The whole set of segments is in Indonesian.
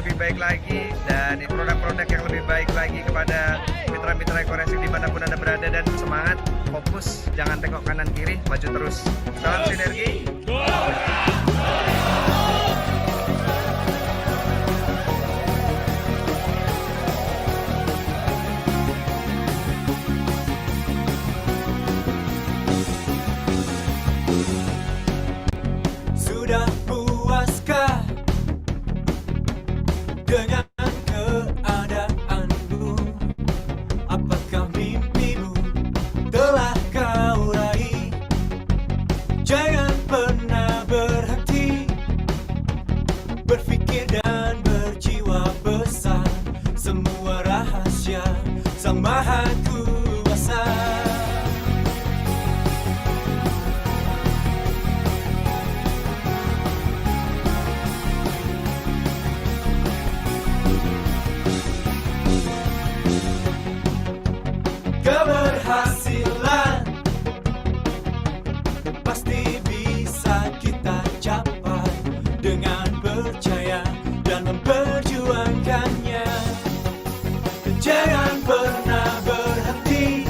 lebih baik lagi dan produk-produk yang lebih baik lagi kepada mitra-mitra Ekoracing dimanapun Anda berada, dan semangat, fokus, jangan tengok kanan kiri, maju terus. Salam sinergi. Sudah puaskah dengan keadaanmu? Apakah mimpimu telah kau raih? Jangan pernah berhenti berpikir dan berjiwa besar. Semua rahasia Sang Maha Kuasa. Keberhasilan pasti bisa kita capai dengan percaya dan memperjuangkannya. Jangan pernah berhenti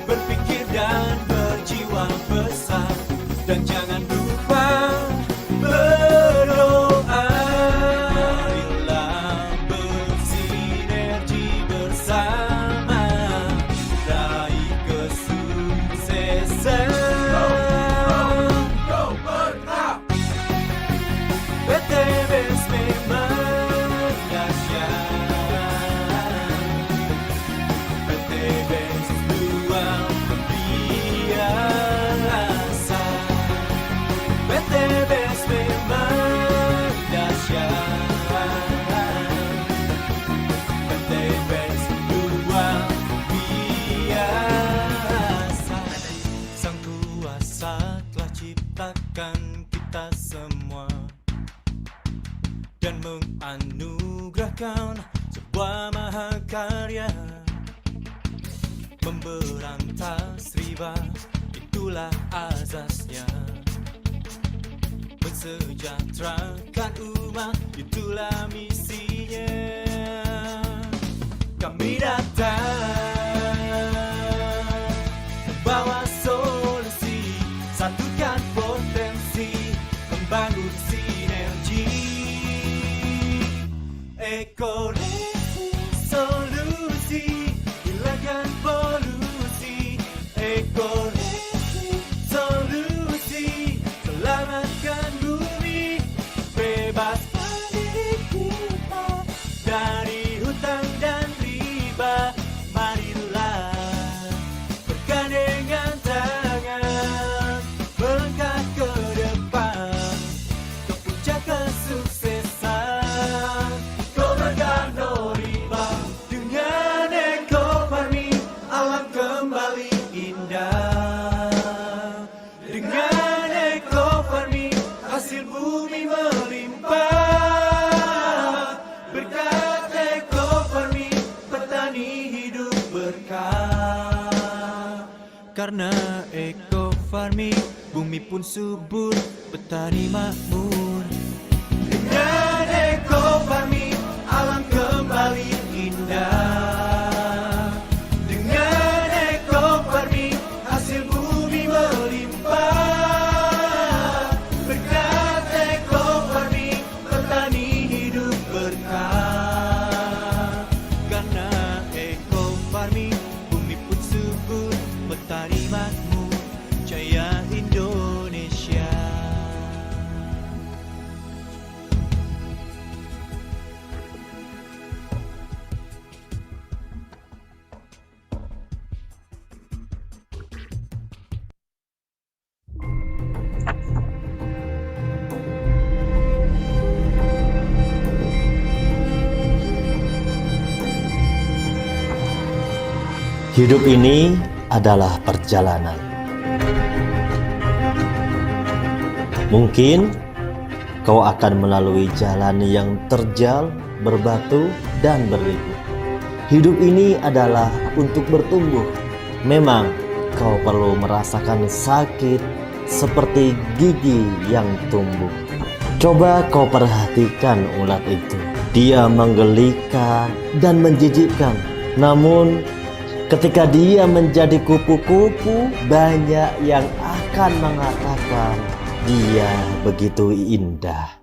berpikir dan berjiwa besar, dan jangan lupa berdoa. Marilah bersinergi bersama raih kesuksesan. Go Bergerak! PT BES memang dahsyat. PT BES luar biasa. PT BES memang dahsyat. PT BES luar biasa. Sang Kuasa telah ciptakan kita semua dan menganugerahkan sebuah mahakarya. Memberantas riba, itulah azasnya. Mensejahterakan umat, itulah misinya. Kami datang membawa solusi, satukan potensi, membangun sinergi. Ekoracing solusi, hilangkan polusi. Ekoracing solusi, selamatkan bumi. Bebaskan diri kita dari hutang dan riba. Marilah bergandengan tangan, melangkah ke depan ke puncak kesuksesan. Keluarga no riba dengan ekofarming, alam kembali indah. Dengan ekofarming hasil bumi melimpah. Berkat ekofarming petani hidup berkah. Karena ekofarming bumi pun subur, petani makmur. Dengan ekofarming alam kembali indah. Dengan ekofarming hasil bumi melimpah. Berkat ekofarming petani hidup berkah. Karena ekofarming bumi pun subur, petani makmur. Jaya Indonesia. Hidup ini adalah perjalanan. Mungkin kau akan melalui jalan yang terjal, berbatu, dan berliku. Hidup ini adalah untuk bertumbuh. Memang kau perlu merasakan sakit seperti gigi yang tumbuh. Coba kau perhatikan ulat itu. Dia menggelikan dan menjijikkan. Namun ketika dia menjadi kupu-kupu, banyak yang akan mengatakan dia begitu indah.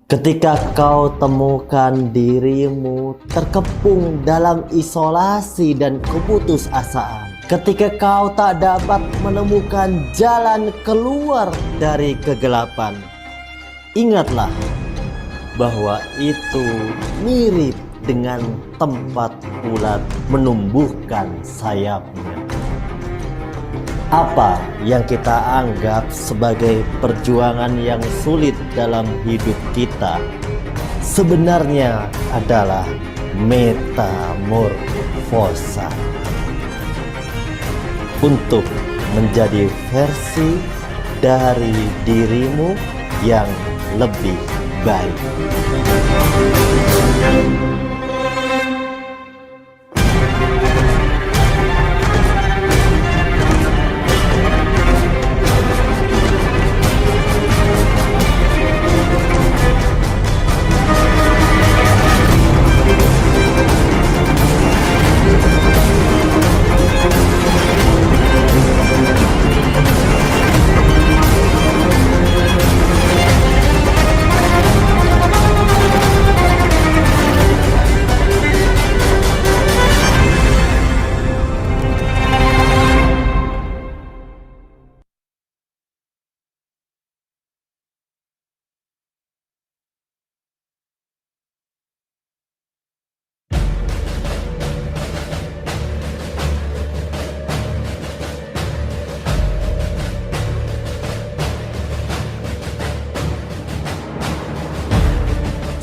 Ketika kau temukan dirimu terkepung dalam isolasi dan keputusasaan, ketika kau tak dapat menemukan jalan keluar dari kegelapan, ingatlah bahwa itu mirip dengan tempat ulat menumbuhkan sayapnya. Apa yang kita anggap sebagai perjuangan yang sulit dalam hidup kita sebenarnya adalah metamorfosa untuk menjadi versi dari dirimu yang lebih baik.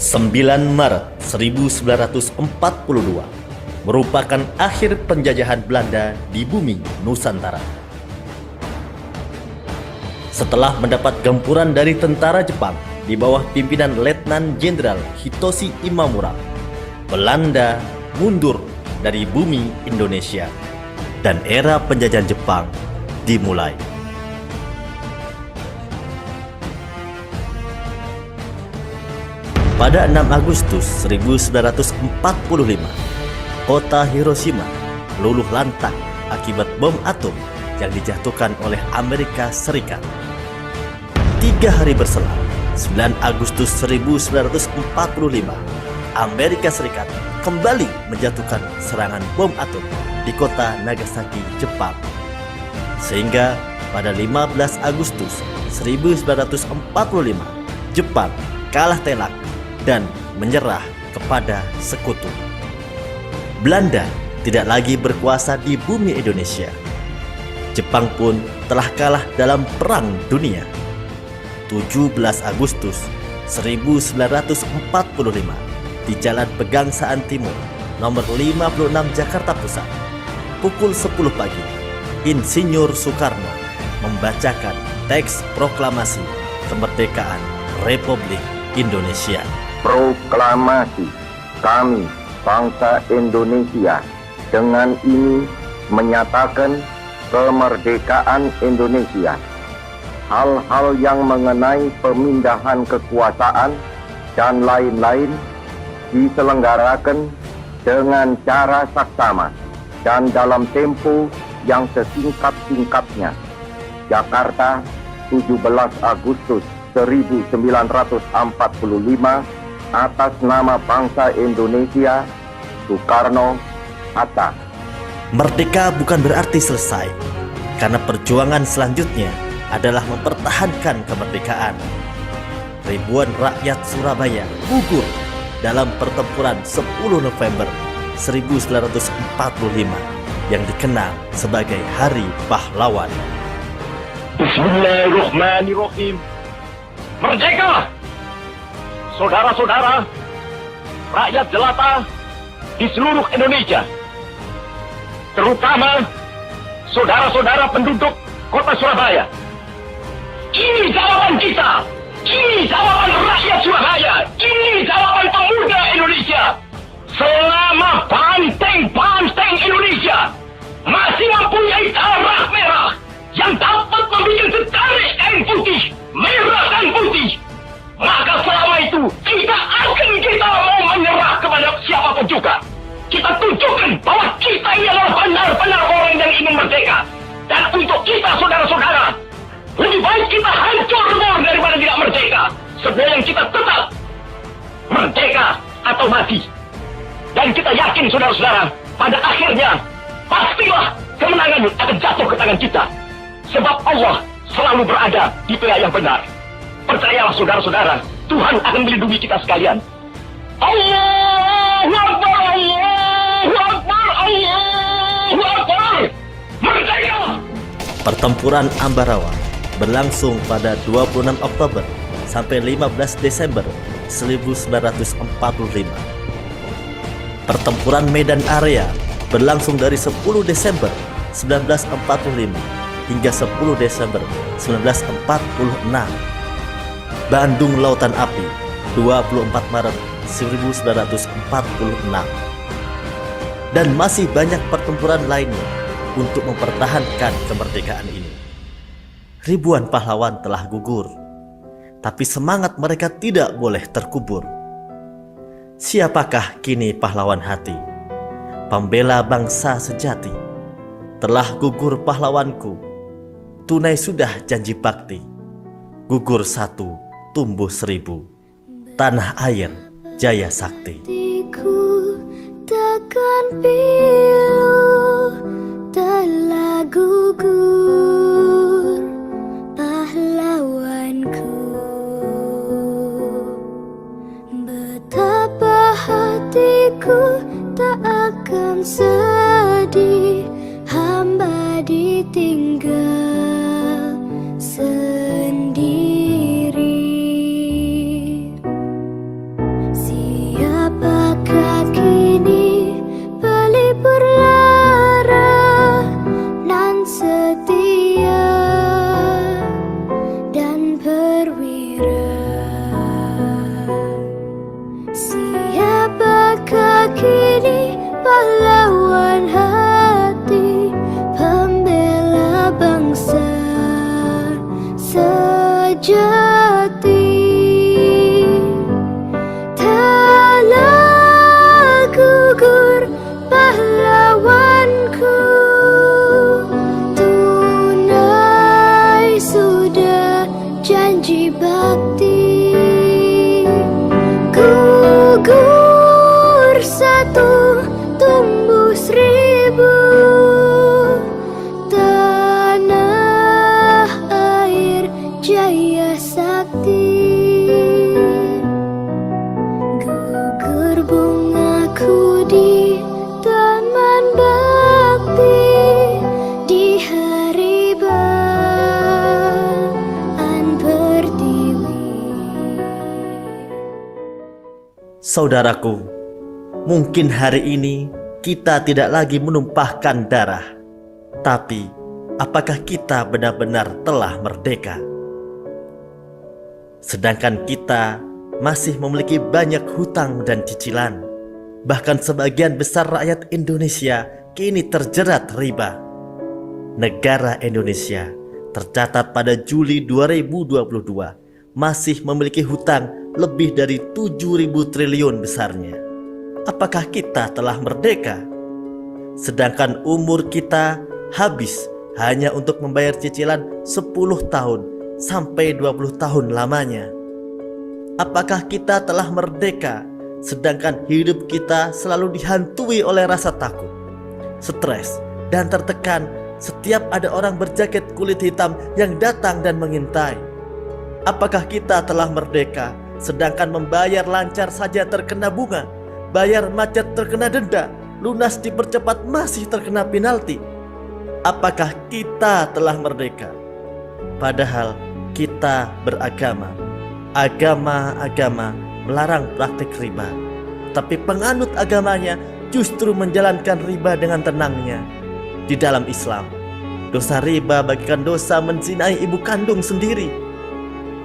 9 Maret 1942 merupakan akhir penjajahan Belanda di bumi Nusantara. Setelah mendapat gempuran dari tentara Jepang di bawah pimpinan Letnan Jenderal Hitoshi Imamura, Belanda mundur dari bumi Indonesia dan era penjajahan Jepang dimulai. Pada 6 Agustus 1945, kota Hiroshima luluh lantak akibat bom atom yang dijatuhkan oleh Amerika Serikat. 3 hari berselang, 9 Agustus 1945, Amerika Serikat kembali menjatuhkan serangan bom atom di kota Nagasaki, Jepang. Sehingga pada 15 Agustus 1945, Jepang kalah telak dan menyerah kepada sekutu. Belanda tidak lagi berkuasa di bumi Indonesia. Jepang pun telah kalah dalam Perang Dunia. 17 Agustus 1945 di Jalan Pegangsaan Timur, nomor 56 Jakarta Pusat, pukul 10 pagi, Insinyur Soekarno membacakan teks proklamasi kemerdekaan Republik Indonesia. Proklamasi kami bangsa Indonesia dengan ini menyatakan kemerdekaan Indonesia. Hal-hal yang mengenai pemindahan kekuasaan dan lain-lain diselenggarakan dengan cara saksama dan dalam tempo yang sesingkat-singkatnya. Jakarta, 17 Agustus 1945, atas nama bangsa Indonesia, Soekarno, Hatta. Merdeka bukan berarti selesai, karena perjuangan selanjutnya adalah mempertahankan kemerdekaan. Ribuan rakyat Surabaya gugur dalam pertempuran 10 November 1945 yang dikenal sebagai Hari Pahlawan. Bismillahirrahmanirrahim. Merdeka! Saudara-saudara, rakyat jelata di seluruh Indonesia, terutama saudara-saudara penduduk kota Surabaya. Ini jawaban kita, ini jawaban rakyat Surabaya, ini jawaban pemuda Indonesia. Selama banteng-banteng Indonesia masih mempunyai darah merah yang dapat membuat setarik kain putih, merah dan putih, maka atau mati. Dan kita yakin, saudara-saudara, pada akhirnya pastilah kemenangan akan jatuh ke tangan kita. Sebab Allah selalu berada di pihak yang benar. Percayalah saudara-saudara, Tuhan akan melindungi kita sekalian. Allahu Akbar, Allahu Akbar, Allahu Akbar. Merdeka! Pertempuran Ambarawa berlangsung pada 26 Oktober sampai 15 Desember 1945. Pertempuran Medan Area berlangsung dari 10 Desember 1945 hingga 10 Desember 1946. Bandung Lautan Api 24 Maret 1946. Dan masih banyak pertempuran lainnya untuk mempertahankan kemerdekaan ini. Ribuan pahlawan telah gugur, tapi semangat mereka tidak boleh terkubur. Siapakah kini pahlawan hati, pembela bangsa sejati? Telah gugur pahlawanku, tunai sudah janji bakti. Gugur satu, tumbuh seribu. Tanah air jaya sakti. Hatiku takkan pilu, telah gugur pahlawanku. Betapa hatiku tak akan sedih, hamba ditinggal sendiri. Siapakah kini pelipur lara nan setia dan perwira? Siapakah kini pahlawan hati, pembela bangsa sejati? Telah gugur pahlawanku, tunai sudah janji bakti. Gugur satu, tumbuh seribu. Tanah air jaya sakti. Gugur bungaku di taman bakti, di hari Baan Pertiwi. Saudaraku, mungkin hari ini kita tidak lagi menumpahkan darah, tapi apakah kita benar-benar telah merdeka? Sedangkan kita masih memiliki banyak hutang dan cicilan. Bahkan sebagian besar rakyat Indonesia kini terjerat riba. Negara Indonesia tercatat pada Juli 2022 masih memiliki hutang lebih dari 7.000 triliun besarnya. Apakah kita telah merdeka? Sedangkan umur kita habis hanya untuk membayar cicilan 10 tahun sampai 20 tahun lamanya. Apakah kita telah merdeka? Sedangkan hidup kita selalu dihantui oleh rasa takut, stres, dan tertekan setiap ada orang berjaket kulit hitam yang datang dan mengintai. Apakah kita telah merdeka? Sedangkan membayar lancar saja terkena bunga, bayar macet terkena denda, lunas dipercepat masih terkena penalti. Apakah kita telah merdeka? Padahal kita beragama. Agama-agama melarang praktik riba, tapi penganut agamanya justru menjalankan riba dengan tenangnya. Di dalam Islam, dosa riba bagikan dosa menzinai ibu kandung sendiri.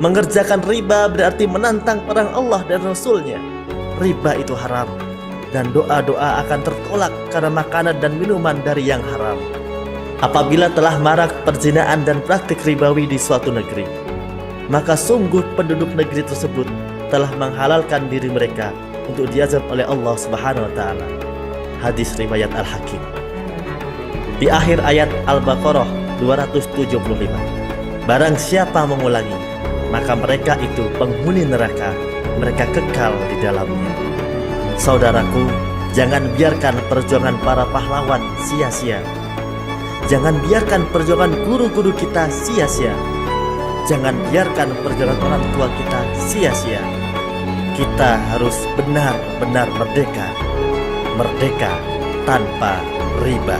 Mengerjakan riba berarti menantang perang Allah dan Rasul-Nya. Riba itu haram, dan doa-doa akan tertolak karena makanan dan minuman dari yang haram. Apabila telah marak perzinaan dan praktik ribawi di suatu negeri, maka sungguh penduduk negeri tersebut telah menghalalkan diri mereka untuk diazab oleh Allah Subhanahu wa taala. Hadis riwayat Al-Hakim. Di akhir ayat Al-Baqarah 275, barang siapa mengulangi, maka mereka itu penghuni neraka, mereka kekal di dalamnya. Saudaraku, jangan biarkan perjuangan para pahlawan sia-sia. Jangan biarkan perjuangan guru-guru kita sia-sia. Jangan biarkan perjuangan orang tua kita sia-sia. Kita harus benar-benar merdeka. Merdeka tanpa riba.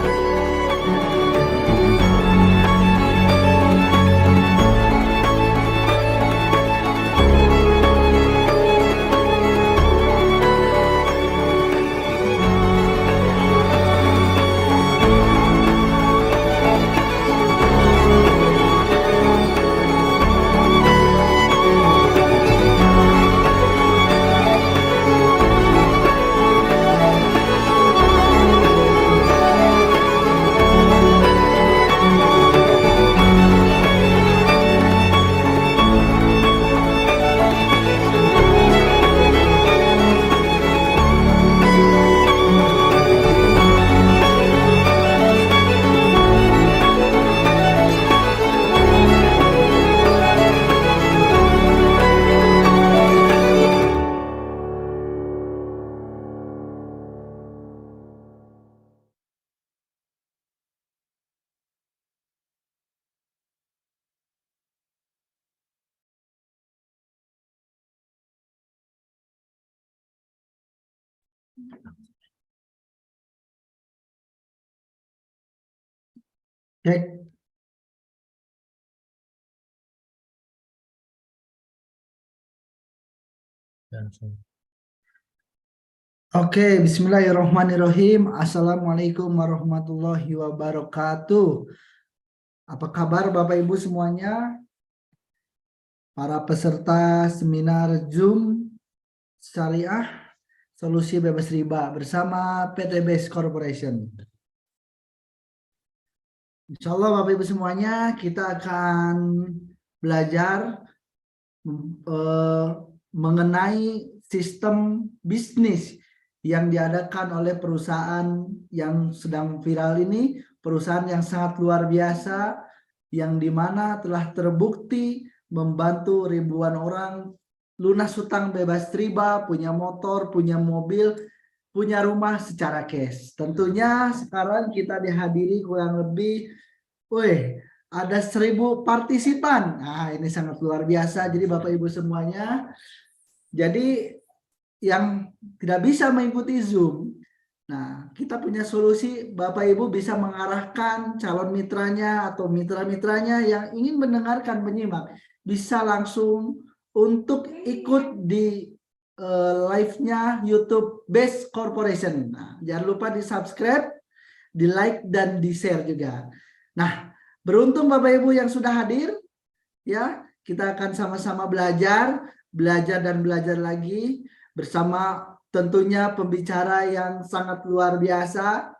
Cek. Oke, bismillahirrahmanirrahim. Assalamualaikum warahmatullahi wabarakatuh. Apa kabar Bapak Ibu semuanya? Para peserta seminar Zoom Syariah Solusi Bebas Riba bersama PT Base Corporation. Insya Allah Bapak Ibu semuanya, kita akan belajar mengenai sistem bisnis yang diadakan oleh perusahaan yang sedang viral ini, perusahaan yang sangat luar biasa, yang dimana telah terbukti membantu ribuan orang lunas hutang bebas riba, punya motor, punya mobil, punya rumah secara cash. Tentunya sekarang kita dihadiri kurang lebih, ada 1000 partisipan. Nah, ini sangat luar biasa. Jadi Bapak Ibu semuanya, jadi yang tidak bisa mengikuti Zoom, nah kita punya solusi. Bapak Ibu bisa mengarahkan calon mitranya atau mitra-mitranya yang ingin mendengarkan, menyimak, bisa langsung untuk ikut di live-nya YouTube Base Corporation. Nah, jangan lupa di subscribe, di like, dan di share juga. Nah, beruntung Bapak Ibu yang sudah hadir, ya, kita akan sama-sama belajar dan belajar lagi bersama tentunya pembicara yang sangat luar biasa.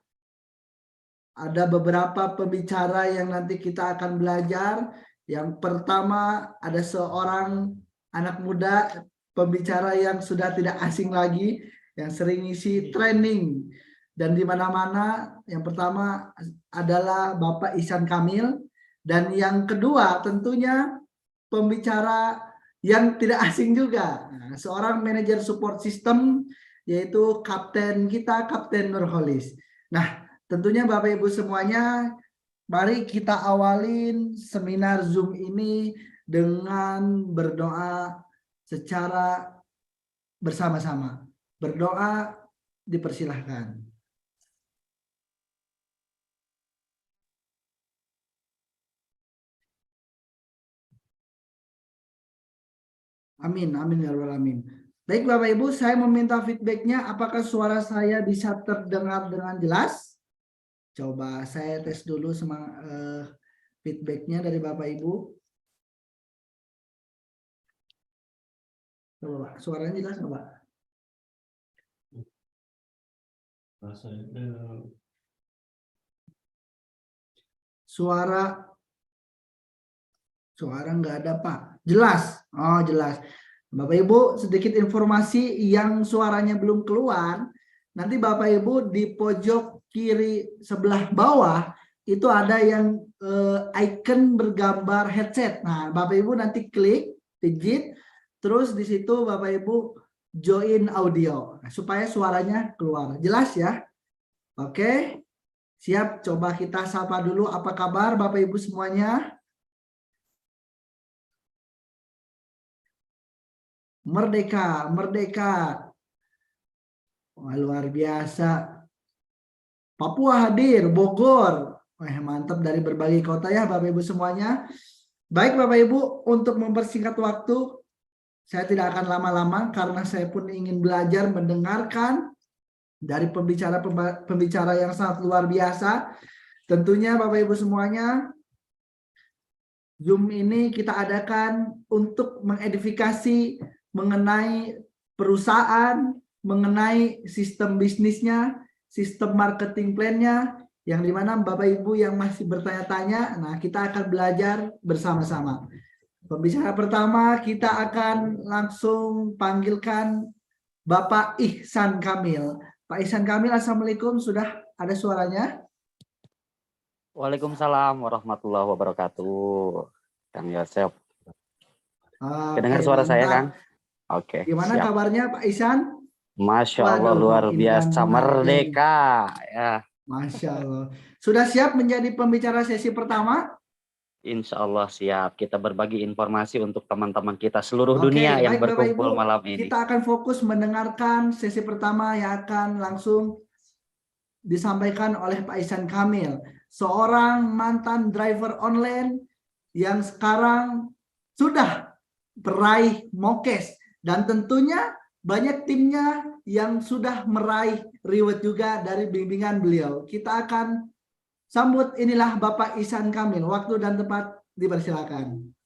Ada beberapa pembicara yang nanti kita akan belajar. Yang pertama ada seorang anak muda pembicara yang sudah tidak asing lagi, yang sering isi training dan di mana-mana. Yang pertama adalah Bapak Ihsan Kamil, dan yang kedua tentunya pembicara yang tidak asing juga, seorang manajer support system, yaitu Kapten kita, Kapten Nurholis. Nah, tentunya Bapak Ibu semuanya, mari kita awalin seminar Zoom ini dengan berdoa secara bersama-sama. Berdoa dipersilahkan. Amin, amin ya rabbal alamin. Baik Bapak Ibu, saya meminta feedbacknya. Apakah suara saya bisa terdengar dengan jelas? Coba saya tes dulu feedbacknya dari Bapak Ibu. Coba Pak, suaranya jelas nggak Pak? Suara nggak ada Pak. Jelas. Oh jelas. Bapak Ibu, sedikit informasi yang suaranya belum keluar. Nanti Bapak Ibu di pojok kiri sebelah bawah itu ada yang icon bergambar headset. Nah, Bapak Ibu nanti klik, pijit, terus di situ Bapak Ibu join audio supaya suaranya keluar. Jelas ya? Oke. Siap, coba kita sapa dulu. Apa kabar Bapak Ibu semuanya? Merdeka, merdeka. Wah, luar biasa. Papua hadir, Bogor. Wah, mantap dari berbagai kota ya Bapak Ibu semuanya. Baik Bapak Ibu, untuk mempersingkat waktu, saya tidak akan lama-lama karena saya pun ingin belajar mendengarkan dari pembicara yang sangat luar biasa. Tentunya Bapak Ibu semuanya, Zoom ini kita adakan untuk mengedifikasi mengenai perusahaan, mengenai sistem bisnisnya, sistem marketing plan-nya, yang dimana Bapak Ibu yang masih bertanya-tanya, nah kita akan belajar bersama-sama. Pembicara pertama kita akan langsung panggilkan Bapak Ihsan Kamil. Pak Ihsan Kamil, Assalamualaikum, sudah ada suaranya? Waalaikumsalam warahmatullahi wabarakatuh. Kang Yosep. Kedengar Oke, suara mantap. saya, Kang? Oke, Gimana siap. kabarnya Pak Ihsan? Masya Allah, Waduh, luar Indra biasa, Muhardi. merdeka. Ya, Masya Allah. Sudah siap menjadi pembicara sesi pertama? insya Allah siap. Kita berbagi informasi untuk teman-teman kita seluruh Oke, dunia yang baik Bapak Ibu. berkumpul malam ini. Kita akan fokus mendengarkan sesi pertama yang akan langsung disampaikan oleh Pak Ihsan Kamil, seorang mantan driver online yang sekarang sudah peraih MOKES, dan tentunya banyak timnya yang sudah meraih reward juga dari bimbingan beliau. Kita akan sambut, inilah Bapak Ihsan Kamil. Waktu dan tempat dipersilakan.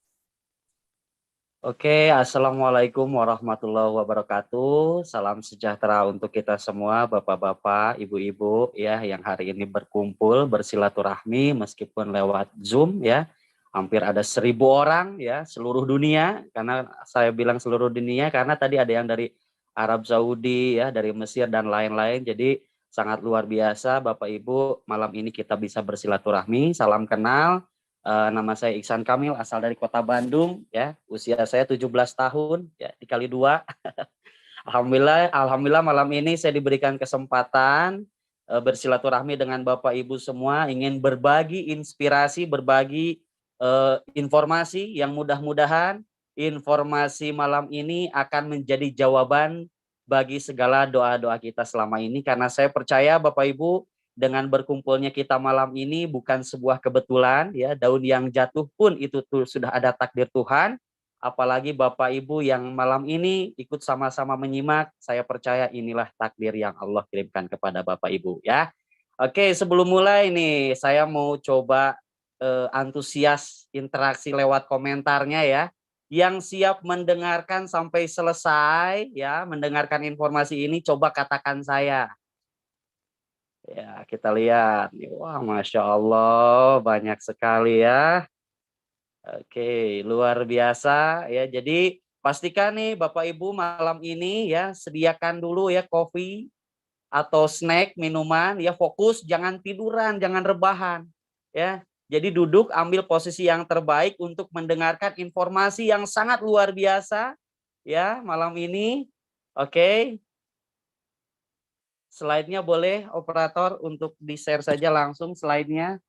Oke, assalamualaikum warahmatullahi wabarakatuh. Salam sejahtera untuk kita semua, bapak-bapak, ibu-ibu, ya, yang hari ini berkumpul bersilaturahmi meskipun lewat Zoom, ya. Hampir ada 1.000 orang, ya, seluruh dunia. Karena saya bilang seluruh dunia karena tadi ada yang dari Arab Saudi, ya, dari Mesir dan lain-lain. Jadi sangat luar biasa, Bapak Ibu. Malam ini kita bisa bersilaturahmi. Salam kenal. Nama saya Ihsan Kamil, asal dari Kota Bandung, ya. Usia saya 17 tahun, ya, dikali 2. Alhamdulillah malam ini saya diberikan kesempatan bersilaturahmi dengan Bapak Ibu semua, ingin berbagi inspirasi, berbagi informasi yang mudah-mudahan informasi malam ini akan menjadi jawaban bagi segala doa-doa kita selama ini, karena saya percaya Bapak Ibu, dengan berkumpulnya kita malam ini bukan sebuah kebetulan, ya. Daun yang jatuh pun itu sudah ada takdir Tuhan. Apalagi Bapak Ibu yang malam ini ikut sama-sama menyimak, saya percaya inilah takdir yang Allah kirimkan kepada Bapak Ibu, ya. Oke, sebelum mulai nih saya mau coba antusias interaksi lewat komentarnya, ya. Yang siap mendengarkan sampai selesai, ya, mendengarkan informasi ini, coba katakan saya. Ya, kita lihat. Wah, Masya Allah, banyak sekali ya. Oke, luar biasa ya. Jadi pastikan nih Bapak Ibu malam ini, ya, sediakan dulu ya kopi atau snack, minuman, ya, fokus, jangan tiduran, jangan rebahan, ya. Jadi duduk, ambil posisi yang terbaik untuk mendengarkan informasi yang sangat luar biasa, ya, malam ini. Oke. Slide-nya boleh operator untuk di-share saja langsung slide-nya.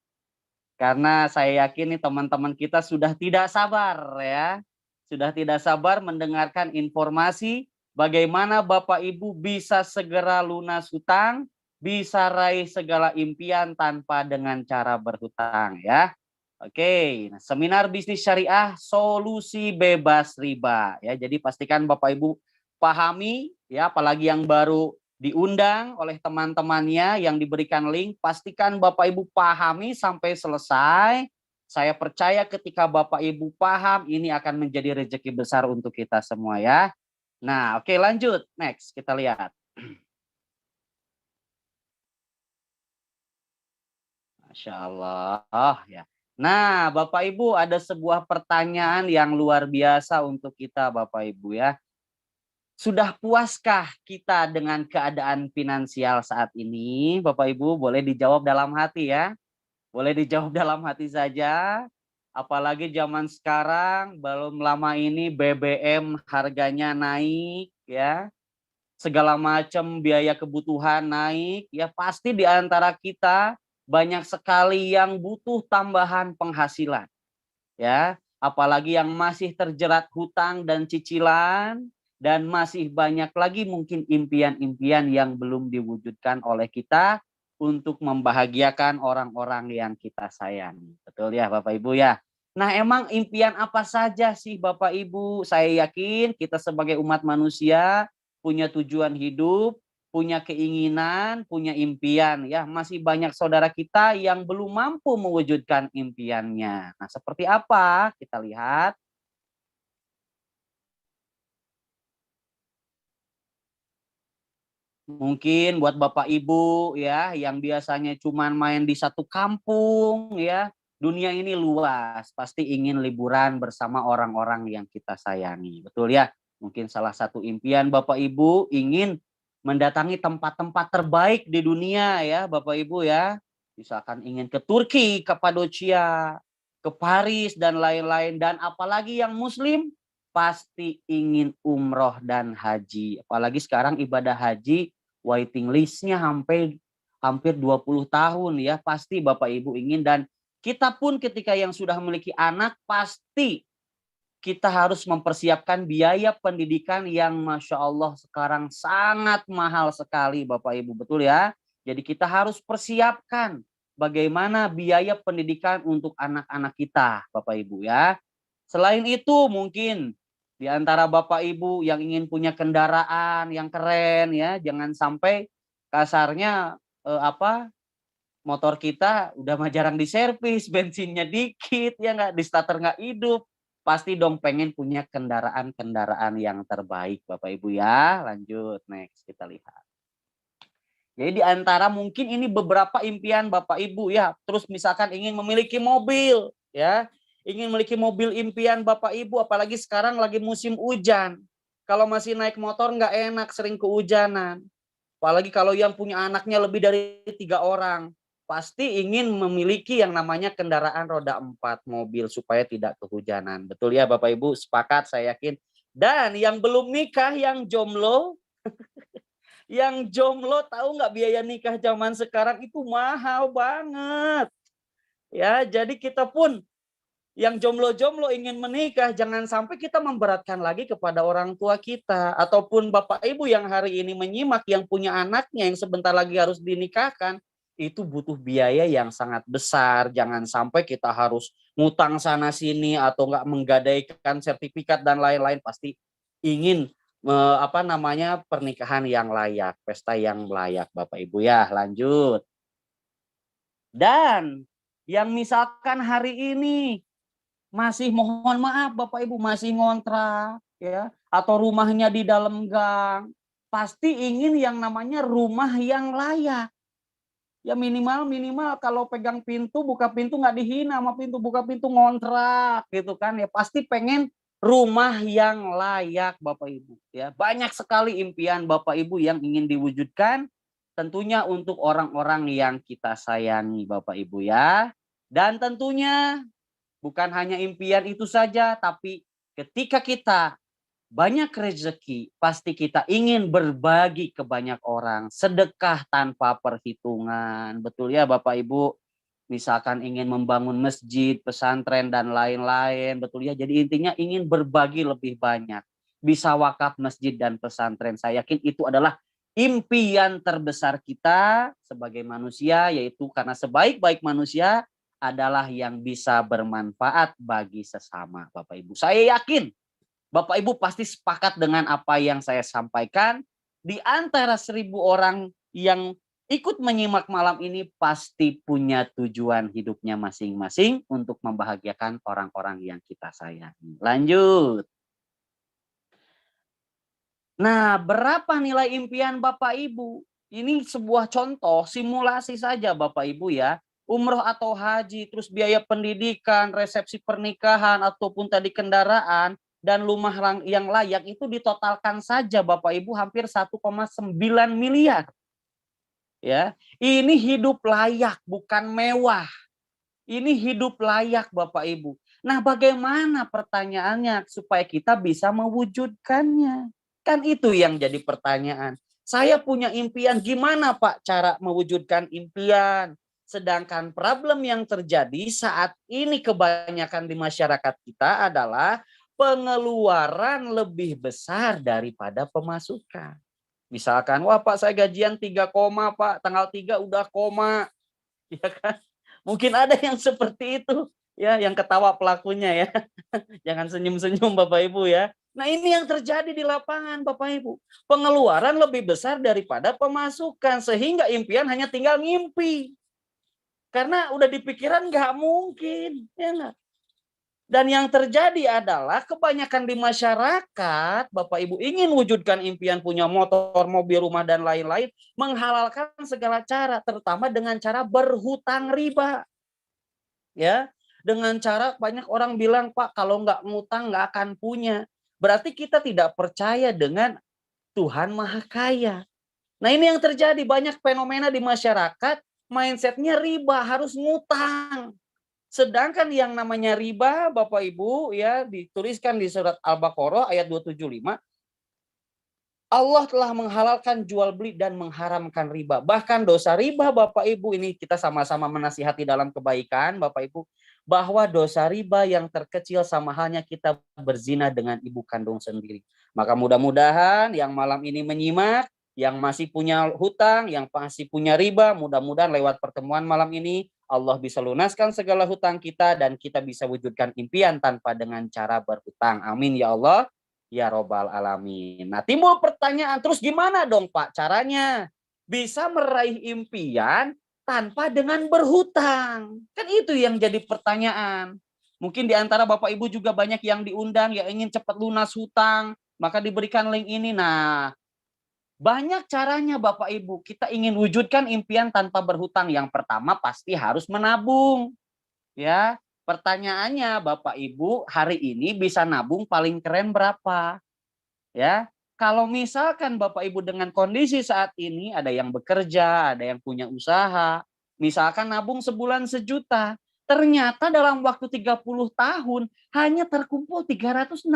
Karena saya yakin nih teman-teman kita sudah tidak sabar, ya. Sudah tidak sabar mendengarkan informasi bagaimana Bapak Ibu bisa segera lunas hutang, bisa raih segala impian tanpa dengan cara berhutang, ya. Oke, seminar bisnis syariah solusi bebas riba, ya. Jadi pastikan Bapak Ibu pahami, ya, apalagi yang baru diundang oleh teman-temannya yang diberikan link, pastikan Bapak Ibu pahami sampai selesai. Saya percaya ketika Bapak Ibu paham, ini akan menjadi rezeki besar untuk kita semua, ya. Nah, oke, lanjut. Next, kita lihat. Masya Allah, ya. Nah, Bapak Ibu, ada sebuah pertanyaan yang luar biasa untuk kita, Bapak Ibu, ya. Sudah puaskah kita dengan keadaan finansial saat ini? Bapak Ibu boleh dijawab dalam hati, ya. Boleh dijawab dalam hati saja. Apalagi zaman sekarang belum lama ini BBM harganya naik, ya. segala macam biaya kebutuhan naik, ya pasti di antara kita banyak sekali yang butuh tambahan penghasilan. Ya, apalagi yang masih terjerat hutang dan cicilan, dan masih banyak lagi mungkin impian-impian yang belum diwujudkan oleh kita untuk membahagiakan orang-orang yang kita sayangi. Betul ya Bapak Ibu ya? Nah, emang impian apa saja sih Bapak Ibu? Saya yakin kita sebagai umat manusia punya tujuan hidup, punya keinginan, punya impian ya. Masih banyak saudara kita yang belum mampu mewujudkan impiannya. Nah, seperti apa? Kita lihat. Mungkin buat Bapak Ibu ya yang biasanya cuman main di satu kampung ya, dunia ini luas, pasti ingin liburan bersama orang-orang yang kita sayangi. Betul ya? Mungkin salah satu impian Bapak Ibu ingin mendatangi tempat-tempat terbaik di dunia ya Bapak Ibu ya. Misalkan ingin ke Turki, Kapadocia, ke Paris dan lain-lain, dan apalagi yang muslim pasti ingin umroh dan haji. Apalagi sekarang ibadah haji waiting list-nya hampir 20 tahun ya, pasti Bapak Ibu ingin. Dan kita pun ketika yang sudah memiliki anak pasti kita harus mempersiapkan biaya pendidikan yang Masya Allah sekarang sangat mahal sekali Bapak Ibu, betul ya? Jadi kita harus persiapkan bagaimana biaya pendidikan untuk anak-anak kita Bapak Ibu ya. Selain itu mungkin di antara Bapak Ibu yang ingin punya kendaraan yang keren ya, jangan sampai kasarnya motor kita udah mah jarang diservis, bensinnya dikit ya nggak, di starter nggak hidup. Pasti dong pengen punya kendaraan-kendaraan yang terbaik Bapak Ibu ya. Lanjut, next kita lihat. Jadi di antara mungkin ini beberapa impian Bapak Ibu ya. Terus misalkan ingin memiliki mobil ya. Ingin memiliki mobil impian Bapak Ibu, apalagi sekarang lagi musim hujan. Kalau masih naik motor nggak enak, sering kehujanan. Apalagi kalau yang punya anaknya lebih dari 3 orang. Pasti ingin memiliki yang namanya kendaraan roda 4, mobil, supaya tidak kehujanan. Betul ya Bapak Ibu? Sepakat saya yakin. Dan yang belum nikah, yang jomblo, yang jomblo tahu nggak biaya nikah zaman sekarang itu mahal banget. Ya, jadi kita pun yang jomblo-jomblo ingin menikah, jangan sampai kita memberatkan lagi kepada orang tua kita. Ataupun Bapak Ibu yang hari ini menyimak, yang punya anaknya yang sebentar lagi harus dinikahkan, itu butuh biaya yang sangat besar. Jangan sampai kita harus ngutang sana sini atau nggak menggadaikan sertifikat dan lain-lain. Pasti ingin pernikahan yang layak, pesta yang layak Bapak Ibu ya. Lanjut. Dan yang misalkan hari ini masih, mohon maaf Bapak Ibu, masih ngontrak ya, atau rumahnya di dalam gang, pasti ingin yang namanya rumah yang layak. Ya minimal kalau pegang pintu, buka pintu nggak dihina sama pintu, buka pintu ngontrak gitu kan ya. Pasti pengen rumah yang layak Bapak Ibu ya. Banyak sekali impian Bapak Ibu yang ingin diwujudkan, tentunya untuk orang-orang yang kita sayangi Bapak Ibu ya. Dan tentunya bukan hanya impian itu saja, tapi ketika kita banyak rezeki, pasti kita ingin berbagi ke banyak orang, sedekah tanpa perhitungan. Betul ya Bapak Ibu? Misalkan ingin membangun masjid, pesantren, dan lain-lain. Betul ya? Jadi intinya ingin berbagi lebih banyak. Bisa wakaf masjid dan pesantren. Saya yakin itu adalah impian terbesar kita sebagai manusia, yaitu karena sebaik-baik manusia adalah yang bisa bermanfaat bagi sesama Bapak Ibu. Saya yakin Bapak Ibu pasti sepakat dengan apa yang saya sampaikan. Di antara 1.000 orang yang ikut menyimak malam ini pasti punya tujuan hidupnya masing-masing untuk membahagiakan orang-orang yang kita sayangi. Lanjut. Nah, berapa nilai impian Bapak Ibu? Ini sebuah contoh simulasi saja Bapak Ibu ya. Umroh atau haji, terus biaya pendidikan, resepsi pernikahan, ataupun tadi kendaraan, dan rumah yang layak, itu ditotalkan saja Bapak Ibu hampir 1,9 miliar. Ya, ini hidup layak, bukan mewah. Ini hidup layak Bapak Ibu. Nah, bagaimana pertanyaannya supaya kita bisa mewujudkannya? Kan itu yang jadi pertanyaan. Saya punya impian, gimana Pak cara mewujudkan impian? Sedangkan problem yang terjadi saat ini kebanyakan di masyarakat kita adalah pengeluaran lebih besar daripada pemasukan. Misalkan, wah Pak saya gajian 3 koma Pak, tanggal 3 udah koma. Ya kan? Mungkin ada yang seperti itu. Ya, yang ketawa pelakunya ya. Jangan senyum-senyum Bapak Ibu ya. Nah ini yang terjadi di lapangan Bapak Ibu. Pengeluaran lebih besar daripada pemasukan. Sehingga impian hanya tinggal ngimpi. Karena udah di pikiran nggak mungkin. Ya nggak? Dan yang terjadi adalah kebanyakan di masyarakat, Bapak Ibu ingin wujudkan impian punya motor, mobil, rumah, dan lain-lain, menghalalkan segala cara, terutama dengan cara berhutang riba. Ya, dengan cara banyak orang bilang, Pak, kalau nggak ngutang nggak akan punya. Berarti kita tidak percaya dengan Tuhan Maha Kaya. Nah ini yang terjadi, banyak fenomena di masyarakat, mindsetnya riba, harus ngutang. Sedangkan yang namanya riba, Bapak Ibu, ya dituliskan di surat Al-Baqarah ayat 275, Allah telah menghalalkan jual beli dan mengharamkan riba. Bahkan dosa riba, Bapak Ibu, ini kita sama-sama menasihati dalam kebaikan, Bapak Ibu, bahwa dosa riba yang terkecil sama halnya kita berzina dengan ibu kandung sendiri. Maka mudah-mudahan yang malam ini menyimak, yang masih punya hutang, yang masih punya riba, mudah-mudahan lewat pertemuan malam ini Allah bisa lunaskan segala hutang kita dan kita bisa wujudkan impian tanpa dengan cara berhutang. Amin ya Allah, ya Robbal Alamin. Nah timbul pertanyaan, terus gimana dong Pak caranya bisa meraih impian tanpa dengan berhutang? Kan itu yang jadi pertanyaan. Mungkin di antara Bapak Ibu juga banyak yang diundang yang ingin cepat lunas hutang, maka diberikan link ini. Nah, banyak caranya Bapak Ibu, kita ingin wujudkan impian tanpa berhutang. Yang pertama pasti harus menabung. Ya, pertanyaannya Bapak Ibu, hari ini bisa nabung paling keren berapa? Ya, kalau misalkan Bapak Ibu dengan kondisi saat ini ada yang bekerja, ada yang punya usaha, misalkan nabung sebulan 1 juta, ternyata dalam waktu 30 tahun hanya terkumpul 360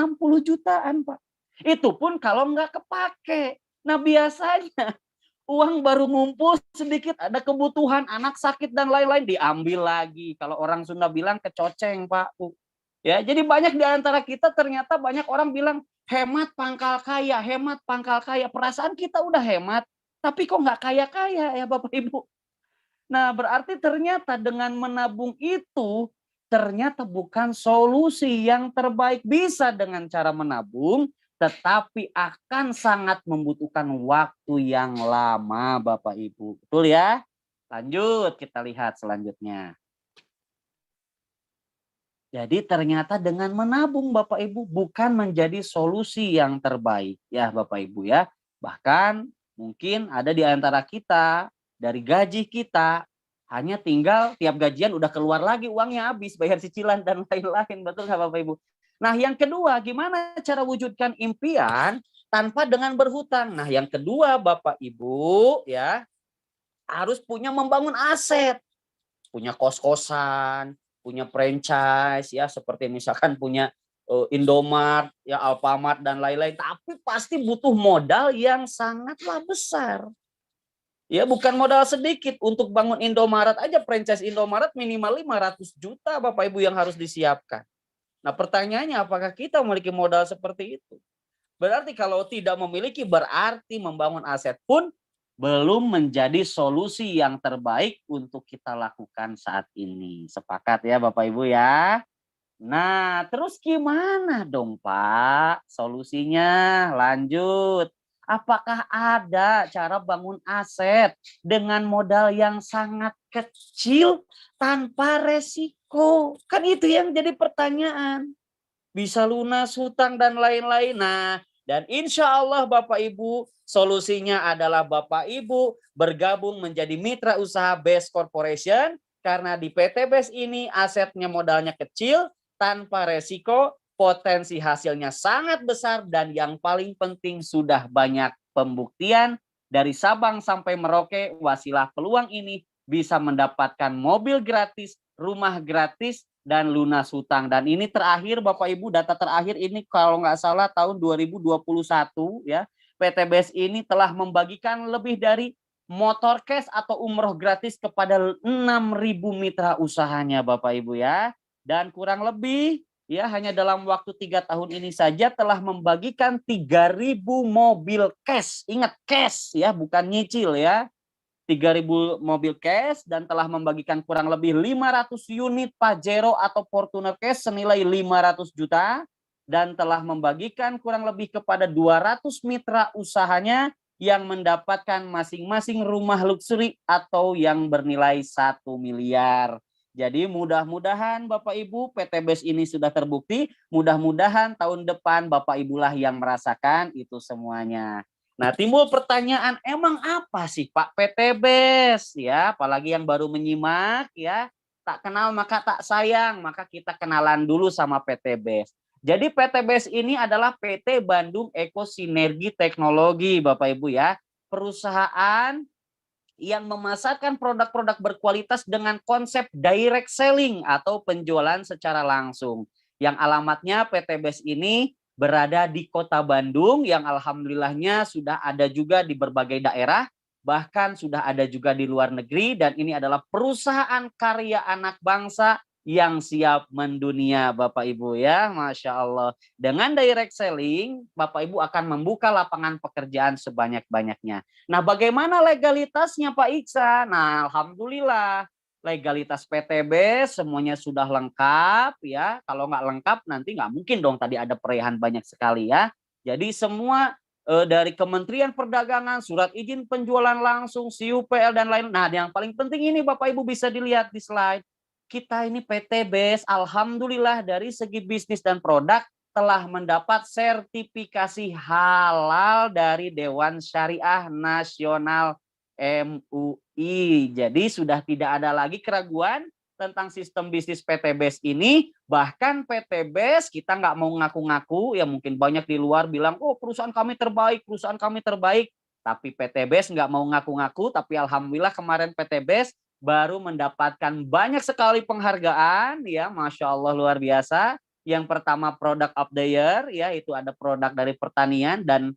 jutaan, Pak. Itu pun kalau nggak kepake. Nah biasanya uang baru ngumpul sedikit, ada kebutuhan, anak sakit dan lain-lain, diambil lagi. Kalau orang Sunda bilang kecoceng Pak. Ya, jadi banyak di antara kita ternyata banyak orang bilang hemat pangkal kaya, hemat pangkal kaya. Perasaan kita udah hemat, tapi kok nggak kaya-kaya ya Bapak Ibu. Nah berarti ternyata dengan menabung itu ternyata bukan solusi yang terbaik. Bisa dengan cara menabung, tetapi akan sangat membutuhkan waktu yang lama Bapak Ibu. Betul ya? Lanjut kita lihat selanjutnya. Jadi ternyata dengan menabung Bapak Ibu bukan menjadi solusi yang terbaik ya Bapak Ibu ya. Bahkan mungkin ada di antara kita dari gaji kita hanya tinggal tiap gajian udah keluar lagi uangnya habis bayar cicilan dan lain-lain. Betul nggak Bapak Ibu? Nah yang kedua, gimana cara wujudkan impian tanpa dengan berhutang? Nah yang kedua Bapak Ibu ya harus punya membangun aset. Punya kos-kosan, punya franchise ya seperti misalkan punya Indomart, ya Alfamart dan lain-lain. Tapi pasti butuh modal yang sangatlah besar. Ya bukan modal sedikit, untuk bangun Indomaret aja franchise Indomaret minimal 500 juta Bapak Ibu yang harus disiapkan. Nah pertanyaannya apakah kita memiliki modal seperti itu? Berarti kalau tidak memiliki berarti membangun aset pun belum menjadi solusi yang terbaik untuk kita lakukan saat ini. Sepakat ya Bapak Ibu ya? Nah terus gimana dong Pak solusinya? Lanjut. Apakah ada cara bangun aset dengan modal yang sangat kecil tanpa resiko? Kan itu yang jadi pertanyaan. Bisa lunas hutang dan lain-lain. Nah, dan insya Allah Bapak Ibu solusinya adalah Bapak Ibu bergabung menjadi mitra usaha BES Corporation. Karena di PT BES ini asetnya modalnya kecil tanpa resiko. Potensi hasilnya sangat besar dan yang paling penting sudah banyak pembuktian dari Sabang sampai Merauke. Wasilah peluang ini bisa mendapatkan mobil gratis, rumah gratis, dan lunas hutang. Dan ini terakhir Bapak Ibu, data terakhir ini kalau nggak salah tahun 2021 ya, PTBS ini telah membagikan lebih dari motor cash atau umroh gratis kepada 6.000 mitra usahanya Bapak Ibu ya. Dan kurang lebih ya hanya dalam waktu 3 tahun ini saja telah membagikan 3.000 mobil cash. Ingat cash ya, bukan nyicil ya. 3.000 mobil cash dan telah membagikan kurang lebih 500 unit Pajero atau Fortuner cash senilai 500 juta dan telah membagikan kurang lebih kepada 200 mitra usahanya yang mendapatkan masing-masing rumah luxury atau yang bernilai 1 miliar. Jadi mudah-mudahan Bapak Ibu PTBS ini sudah terbukti, mudah-mudahan tahun depan Bapak Ibulah yang merasakan itu semuanya. Nah, timbul pertanyaan, emang apa sih Pak PTBS ya? Apalagi yang baru menyimak ya, tak kenal maka tak sayang, maka kita kenalan dulu sama PTBS. Jadi PTBS ini adalah PT Bandung Eko Sinergi Teknologi Bapak Ibu ya. Perusahaan yang memasarkan produk-produk berkualitas dengan konsep direct selling atau penjualan secara langsung. Yang alamatnya PTBS ini berada di Kota Bandung yang alhamdulillahnya sudah ada juga di berbagai daerah, bahkan sudah ada juga di luar negeri, dan ini adalah perusahaan karya anak bangsa yang siap mendunia Bapak Ibu ya, Masya Allah. Dengan direct selling, Bapak Ibu akan membuka lapangan pekerjaan sebanyak-banyaknya. Nah, bagaimana legalitasnya Pak Iksan? Nah, alhamdulillah. Legalitas PTBS semuanya sudah lengkap ya. Kalau nggak lengkap nanti nggak mungkin dong tadi ada perehan banyak sekali ya. Jadi semua dari Kementerian Perdagangan, surat izin penjualan langsung, CUPL dan lain. Nah, yang paling penting ini Bapak Ibu bisa dilihat di slide. Kita ini PTBS alhamdulillah dari segi bisnis dan produk telah mendapat sertifikasi halal dari Dewan Syariah Nasional MUI. Jadi sudah tidak ada lagi keraguan tentang sistem bisnis PTBS ini. Bahkan PTBS kita nggak mau ngaku-ngaku, ya mungkin banyak di luar bilang, oh perusahaan kami terbaik, perusahaan kami terbaik. Tapi PTBS nggak mau ngaku-ngaku, tapi alhamdulillah kemarin PTBS baru mendapatkan banyak sekali penghargaan, ya Masya Allah luar biasa. Yang pertama Product of the Year, ya itu ada produk dari pertanian dan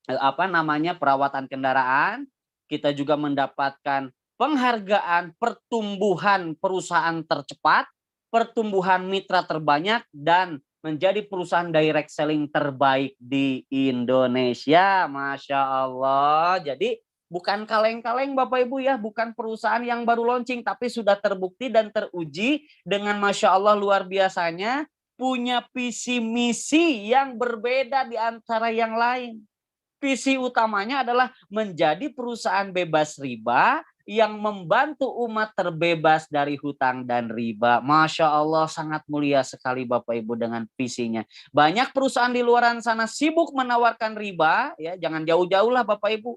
perawatan kendaraan. Kita juga mendapatkan penghargaan pertumbuhan perusahaan tercepat, pertumbuhan mitra terbanyak, dan menjadi perusahaan direct selling terbaik di Indonesia. Masya Allah. Jadi bukan kaleng-kaleng Bapak Ibu ya, bukan perusahaan yang baru launching, tapi sudah terbukti dan teruji dengan Masya Allah luar biasanya, punya visi misi yang berbeda di antara yang lain. Visi utamanya adalah menjadi perusahaan bebas riba yang membantu umat terbebas dari hutang dan riba. Masya Allah sangat mulia sekali Bapak Ibu dengan visinya. Banyak perusahaan di luaran sana sibuk menawarkan riba, ya jangan jauh-jauh lah Bapak Ibu.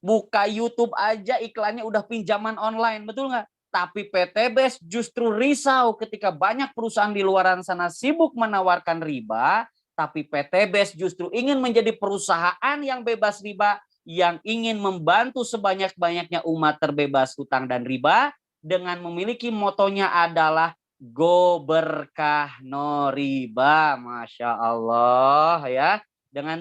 Buka YouTube aja iklannya udah pinjaman online, betul nggak? Tapi PTBS justru risau ketika banyak perusahaan di luaran sana sibuk menawarkan riba, tapi PTBS justru ingin menjadi perusahaan yang bebas riba, yang ingin membantu sebanyak-banyaknya umat terbebas hutang dan riba, dengan memiliki motonya adalah Go Berkah No Riba. Masya Allah ya. Dengan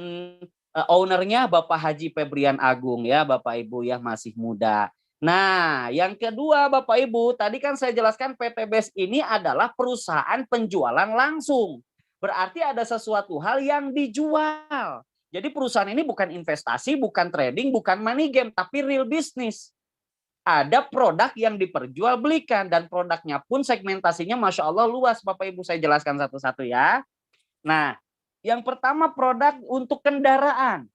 ownernya Bapak Haji Febrian Agung ya Bapak Ibu ya, masih muda. Nah yang kedua Bapak Ibu, tadi kan saya jelaskan PTBS ini adalah perusahaan penjualan langsung. Berarti ada sesuatu hal yang dijual. Jadi perusahaan ini bukan investasi, bukan trading, bukan money game, tapi real business. Ada produk yang diperjualbelikan dan produknya pun segmentasinya Masya Allah luas. Bapak Ibu saya jelaskan satu-satu ya. Nah yang pertama produk untuk kendaraan.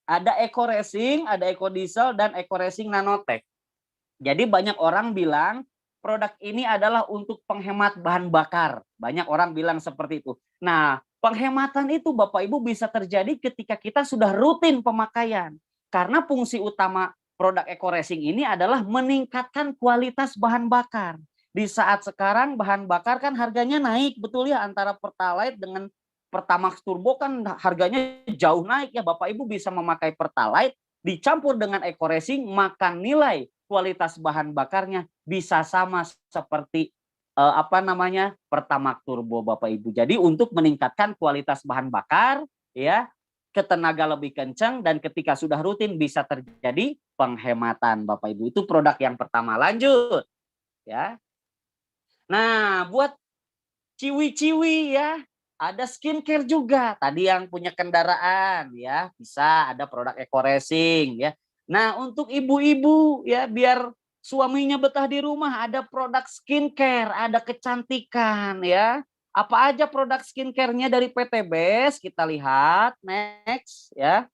Ada Eco Racing, ada Eco Diesel, dan Eco Racing Nanotech. Jadi banyak orang bilang produk ini adalah untuk penghemat bahan bakar. Banyak orang bilang seperti itu. Nah, penghematan itu Bapak Ibu bisa terjadi ketika kita sudah rutin pemakaian. Karena fungsi utama produk Eco Racing ini adalah meningkatkan kualitas bahan bakar. Di saat sekarang bahan bakar kan harganya naik, betul ya, antara Pertalite dengan Pertamax Turbo kan harganya jauh naik ya. Bapak Ibu bisa memakai Pertalite dicampur dengan Eco Racing, maka nilai kualitas bahan bakarnya bisa sama seperti Pertamax Turbo Bapak Ibu. Jadi untuk meningkatkan kualitas bahan bakar ya, ketenaga lebih kencang, dan ketika sudah rutin bisa terjadi penghematan Bapak Ibu. Itu produk yang pertama. Lanjut ya. Nah, buat ciwi-ciwi ya, ada skincare juga. Tadi yang punya kendaraan ya, bisa ada produk Eco Racing ya. Nah, untuk ibu-ibu ya, biar suaminya betah di rumah, ada produk skincare, ada kecantikan ya. Apa aja produk skincare-nya dari PT BES? Kita lihat next ya.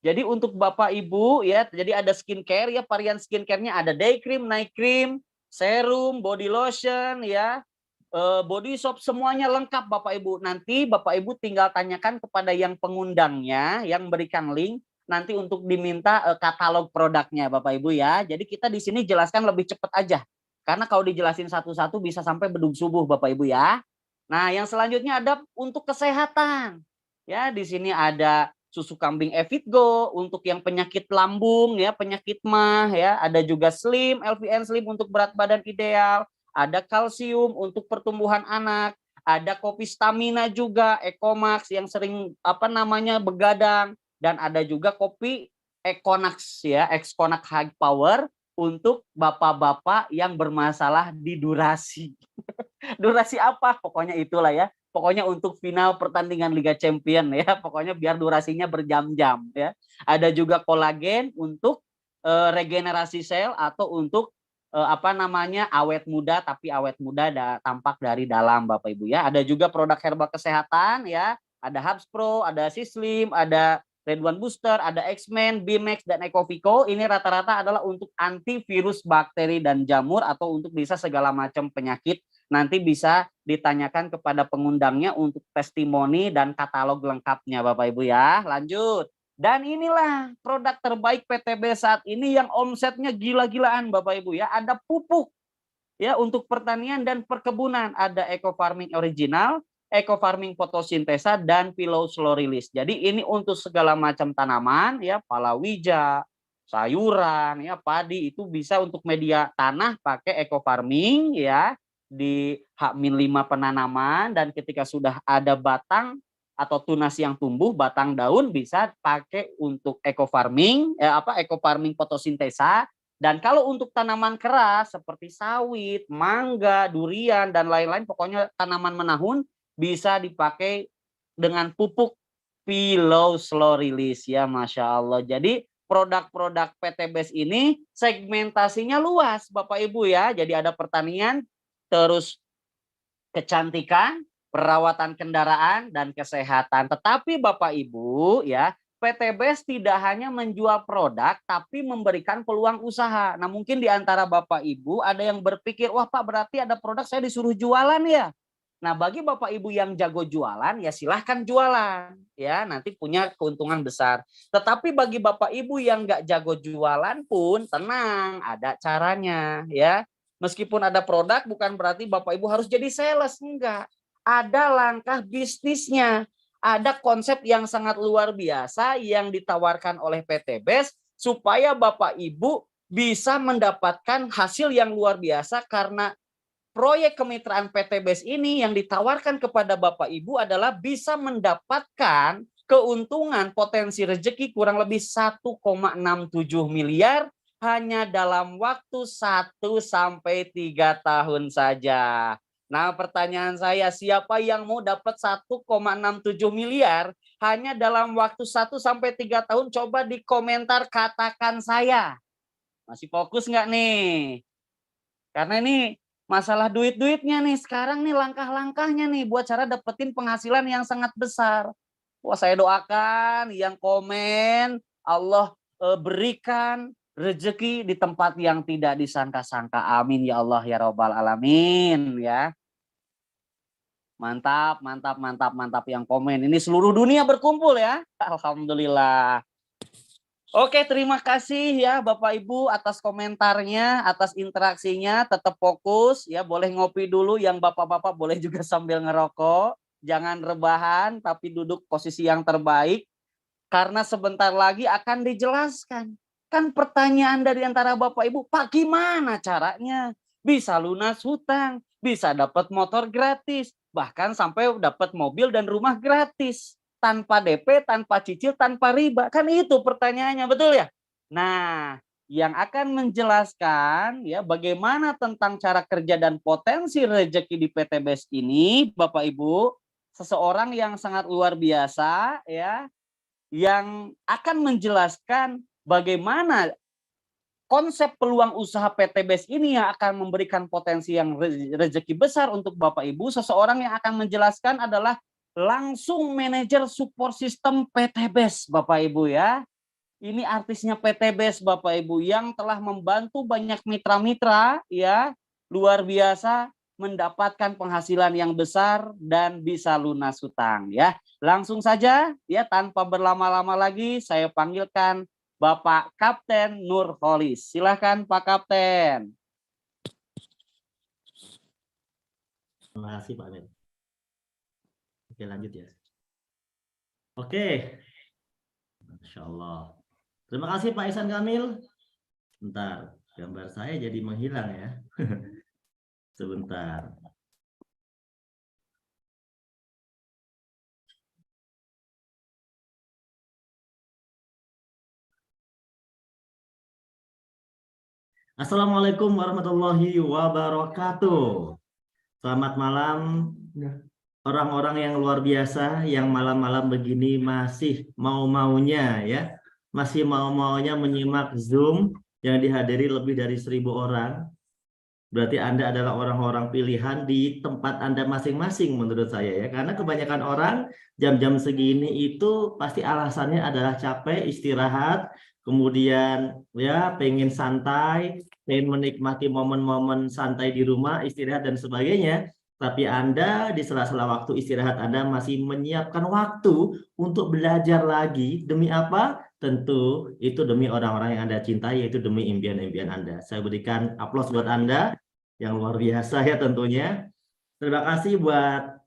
Jadi untuk Bapak Ibu ya, jadi ada skincare ya, varian skincare-nya ada day cream, night cream, serum, body lotion ya, body soap, semuanya lengkap Bapak Ibu. Nanti Bapak Ibu tinggal tanyakan kepada yang pengundangnya, yang berikan link nanti untuk diminta katalog produknya Bapak Ibu ya. Jadi kita di sini jelaskan lebih cepat aja. Karena kalau dijelasin satu-satu bisa sampai bedug subuh Bapak Ibu ya. Nah, yang selanjutnya ada untuk kesehatan. Ya, di sini ada susu kambing Evitgo untuk yang penyakit lambung ya, penyakit mah ya, ada juga Slim, LVN Slim untuk berat badan ideal, ada kalsium untuk pertumbuhan anak, ada kopi stamina juga Ecomax yang sering begadang, dan ada juga kopi Econax ya, Exconax High Power untuk bapak-bapak yang bermasalah di durasi. Durasi apa? Pokoknya itulah ya. Pokoknya untuk final pertandingan Liga Champion ya. Pokoknya biar durasinya berjam-jam ya. Ada juga kolagen untuk regenerasi sel atau untuk awet muda, tapi awet muda tampak dari dalam Bapak Ibu ya. Ada juga produk herbal kesehatan ya. Ada Hubs Pro, ada Sislim, ada Red One Booster, ada X-Men, Bimax, dan Ecovico. Ini rata-rata adalah untuk antivirus bakteri dan jamur atau untuk bisa segala macam penyakit. Nanti bisa ditanyakan kepada pengundangnya untuk testimoni dan katalog lengkapnya Bapak Ibu ya. Lanjut. Dan inilah produk terbaik PTB saat ini yang omsetnya gila-gilaan Bapak Ibu ya. Ada pupuk ya untuk pertanian dan perkebunan. Ada Eco Farming Original, Eco Farming Photosynthesa, dan Pillow Slow Release. Jadi ini untuk segala macam tanaman ya, palawija, sayuran ya, padi, itu bisa untuk media tanah pakai Eco Farming ya, di H-5 penanaman, dan ketika sudah ada batang atau tunas yang tumbuh, batang daun, bisa pakai untuk Eco Farming Eco Farming Photosynthesa. Dan kalau untuk tanaman keras seperti sawit, mangga, durian, dan lain-lain, pokoknya tanaman menahun, bisa dipakai dengan pupuk Pillow Slow Release ya, Masya Allah. Jadi produk-produk PT BES ini segmentasinya luas Bapak Ibu ya. Jadi ada pertanian, terus kecantikan, perawatan kendaraan, dan kesehatan. Tetapi Bapak Ibu ya, PT BES tidak hanya menjual produk, tapi memberikan peluang usaha. Nah, mungkin di antara Bapak Ibu ada yang berpikir, wah Pak, berarti ada produk saya disuruh jualan ya. Nah, bagi Bapak Ibu yang jago jualan, ya silahkan jualan. Ya, nanti punya keuntungan besar. Tetapi bagi Bapak Ibu yang nggak jago jualan pun, tenang, ada caranya. Ya, meskipun ada produk, bukan berarti Bapak Ibu harus jadi sales. Enggak. Ada langkah bisnisnya. Ada konsep yang sangat luar biasa yang ditawarkan oleh PT BES supaya Bapak Ibu bisa mendapatkan hasil yang luar biasa, karena proyek kemitraan PT BES ini yang ditawarkan kepada Bapak Ibu adalah bisa mendapatkan keuntungan potensi rezeki kurang lebih 1,67 miliar hanya dalam waktu 1 sampai 3 tahun saja. Nah, pertanyaan saya, siapa yang mau dapat 1,67 miliar hanya dalam waktu 1 sampai 3 tahun? Coba di komentar katakan saya. Masih fokus nggak nih? Karena ini masalah duit-duitnya nih, sekarang nih langkah-langkahnya nih buat cara dapetin penghasilan yang sangat besar. Wah, saya doakan yang komen, Allah berikan rezeki di tempat yang tidak disangka-sangka. Amin ya Allah ya Rabbal Alamin ya. Mantap, mantap, mantap, mantap yang komen. Ini seluruh dunia berkumpul ya. Alhamdulillah. Oke, terima kasih ya Bapak Ibu atas komentarnya, atas interaksinya. Tetap fokus ya, boleh ngopi dulu, yang bapak-bapak boleh juga sambil ngerokok. Jangan rebahan, tapi duduk posisi yang terbaik. Karena sebentar lagi akan dijelaskan. Kan pertanyaan dari antara Bapak Ibu, Pak gimana caranya bisa lunas hutang, bisa dapat motor gratis, bahkan sampai dapat mobil dan rumah gratis tanpa DP, tanpa cicil, tanpa riba. Kan itu pertanyaannya, betul ya? Nah, yang akan menjelaskan ya bagaimana tentang cara kerja dan potensi rezeki di PT BES ini, Bapak Ibu, seseorang yang sangat luar biasa ya, yang akan menjelaskan bagaimana konsep peluang usaha PT BES ini yang akan memberikan potensi yang rezeki besar untuk Bapak Ibu. Seseorang yang akan menjelaskan adalah langsung manajer support system PT BES, Bapak Ibu ya. Ini artisnya PT BES, Bapak Ibu, yang telah membantu banyak mitra-mitra ya, luar biasa, mendapatkan penghasilan yang besar dan bisa lunas hutang ya. Langsung saja ya, tanpa berlama-lama lagi saya panggilkan Bapak Kapten Nurholis. Silakan Pak Kapten. Terima kasih Pak Amin. Oke, lanjut ya. Oke. Masya Allah. Terima kasih Pak Ihsan Kamil. Bentar, gambar saya jadi menghilang ya. Sebentar. Assalamualaikum warahmatullahi wabarakatuh. Selamat malam orang-orang yang luar biasa yang malam-malam begini masih mau-maunya ya. Masih mau-maunya menyimak Zoom yang dihadiri lebih dari 1.000 orang. Berarti Anda adalah orang-orang pilihan di tempat Anda masing-masing menurut saya ya. Karena kebanyakan orang jam-jam segini itu pasti alasannya adalah capek, istirahat, kemudian ya pengen santai, pengen menikmati momen-momen santai di rumah, istirahat dan sebagainya. Tapi Anda di sela-sela waktu istirahat Anda masih menyiapkan waktu untuk belajar lagi. Demi apa? Tentu itu demi orang-orang yang Anda cintai, yaitu demi impian-impian Anda. Saya berikan aplaus buat Anda yang luar biasa ya tentunya. Terima kasih buat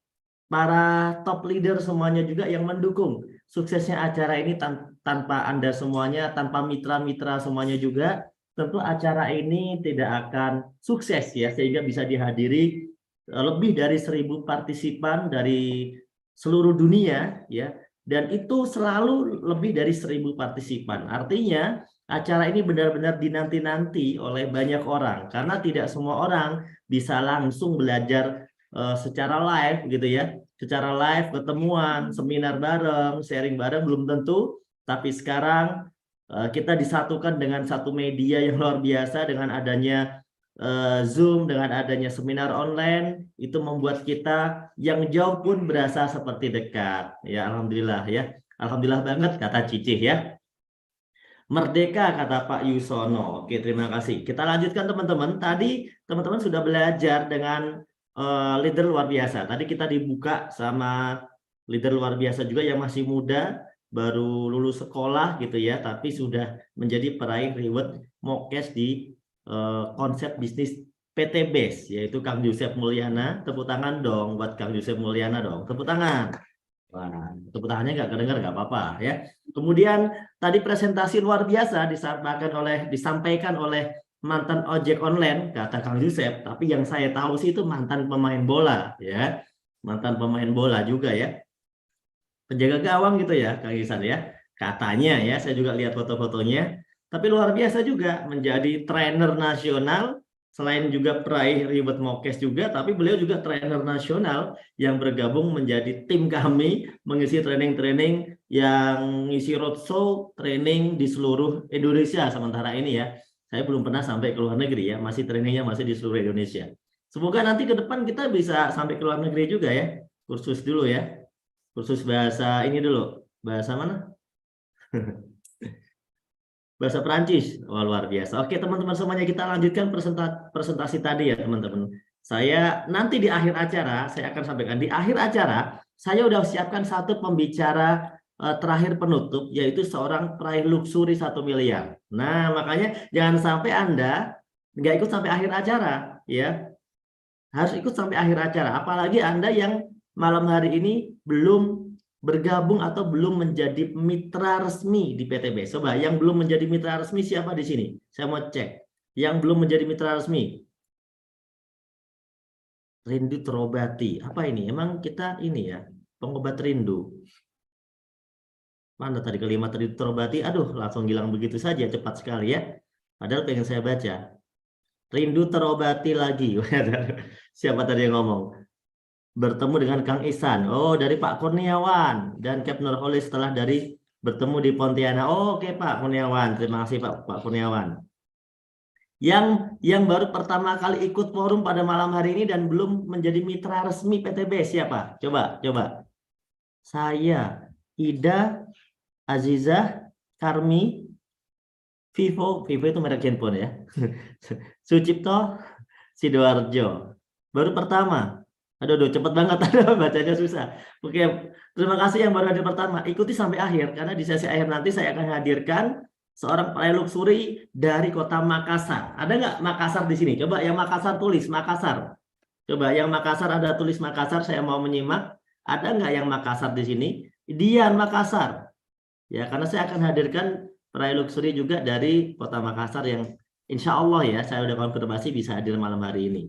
para top leader semuanya juga yang mendukung suksesnya acara ini. Tanpa Anda semuanya, tanpa mitra-mitra semuanya juga, tentu acara ini tidak akan sukses ya, sehingga bisa dihadiri lebih dari 1.000 partisipan dari seluruh dunia ya, dan itu selalu lebih dari 1.000 partisipan. Artinya acara ini benar-benar dinanti-nanti oleh banyak orang karena tidak semua orang bisa langsung belajar secara live gitu ya, secara live, ketemuan, seminar bareng, sharing bareng belum tentu. Tapi sekarang kita disatukan dengan satu media yang luar biasa dengan adanya Zoom, dengan adanya seminar online, itu membuat kita yang jauh pun berasa seperti dekat. Ya, alhamdulillah ya. Alhamdulillah banget kata Cicih ya. Merdeka kata Pak Yusono. Oke, terima kasih. Kita lanjutkan teman-teman. Tadi teman-teman sudah belajar dengan leader luar biasa. Tadi kita dibuka sama leader luar biasa juga yang masih muda, baru lulus sekolah gitu ya, tapi sudah menjadi peraih reward Mokes di konsep bisnis PT BES, yaitu Kang Yusef Mulyana. Tepuk tangan dong buat Kang Yusef Mulyana dong, tepuk tangan. Wah, tepuk tangannya nggak kedengar nggak apa-apa ya. Kemudian tadi presentasi luar biasa disampaikan oleh mantan ojek online kata Kang Yusef, tapi yang saya tahu sih itu mantan pemain bola ya, mantan pemain bola juga ya, penjaga gawang gitu ya Kang Ihsan ya, katanya ya, saya juga lihat foto-fotonya. Tapi luar biasa juga menjadi trainer nasional, selain juga peraih reward Mokes juga, tapi beliau juga trainer nasional yang bergabung menjadi tim kami mengisi training-training yang ngisi roadshow training di seluruh Indonesia sementara ini ya. Saya belum pernah sampai ke luar negeri ya, masih trainingnya masih di seluruh Indonesia. Semoga nanti ke depan kita bisa sampai ke luar negeri juga ya, kursus dulu ya, kursus bahasa ini dulu, bahasa mana? Bahasa Perancis. Wah, luar biasa. Oke teman-teman semuanya, kita lanjutkan presentasi tadi ya teman-teman. Saya nanti di akhir acara, saya akan sampaikan di akhir acara, saya udah siapkan satu pembicara terakhir penutup, yaitu seorang peraih luxury 1 miliar. Nah makanya jangan sampai Anda nggak ikut sampai akhir acara ya. Harus ikut sampai akhir acara. Apalagi Anda yang malam hari ini belum bergabung atau belum menjadi mitra resmi di PTBS? Coba yang belum menjadi mitra resmi siapa di sini? Saya mau cek. Yang belum menjadi mitra resmi. Rindu terobati. Apa ini? Emang kita ini ya, pengobat rindu. Mana tadi kalimat rindu terobati? Aduh, langsung hilang begitu saja, cepat sekali ya. Padahal pengen saya baca. Rindu terobati lagi. Siapa tadi yang ngomong? Bertemu dengan Kang Ihsan. Oh, dari Pak Kurniawan. Dan Cap Nurholis setelah dari bertemu di Pontianak. Oh, oke Pak Kurniawan. Terima kasih Pak Kurniawan. Yang baru pertama kali ikut forum pada malam hari ini dan belum menjadi mitra resmi PTB siapa? Coba. Saya, Ida, Azizah, Karmi, Vivo itu merek handphone ya. Sucipto, Sidoarjo. Baru pertama. Aduh, cepet banget, bacanya susah. Oke, terima kasih yang baru hadir pertama. Ikuti sampai akhir, karena di sesi akhir nanti saya akan hadirkan seorang peraih luxury dari kota Makassar. Ada nggak Makassar di sini? Coba yang Makassar tulis Makassar. Coba yang Makassar ada tulis Makassar, saya mau menyimak. Ada nggak yang Makassar di sini? Dian Makassar. Ya, karena saya akan hadirkan peraih luxury juga dari kota Makassar yang insya Allah ya, saya udah konfirmasi bisa hadir malam hari ini.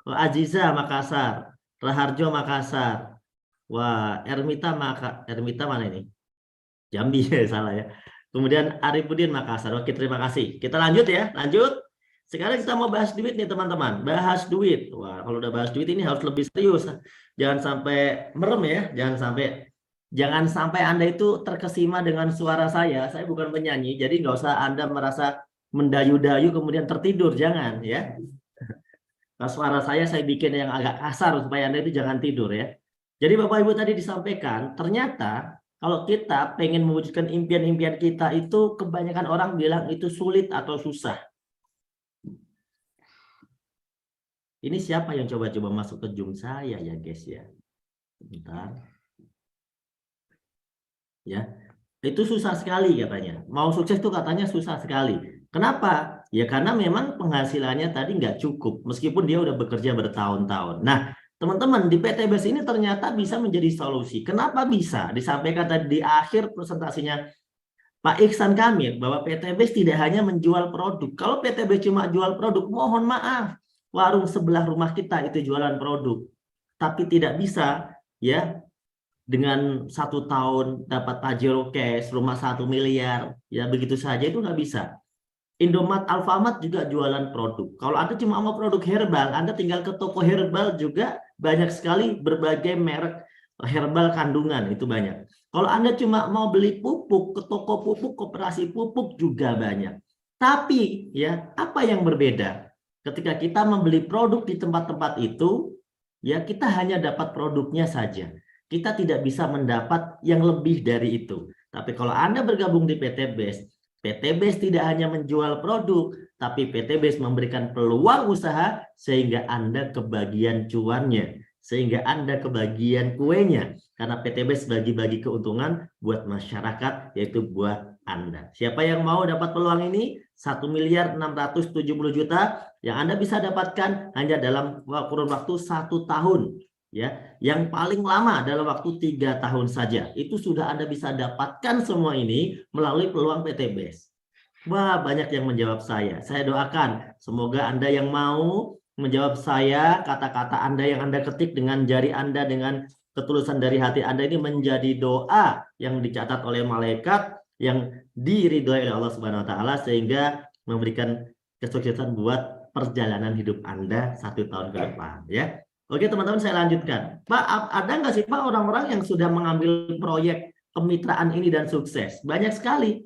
Aziza Makassar, Raharjo Makassar. Wah, Ermita mana ini? Jambi ya, salah ya. Kemudian Arifudin Makassar. Oke, terima kasih. Kita lanjut ya, lanjut. Sekarang kita mau bahas duit nih teman-teman. Bahas duit. Wah, kalau udah bahas duit ini harus lebih serius. Jangan sampai merem ya, jangan sampai Anda itu terkesima dengan suara saya. Saya bukan penyanyi, jadi nggak usah Anda merasa mendayu-dayu kemudian tertidur, jangan ya. Nah, suara saya bikin yang agak kasar supaya Anda itu jangan tidur ya. Jadi Bapak Ibu tadi disampaikan, ternyata kalau kita pengen mewujudkan impian-impian kita itu kebanyakan orang bilang itu sulit atau susah. Ini siapa yang coba-coba masuk ke Zoom saya ya guys ya. Bentar. Ya, itu susah sekali katanya. Mau sukses tuh katanya susah sekali. Kenapa? Ya karena memang penghasilannya tadi nggak cukup, meskipun dia udah bekerja bertahun-tahun. Nah, teman-teman di PTBS ini ternyata bisa menjadi solusi. Kenapa bisa? Disampaikan tadi di akhir presentasinya Pak Ihsan Kamil bahwa PTBS tidak hanya menjual produk. Kalau PTBS cuma jual produk, mohon maaf, warung sebelah rumah kita itu jualan produk, tapi tidak bisa ya. Dengan 1 tahun dapat Pajero cash, rumah 1 miliar, ya begitu saja itu nggak bisa. Indomaret, Alfamart juga jualan produk. Kalau Anda cuma mau produk herbal, Anda tinggal ke toko herbal juga banyak sekali berbagai merek herbal kandungan, itu banyak. Kalau Anda cuma mau beli pupuk, ke toko pupuk, koperasi pupuk juga banyak. Tapi ya, apa yang berbeda? Ketika kita membeli produk di tempat-tempat itu, ya kita hanya dapat produknya saja. Kita tidak bisa mendapat yang lebih dari itu. Tapi kalau Anda bergabung di PTBS, PTBS tidak hanya menjual produk, tapi PTBS memberikan peluang usaha sehingga Anda kebagian cuannya, sehingga Anda kebagian kuenya. Karena PTBS bagi-bagi keuntungan buat masyarakat, yaitu buat Anda. Siapa yang mau dapat peluang ini? 1.670.000.000 yang Anda bisa dapatkan hanya dalam kurun waktu 1 tahun. Ya, yang paling lama dalam waktu 3 tahun saja. Itu sudah Anda bisa dapatkan semua ini melalui peluang PTBS. Wah, banyak yang menjawab saya. Saya doakan semoga Anda yang mau menjawab saya, kata-kata Anda yang Anda ketik dengan jari Anda, dengan ketulusan dari hati Anda ini menjadi doa yang dicatat oleh malaikat, yang diridhoi oleh Allah Subhanahu wa taala, sehingga memberikan kesuksesan buat perjalanan hidup Anda 1 tahun ke depan ya. Oke teman-teman, saya lanjutkan. Pak, ada nggak sih Pak orang-orang yang sudah mengambil proyek kemitraan ini dan sukses? Banyak sekali.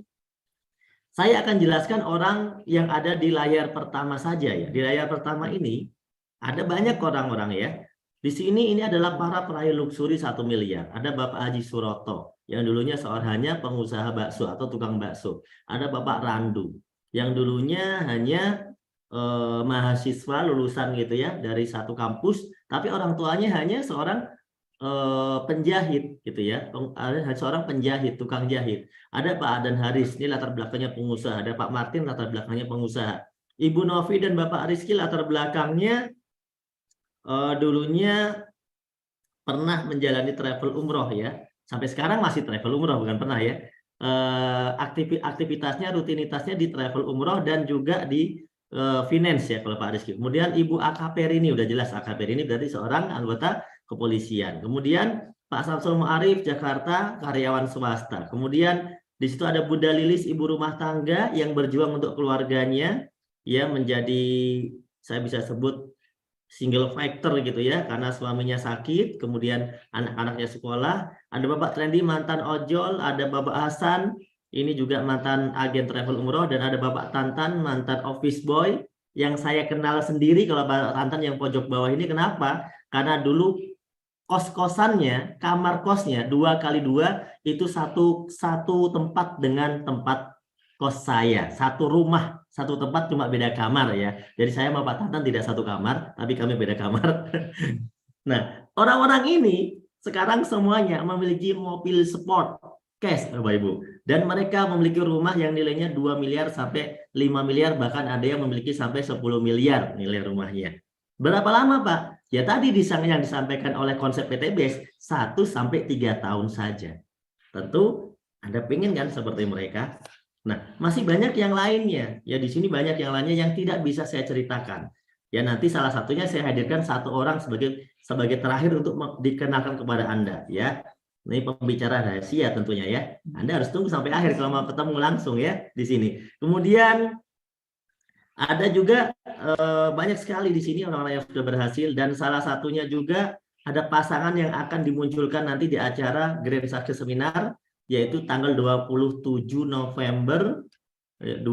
Saya akan jelaskan orang yang ada di layar pertama saja ya. Di layar pertama ini ada banyak orang-orang ya. Di sini ini adalah para peraih luxury 1 miliar. Ada Bapak Haji Suroto yang dulunya hanya pengusaha bakso atau tukang bakso. Ada Bapak Randu yang dulunya hanya mahasiswa lulusan gitu ya dari satu kampus, tapi orang tuanya hanya seorang penjahit gitu ya, seorang penjahit, tukang jahit. Ada Pak Adan Haris, ini latar belakangnya pengusaha. Ada Pak Martin, latar belakangnya pengusaha. Ibu Novi dan Bapak Rizky latar belakangnya dulunya pernah menjalani travel umroh ya. Sampai sekarang masih travel umroh, bukan pernah ya. Aktivitasnya, rutinitasnya di travel umroh dan juga di finance ya kalau Pak Rizky. Kemudian Ibu AKP ini udah jelas, AKP ini berarti seorang anggota kepolisian. Kemudian Pak Samsul Ma'arif Jakarta, karyawan swasta. Kemudian di situ ada Bunda Lilis, ibu rumah tangga yang berjuang untuk keluarganya, ya menjadi, saya bisa sebut single factor gitu ya, karena suaminya sakit, kemudian anak-anaknya sekolah. Ada Bapak Trendy, mantan ojol, ada Bapak Hasan, ini juga mantan agen travel umroh, dan ada Bapak Tantan, mantan office boy, yang saya kenal sendiri. Kalau Bapak Tantan yang pojok bawah ini, kenapa? Karena dulu kos-kosannya, kamar kosnya 2x2 itu satu tempat dengan tempat kos saya, satu rumah, satu tempat, cuma beda kamar ya. Jadi saya sama Pak Tantan tidak satu kamar, tapi kami beda kamar. Nah, orang-orang ini sekarang semuanya memiliki mobil sport cash, Bapak Ibu, dan mereka memiliki rumah yang nilainya 2 miliar sampai 5 miliar, bahkan ada yang memiliki sampai 10 miliar nilai rumahnya. Berapa lama, Pak? Ya tadi yang disampaikan oleh konsep PTBS 1 sampai 3 tahun saja. Tentu Anda pengen kan seperti mereka? Nah, masih banyak yang lainnya. Ya di sini banyak yang lainnya yang tidak bisa saya ceritakan. Ya nanti salah satunya saya hadirkan satu orang sebagai terakhir untuk dikenalkan kepada Anda ya. Ini pembicara rahasia tentunya ya. Anda harus tunggu sampai akhir kalau mau ketemu langsung ya di sini. Kemudian ada juga banyak sekali di sini orang-orang yang sudah berhasil, dan salah satunya juga ada pasangan yang akan dimunculkan nanti di acara Grand Success Seminar, yaitu tanggal 27 November, 2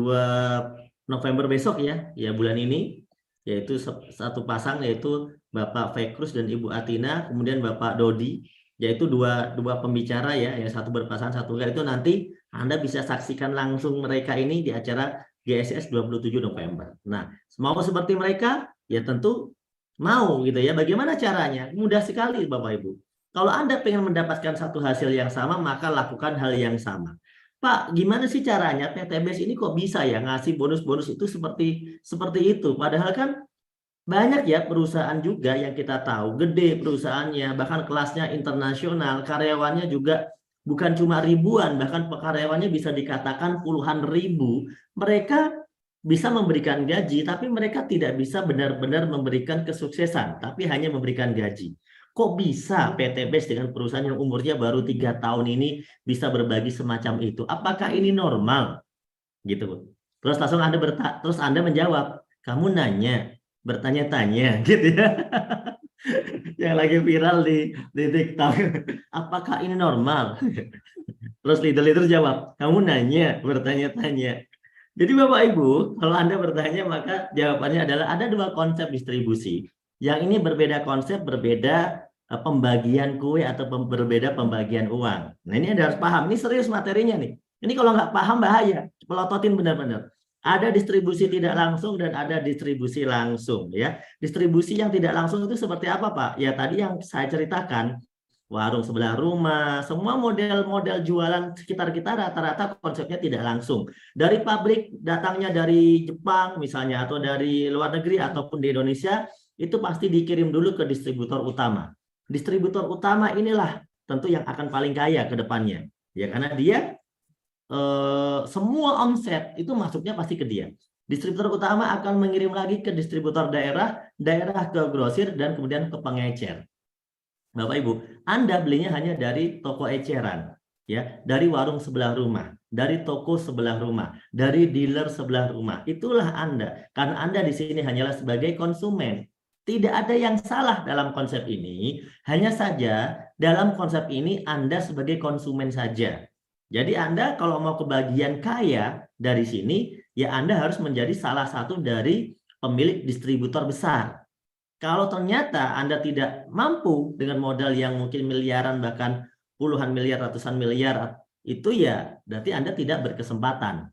November besok ya bulan ini, yaitu satu pasang, yaitu Bapak Fekrus dan Ibu Atina, kemudian Bapak Dodi, yaitu dua pembicara ya, yang satu berpasangan satu enggak. Itu nanti Anda bisa saksikan langsung mereka ini di acara GSS 27 November. Nah, mau seperti mereka ya tentu mau gitu ya. Bagaimana caranya? Mudah sekali Bapak Ibu. Kalau Anda pengen mendapatkan satu hasil yang sama, maka lakukan hal yang sama. Pak, gimana sih caranya PTBS ini kok bisa ya ngasih bonus-bonus itu seperti itu? Padahal kan banyak ya perusahaan juga yang kita tahu, gede perusahaannya, bahkan kelasnya internasional, karyawannya juga bukan cuma ribuan, bahkan karyawannya bisa dikatakan puluhan ribu. Mereka bisa memberikan gaji, tapi mereka tidak bisa benar-benar memberikan kesuksesan, tapi hanya memberikan gaji. Kok bisa PTBS dengan perusahaan yang umurnya baru 3 tahun ini bisa berbagi semacam itu? Apakah ini normal? Gitu. Terus langsung Anda menjawab, kamu nanya, bertanya-tanya gitu ya. Yang lagi viral di TikTok. Apakah ini normal? Terus leader-leader jawab, kamu nanya, bertanya-tanya. Jadi Bapak Ibu, kalau Anda bertanya, maka jawabannya adalah ada 2 konsep distribusi. Yang ini berbeda konsep, berbeda pembagian kue atau berbeda pembagian uang. Nah ini Anda harus paham, ini serius materinya nih. Ini kalau nggak paham bahaya, pelototin benar-benar. Ada distribusi tidak langsung dan ada distribusi langsung ya. Distribusi yang tidak langsung itu seperti apa Pak? Ya tadi yang saya ceritakan, warung sebelah rumah, semua model-model jualan sekitar kita rata-rata konsepnya tidak langsung. Dari pabrik datangnya dari Jepang misalnya, atau dari luar negeri ataupun di Indonesia, itu pasti dikirim dulu ke distributor utama. Distributor utama inilah tentu yang akan paling kaya ke depannya. Ya karena dia semua omset itu masuknya pasti ke dia. Distributor utama akan mengirim lagi ke distributor daerah, daerah ke grosir, dan kemudian ke pengecer. Bapak Ibu, Anda belinya hanya dari toko eceran, ya, dari warung sebelah rumah, dari toko sebelah rumah, dari dealer sebelah rumah. Itulah Anda, karena Anda di sini hanyalah sebagai konsumen. Tidak ada yang salah dalam konsep ini, hanya saja dalam konsep ini Anda sebagai konsumen saja. Jadi Anda kalau mau kebagian kaya dari sini, ya Anda harus menjadi salah satu dari pemilik distributor besar. Kalau ternyata Anda tidak mampu dengan modal yang mungkin miliaran, bahkan puluhan miliar, ratusan miliar, itu ya berarti Anda tidak berkesempatan.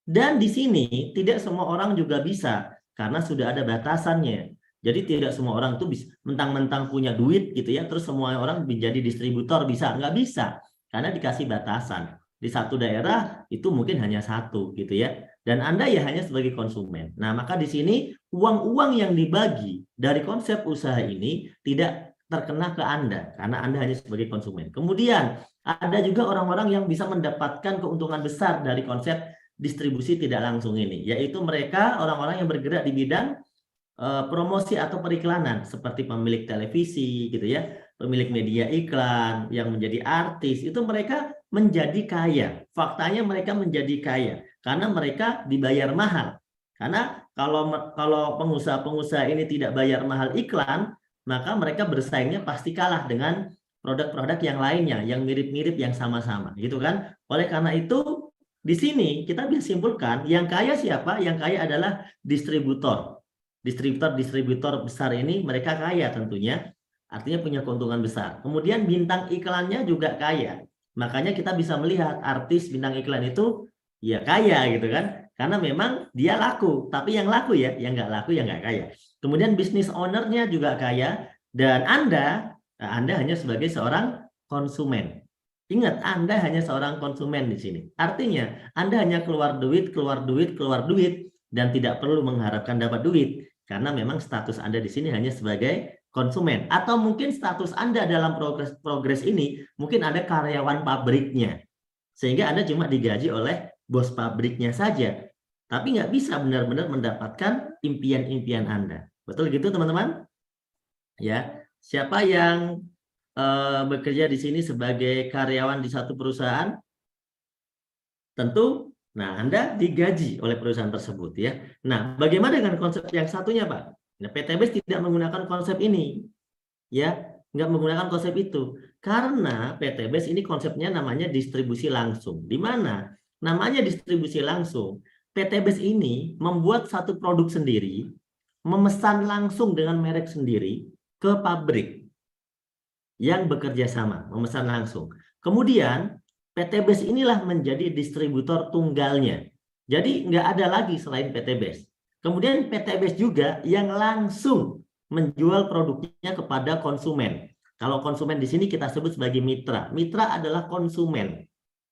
Dan di sini tidak semua orang juga bisa, karena sudah ada batasannya. Jadi tidak semua orang tuh bisa mentang-mentang punya duit gitu ya, terus semua orang menjadi distributor bisa, nggak bisa, karena dikasih batasan. Di satu daerah itu mungkin hanya satu gitu ya, dan Anda ya hanya sebagai konsumen. Nah maka di sini uang-uang yang dibagi dari konsep usaha ini tidak terkena ke Anda karena Anda hanya sebagai konsumen. Kemudian ada juga orang-orang yang bisa mendapatkan keuntungan besar dari konsep distribusi tidak langsung ini, yaitu mereka orang-orang yang bergerak di bidang promosi atau periklanan seperti pemilik televisi gitu ya, pemilik media iklan, yang menjadi artis, itu mereka menjadi kaya. Faktanya mereka menjadi kaya karena mereka dibayar mahal. Karena kalau pengusaha-pengusaha ini tidak bayar mahal iklan, maka mereka bersaingnya pasti kalah dengan produk-produk yang lainnya yang mirip-mirip, yang sama-sama, gitu kan? Oleh karena itu di sini kita bisa simpulkan yang kaya siapa? Yang kaya adalah distributor. Distributor besar ini mereka kaya tentunya, artinya punya keuntungan besar. Kemudian bintang iklannya juga kaya. Makanya kita bisa melihat artis bintang iklan itu ya kaya gitu kan. Karena memang dia laku, tapi yang laku ya, yang nggak laku ya nggak kaya. Kemudian bisnis ownernya juga kaya, dan Anda hanya sebagai seorang konsumen. Ingat, Anda hanya seorang konsumen di sini. Artinya, Anda hanya keluar duit, dan tidak perlu mengharapkan dapat duit. Karena memang status Anda di sini hanya sebagai konsumen. Atau mungkin status Anda dalam progres ini, mungkin ada karyawan pabriknya. Sehingga Anda cuma digaji oleh bos pabriknya saja. Tapi nggak bisa benar-benar mendapatkan impian-impian Anda. Betul gitu teman-teman? Ya, siapa yang bekerja di sini sebagai karyawan di satu perusahaan? Tentu, nah Anda digaji oleh perusahaan tersebut ya. Nah, bagaimana dengan konsep yang satunya, Pak? Nah, PTBS tidak menggunakan konsep ini, ya, nggak menggunakan konsep itu. Karena PTBS ini konsepnya namanya distribusi langsung. Di mana namanya distribusi langsung, PTBS ini membuat satu produk sendiri, memesan langsung dengan merek sendiri ke pabrik yang bekerja sama, memesan langsung. Kemudian PTBS inilah menjadi distributor tunggalnya. Jadi nggak ada lagi selain PTBS. Kemudian PTBS juga yang langsung menjual produknya kepada konsumen. Kalau konsumen di sini kita sebut sebagai mitra. Mitra adalah konsumen.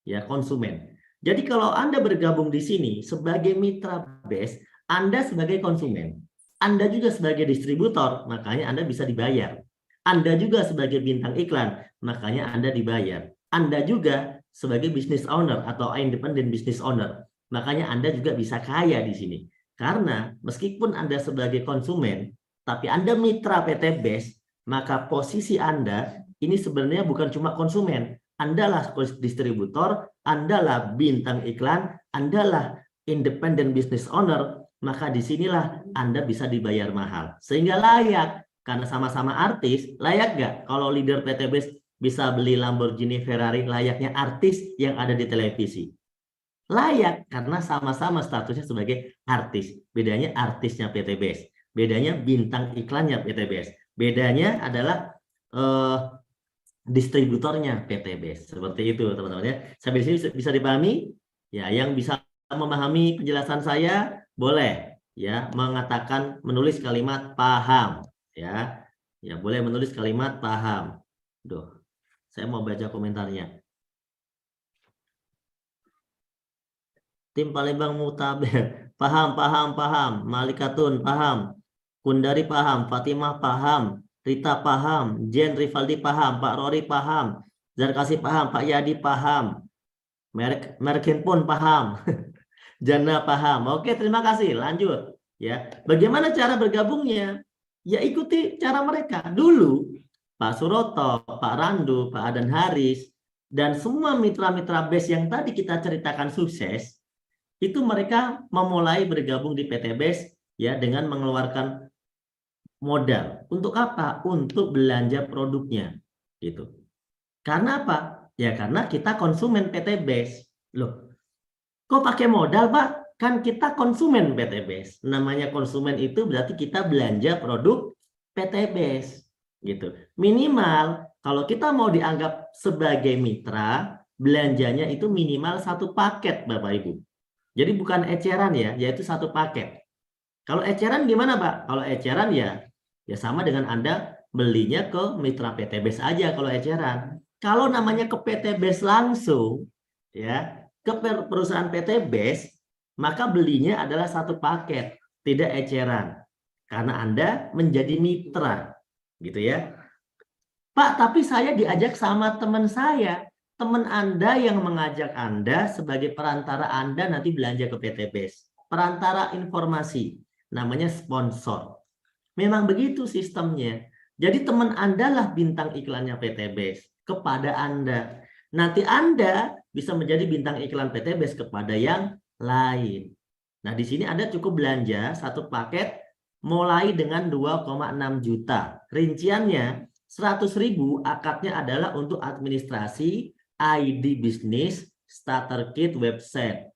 Ya, konsumen. Jadi kalau Anda bergabung di sini sebagai mitra BES, Anda sebagai konsumen. Anda juga sebagai distributor, makanya Anda bisa dibayar. Anda juga sebagai bintang iklan, makanya Anda dibayar. Anda juga sebagai business owner atau independent business owner, makanya Anda juga bisa kaya di sini. Karena meskipun Anda sebagai konsumen, tapi Anda mitra PTBS, maka posisi Anda ini sebenarnya bukan cuma konsumen. Andalah distributor, Andalah bintang iklan, Andalah independent business owner, maka disinilah Anda bisa dibayar mahal. Sehingga layak, karena sama-sama artis, layak nggak kalau leader PTBS bisa beli Lamborghini, Ferrari, layaknya artis yang ada di televisi? Layak, karena sama-sama statusnya sebagai artis. Bedanya artisnya PTBS, bedanya bintang iklannya PTBS, bedanya adalah distributornya PTBS. Seperti itu teman-teman ya. Sampai di sini bisa dipahami? Ya, yang bisa memahami penjelasan saya boleh ya mengatakan, menulis kalimat paham ya. Ya, boleh menulis kalimat paham. Duh, saya mau baca komentarnya. Tim Palembang Mutaber, paham. Malikatun, paham. Kundari, paham. Fatimah, paham. Rita, paham. Jen Rivaldi, paham. Pak Rory, paham. Zarkasi, paham. Pak Yadi, paham. Merkin pun paham. Jana, paham. Oke, terima kasih. Lanjut. Ya, bagaimana cara bergabungnya? Ya, ikuti cara mereka. Dulu, Pak Suroto, Pak Randu, Pak Adan Haris, dan semua mitra-mitra BES yang tadi kita ceritakan sukses, itu mereka memulai bergabung di PTBS ya dengan mengeluarkan modal. Untuk apa? Untuk belanja produknya. Gitu. Karena apa? Ya karena kita konsumen PTBS. Loh, kok pakai modal, Pak? Kan kita konsumen PTBS. Namanya konsumen itu berarti kita belanja produk PTBS. Gitu. Minimal kalau kita mau dianggap sebagai mitra, belanjanya itu minimal satu paket, Bapak Ibu. Jadi bukan eceran ya, yaitu satu paket. Kalau eceran gimana, Pak? Kalau eceran ya sama dengan Anda belinya ke mitra PTBS aja kalau eceran. Kalau namanya ke PTBS langsung, ya ke perusahaan PTBS, maka belinya adalah satu paket, tidak eceran. Karena Anda menjadi mitra, gitu ya. Pak, tapi saya diajak sama teman saya. Teman Anda yang mengajak Anda sebagai perantara Anda nanti belanja ke PTBase. Perantara informasi, namanya sponsor. Memang begitu sistemnya. Jadi teman Anda lah bintang iklannya PTBase kepada Anda. Nanti Anda bisa menjadi bintang iklan PTBase kepada yang lain. Nah, di sini Anda cukup belanja satu paket mulai dengan 2,6 juta. Rinciannya 100.000 akadnya adalah untuk administrasi, ID bisnis, starter kit, website.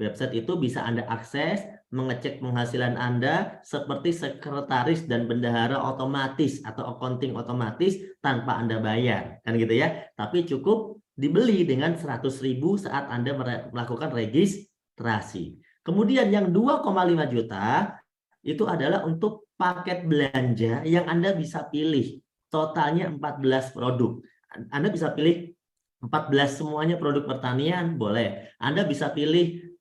Website itu bisa Anda akses, mengecek penghasilan Anda seperti sekretaris dan bendahara otomatis atau accounting otomatis tanpa Anda bayar. Kan gitu ya. Tapi cukup dibeli dengan 100.000 saat Anda melakukan registrasi. Kemudian yang 2,5 juta itu adalah untuk paket belanja yang Anda bisa pilih. Totalnya 14 produk. Anda bisa pilih 14 semuanya produk pertanian, boleh. Anda bisa pilih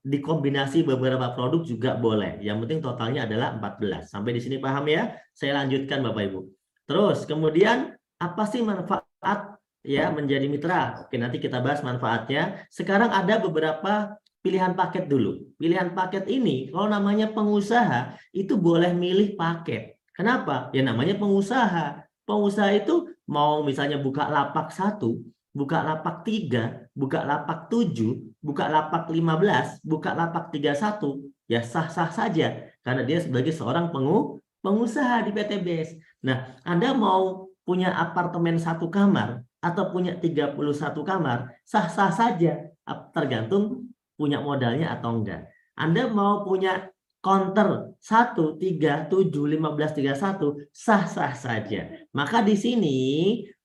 dikombinasi beberapa produk juga boleh. Yang penting totalnya adalah 14. Sampai di sini paham ya? Saya lanjutkan Bapak Ibu. Terus kemudian apa sih manfaat ya menjadi mitra? Oke, nanti kita bahas manfaatnya. Sekarang ada beberapa pilihan paket dulu. Pilihan paket ini kalau namanya pengusaha itu boleh milih paket. Kenapa? Ya namanya pengusaha. Pengusaha itu mau misalnya buka lapak 1, buka lapak 3, buka lapak 7, buka lapak 15, buka lapak 31, ya sah-sah saja karena dia sebagai seorang pengusaha di PTBase. Nah, Anda mau punya apartemen 1 kamar atau punya 31 kamar, sah-sah saja tergantung punya modalnya atau enggak. Anda mau punya counter 1, 3, 7, 15, 31, sah-sah saja. Maka di sini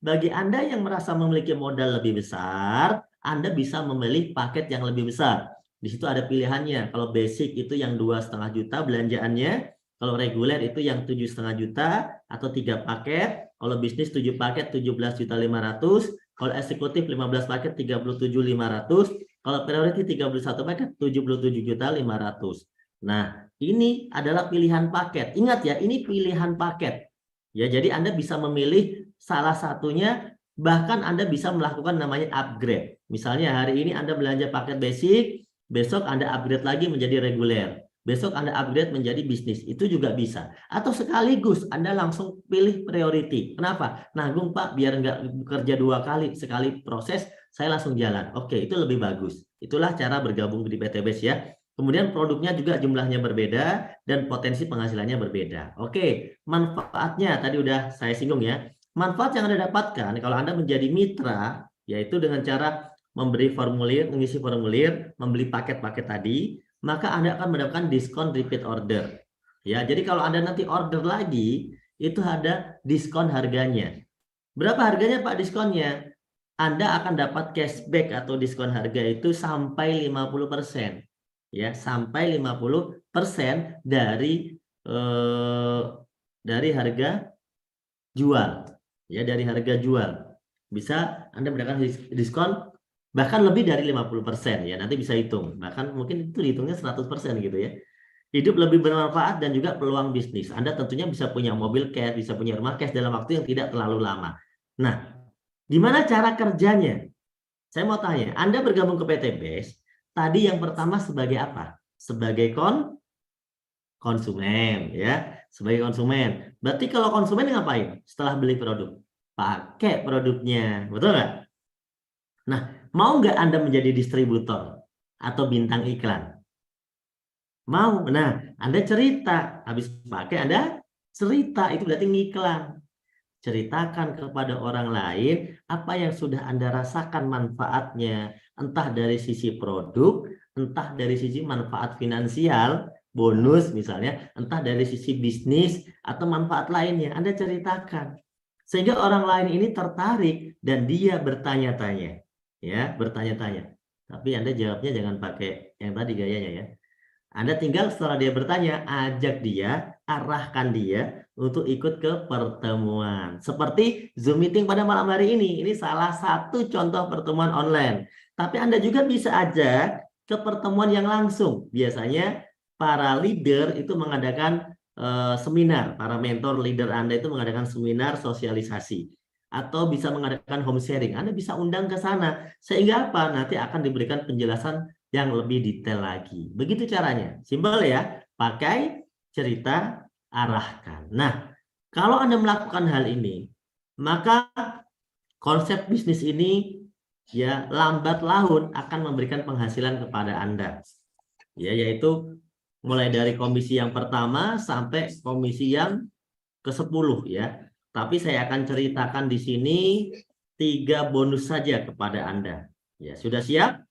bagi Anda yang merasa memiliki modal lebih besar, Anda bisa memilih paket yang lebih besar. Di situ ada pilihannya. Kalau basic itu yang 2,5 juta belanjaannya, kalau reguler itu yang 7,5 juta atau 3 paket, kalau bisnis 7 paket 17.500.000, kalau eksekutif 15 paket 37.500, kalau priority 31 paket 77.500.000. Nah, ini adalah pilihan paket. Ingat ya, ini pilihan paket. Ya, jadi Anda bisa memilih salah satunya, bahkan Anda bisa melakukan namanya upgrade. Misalnya hari ini Anda belanja paket basic, besok Anda upgrade lagi menjadi reguler. Besok Anda upgrade menjadi bisnis. Itu juga bisa. Atau sekaligus Anda langsung pilih priority. Kenapa? Nanggung Pak, biar nggak bekerja 2 kali. Sekali proses, saya langsung jalan. Oke, itu lebih bagus. Itulah cara bergabung di PTBase ya. Kemudian produknya juga jumlahnya berbeda dan potensi penghasilannya berbeda. Oke, manfaatnya tadi udah saya singgung ya. Manfaat yang Anda dapatkan kalau Anda menjadi mitra, yaitu dengan cara memberi formulir, mengisi formulir, membeli paket-paket tadi, maka Anda akan mendapatkan diskon repeat order. Ya, jadi kalau Anda nanti order lagi, itu ada diskon harganya. Berapa harganya Pak diskonnya? Anda akan dapat cashback atau diskon harga itu sampai 50%. Ya, sampai 50% dari harga jual. Ya, dari harga jual. Bisa Anda mendapatkan diskon bahkan lebih dari 50% ya. Nanti bisa hitung. Bahkan mungkin itu dihitungnya 100% gitu ya. Hidup lebih bermanfaat dan juga peluang bisnis. Anda tentunya bisa punya mobil cash, bisa punya rumah cash dalam waktu yang tidak terlalu lama. Nah, gimana cara kerjanya? Saya mau tanya, Anda bergabung ke PTBase, tadi yang pertama sebagai apa? Sebagai konsumen ya, sebagai konsumen. Berarti kalau konsumen ngapain? Setelah beli produk, pakai produknya, betul nggak? Nah, mau nggak Anda menjadi distributor atau bintang iklan? Mau. Nah, Anda cerita, habis pakai Anda cerita, itu berarti ngiklan. Ceritakan kepada orang lain apa yang sudah Anda rasakan manfaatnya, entah dari sisi produk, entah dari sisi manfaat finansial, bonus misalnya, entah dari sisi bisnis atau manfaat lainnya. Anda ceritakan sehingga orang lain ini tertarik dan dia bertanya-tanya, ya, bertanya-tanya. Tapi Anda jawabnya jangan pakai yang tadi gayanya ya. Anda tinggal setelah dia bertanya, ajak dia, arahkan dia untuk ikut ke pertemuan. Seperti Zoom meeting pada malam hari ini. Ini salah satu contoh pertemuan online. Tapi Anda juga bisa ajak ke pertemuan yang langsung. Biasanya para leader itu mengadakan seminar. Para mentor leader Anda itu mengadakan seminar sosialisasi. atau bisa mengadakan home sharing. Anda bisa undang ke sana. Sehingga apa? Nanti akan diberikan penjelasan yang lebih detail lagi. Begitu caranya. Simpel ya. Pakai cerita, arahkan. Nah, kalau Anda melakukan hal ini, maka konsep bisnis ini ya lambat laun akan memberikan penghasilan kepada Anda. Ya, yaitu mulai dari komisi yang pertama sampai komisi yang ke-10 ya. Tapi saya akan ceritakan di sini 3 bonus saja kepada Anda. Ya, sudah siap?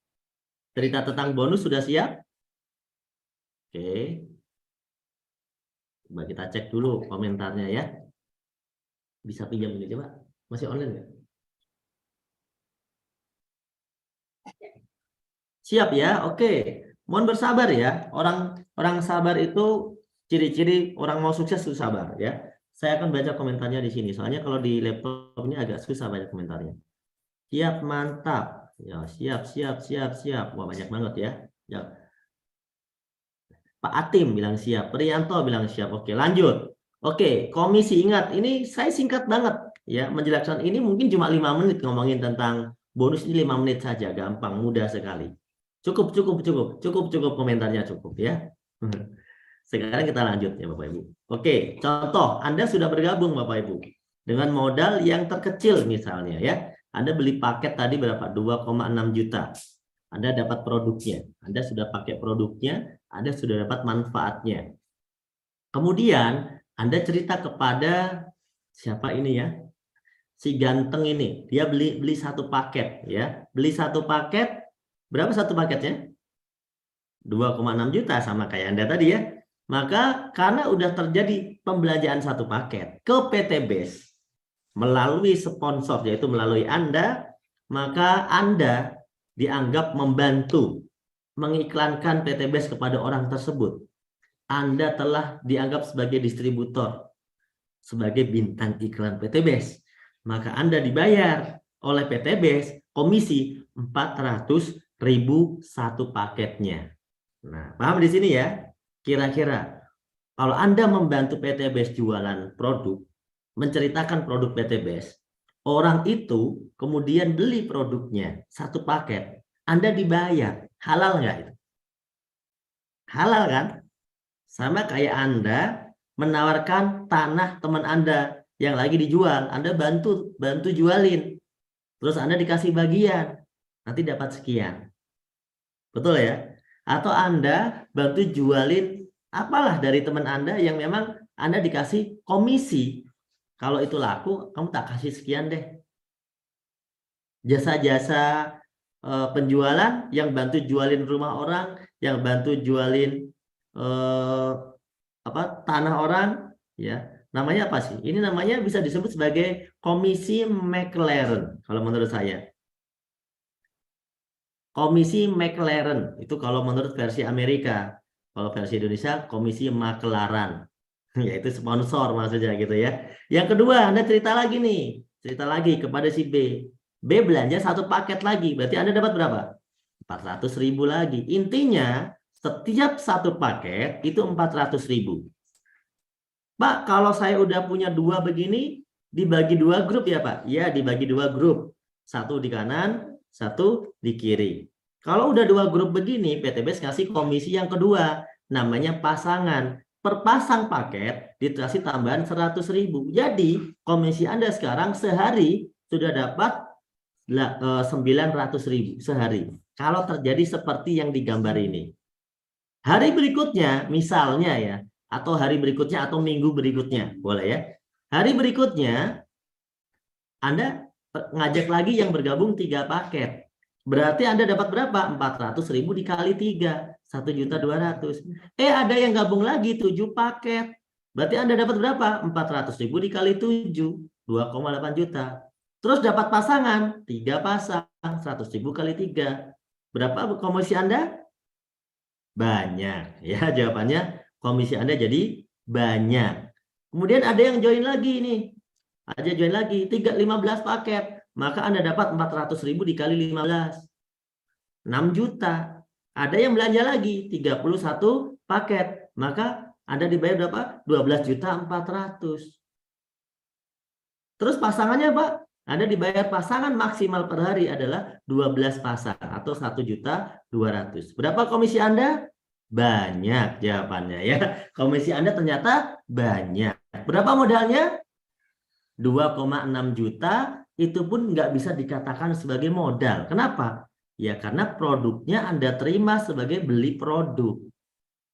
Cerita tentang bonus sudah siap? Oke. Coba kita cek dulu komentarnya ya. Bisa pinjam ini coba. Masih online nggak? Siap ya? Oke. Mohon bersabar ya. Orang sabar itu ciri-ciri orang mau sukses itu sabar ya. Saya akan baca komentarnya di sini. Soalnya kalau di laptop ini agak susah baca komentarnya. Siap, mantap. Ya, siap. Wah, banyak banget ya. Ya. Pak Atim bilang siap. Priyanto bilang siap. Oke, lanjut. Oke, komisi, ingat. Ini saya singkat banget ya. Menjelaskan ini mungkin cuma 5 menit ngomongin tentang bonus ini 5 menit saja. Gampang, mudah sekali. Cukup komentarnya cukup ya. Sekarang kita lanjut ya Bapak Ibu. Oke, contoh Anda sudah bergabung Bapak Ibu dengan modal yang terkecil misalnya ya. Anda beli paket tadi berapa? 2,6 juta. Anda dapat produknya. Anda sudah pakai produknya, Anda sudah dapat manfaatnya. Kemudian Anda cerita kepada siapa ini ya? Si ganteng ini. Dia beli satu paket ya. Beli satu paket, berapa satu paketnya? 2,6 juta sama kayak Anda tadi ya. Maka karena udah terjadi pembelanjaan satu paket ke PT BES melalui sponsor yaitu melalui Anda, maka Anda dianggap membantu mengiklankan PT BES kepada orang tersebut. Anda telah dianggap sebagai distributor, sebagai bintang iklan PT BES. Maka Anda dibayar oleh PT BES komisi 400.000 satu paketnya. Nah, paham di sini ya? Kira-kira kalau Anda membantu PT BES jualan produk, menceritakan produk PT BES, orang itu kemudian beli produknya satu paket, Anda dibayar. Halal nggak itu? Halal kan? Sama kayak Anda menawarkan tanah teman Anda yang lagi dijual, Anda bantu jualin. Terus Anda dikasih bagian, nanti dapat sekian. Betul ya? Atau Anda bantu jualin apalah dari teman Anda yang memang Anda dikasih komisi. Kalau itu laku, kamu tak kasih sekian deh. Jasa-jasa penjualan yang bantu jualin rumah orang, yang bantu jualin tanah orang, ya namanya apa sih? Ini namanya bisa disebut sebagai komisi McLaren kalau menurut saya. Komisi McLaren itu kalau menurut versi Amerika. Kalau versi Indonesia komisi Maklaran. Yaitu sponsor maksudnya gitu ya. Yang kedua, Anda cerita lagi nih. Cerita lagi kepada si B. B belanja satu paket lagi. Berarti Anda dapat berapa? 400.000 lagi. Intinya setiap satu paket itu 400.000. Pak, kalau saya udah punya 2 begini, dibagi 2 grup ya Pak? Ya, dibagi 2 grup. Satu di kanan, satu di kiri. Kalau udah 2 grup begini, PT BES kasih komisi yang kedua, namanya pasangan. Per pasang paket dikasih tambahan 100.000. Jadi komisi Anda sekarang sehari sudah dapat 900.000 sehari. Kalau terjadi seperti yang digambar ini. Hari berikutnya, misalnya ya, atau hari berikutnya atau minggu berikutnya, boleh ya. Hari berikutnya Anda ngajak lagi yang bergabung 3 paket. Berarti Anda dapat berapa? 400.000 dikali 3, 1.200.000. Ada yang gabung lagi 7 paket. Berarti Anda dapat berapa? 400.000 dikali 7, 2,8 juta. Terus dapat pasangan, 3 pasang, 100.000 kali 3. Berapa komisi Anda? Banyak. Ya, jawabannya komisi Anda jadi banyak. Kemudian ada yang join lagi nih. Ada join lagi 15 paket. Maka Anda dapat 400.000 dikali 15. 6 juta. Ada yang belanja lagi 31 paket. Maka Anda dibayar berapa? 12.400.000. Terus pasangannya Pak? Anda dibayar pasangan maksimal per hari adalah 12 pasang atau 1.200.000. Berapa komisi Anda? Banyak jawabannya ya. Komisi Anda ternyata banyak. Berapa modalnya? 2,6 juta, itu pun nggak bisa dikatakan sebagai modal. Kenapa? Ya karena produknya Anda terima sebagai beli produk.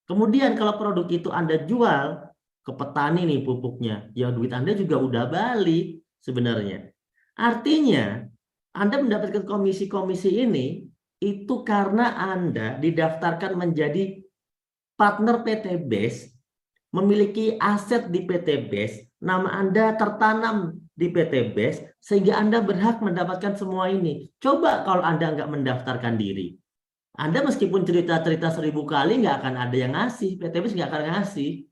Kemudian kalau produk itu Anda jual ke petani nih pupuknya, ya duit Anda juga udah balik sebenarnya. Artinya, Anda mendapatkan komisi-komisi ini itu karena Anda didaftarkan menjadi partner PT BES, memiliki aset di PT BES, nama Anda tertanam di PT BES, sehingga Anda berhak mendapatkan semua ini. Coba kalau Anda nggak mendaftarkan diri. Anda meskipun cerita-cerita 1000 kali nggak akan ada yang ngasih, PT BES nggak akan ngasih.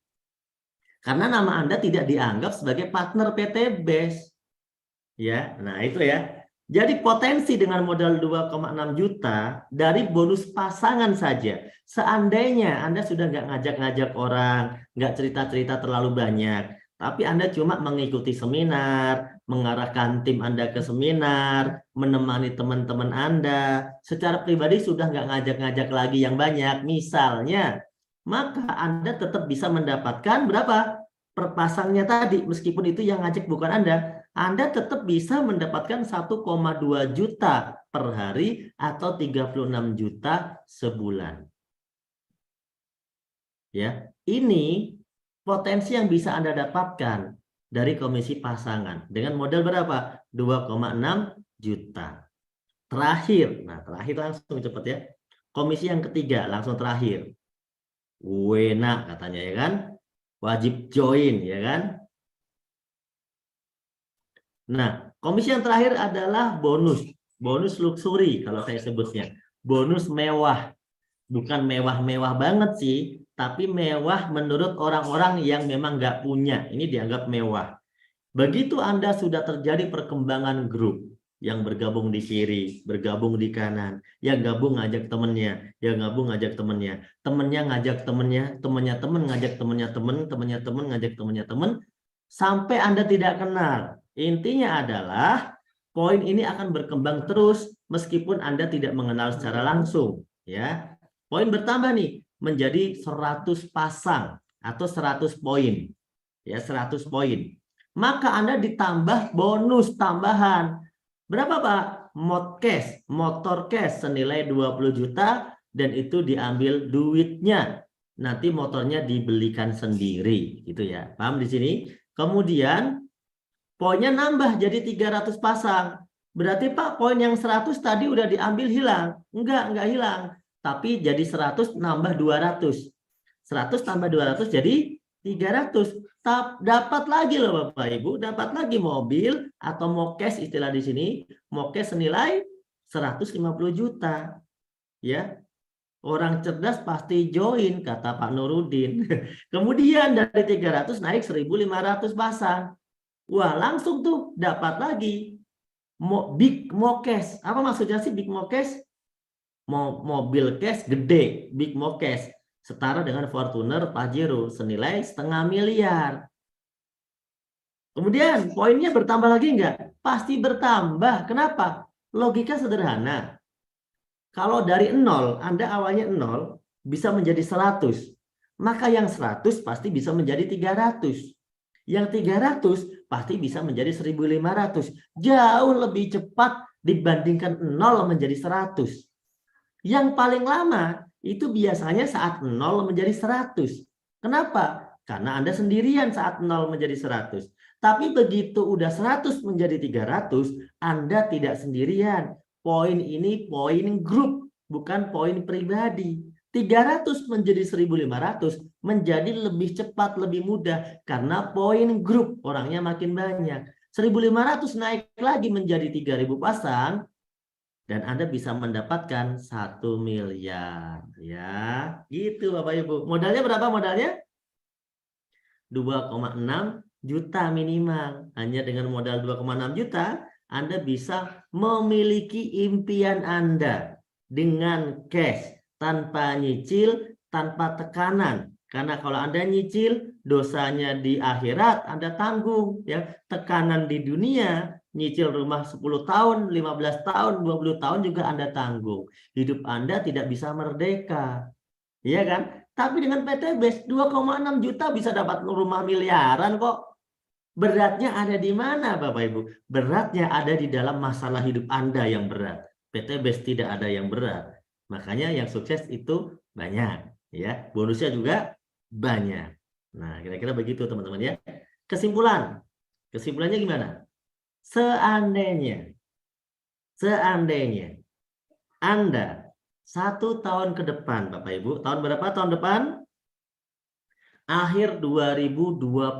Karena nama Anda tidak dianggap sebagai partner PT BES. Ya, nah itu ya. Jadi potensi dengan modal 2,6 juta dari bonus pasangan saja. Seandainya Anda sudah nggak ngajak-ngajak orang, nggak cerita-cerita terlalu banyak, tapi Anda cuma mengikuti seminar, mengarahkan tim Anda ke seminar, menemani teman-teman Anda, secara pribadi sudah nggak ngajak-ngajak lagi yang banyak, misalnya, maka Anda tetap bisa mendapatkan berapa? Per pasangnya tadi, meskipun itu yang ngajak bukan Anda tetap bisa mendapatkan 1,2 juta per hari atau 36 juta sebulan. Ya, ini potensi yang bisa Anda dapatkan dari komisi pasangan dengan modal berapa? 2,6 juta. Terakhir, nah terakhir langsung cepat ya. Komisi yang ketiga langsung terakhir. Wena katanya ya kan? Wajib join ya kan? Nah, komisi yang terakhir adalah bonus. Bonus luxury kalau saya sebutnya. Bonus mewah. Bukan mewah-mewah banget sih, tapi mewah menurut orang-orang yang memang nggak punya. Ini dianggap mewah. Begitu Anda sudah terjadi perkembangan grup, yang bergabung di kiri, bergabung di kanan, yang gabung ngajak temennya, yang gabung ngajak temennya, temennya ngajak temennya, temennya temen ngajak temennya temen, temennya temen ngajak temennya temen, sampai Anda tidak kenal. Intinya adalah poin ini akan berkembang terus meskipun Anda tidak mengenal secara langsung. Ya, poin bertambah nih menjadi 100 pasang atau 100 poin. Ya, 100 poin. Maka Anda ditambah bonus tambahan. Berapa Pak? Motor cash senilai 20 juta dan itu diambil duitnya. Nanti motornya dibelikan sendiri gitu ya. Paham di sini? Kemudian poinnya nambah jadi 300 pasang. Berarti Pak poin yang 100 tadi udah diambil hilang. Enggak hilang. Tapi jadi 100 nambah 200. 100 tambah 200 jadi 300. Dapat lagi loh Bapak Ibu, dapat lagi mobil atau mokes istilah di sini, mokes senilai 150 juta. Ya. Orang cerdas pasti join kata Pak Nurudin. Kemudian dari 300 naik 1.500 pasang. Wah, langsung tuh dapat lagi big mokes. Apa maksudnya sih big mokes? Mobil cash gede, big mokes. Setara dengan Fortuner Pajero senilai 500 miliar. Kemudian poinnya bertambah lagi enggak? Pasti bertambah. Kenapa? Logika sederhana. Kalau dari 0, Anda awalnya 0, bisa menjadi 100. Maka yang 100 pasti bisa menjadi 300. Yang 300 pasti bisa menjadi 1.500. Jauh lebih cepat dibandingkan 0 menjadi 100. Yang paling lama itu biasanya saat 0 menjadi 100. Kenapa? Karena Anda sendirian saat 0 menjadi 100. Tapi begitu udah 100 menjadi 300, Anda tidak sendirian. Poin ini poin grup, bukan poin pribadi. 300 menjadi 1.500 menjadi lebih cepat, lebih mudah. Karena poin grup, orangnya makin banyak. 1.500 naik lagi menjadi 3.000 pasang. Dan Anda bisa mendapatkan 1 miliar. Ya, gitu Bapak Ibu. Modalnya berapa modalnya? 2,6 juta minimal. Hanya dengan modal 2,6 juta, Anda bisa memiliki impian Anda dengan cash, tanpa nyicil, tanpa tekanan. Karena kalau Anda nyicil, dosanya di akhirat Anda tanggung. Ya, tekanan di dunia nyicil rumah 10 tahun, 15 tahun, 20 tahun juga Anda tanggung. Hidup Anda tidak bisa merdeka. Iya kan? Tapi dengan PTBS 2,6 juta bisa dapat rumah miliaran kok. Beratnya ada di mana Bapak Ibu? Beratnya ada di dalam masalah hidup Anda yang berat. PTBS tidak ada yang berat. Makanya yang sukses itu banyak, ya. Bonusnya juga banyak. Nah, kira-kira begitu teman-teman ya. Kesimpulannya gimana? Seandainya Anda 1 tahun ke depan, Bapak Ibu, tahun berapa tahun depan? Akhir 2023.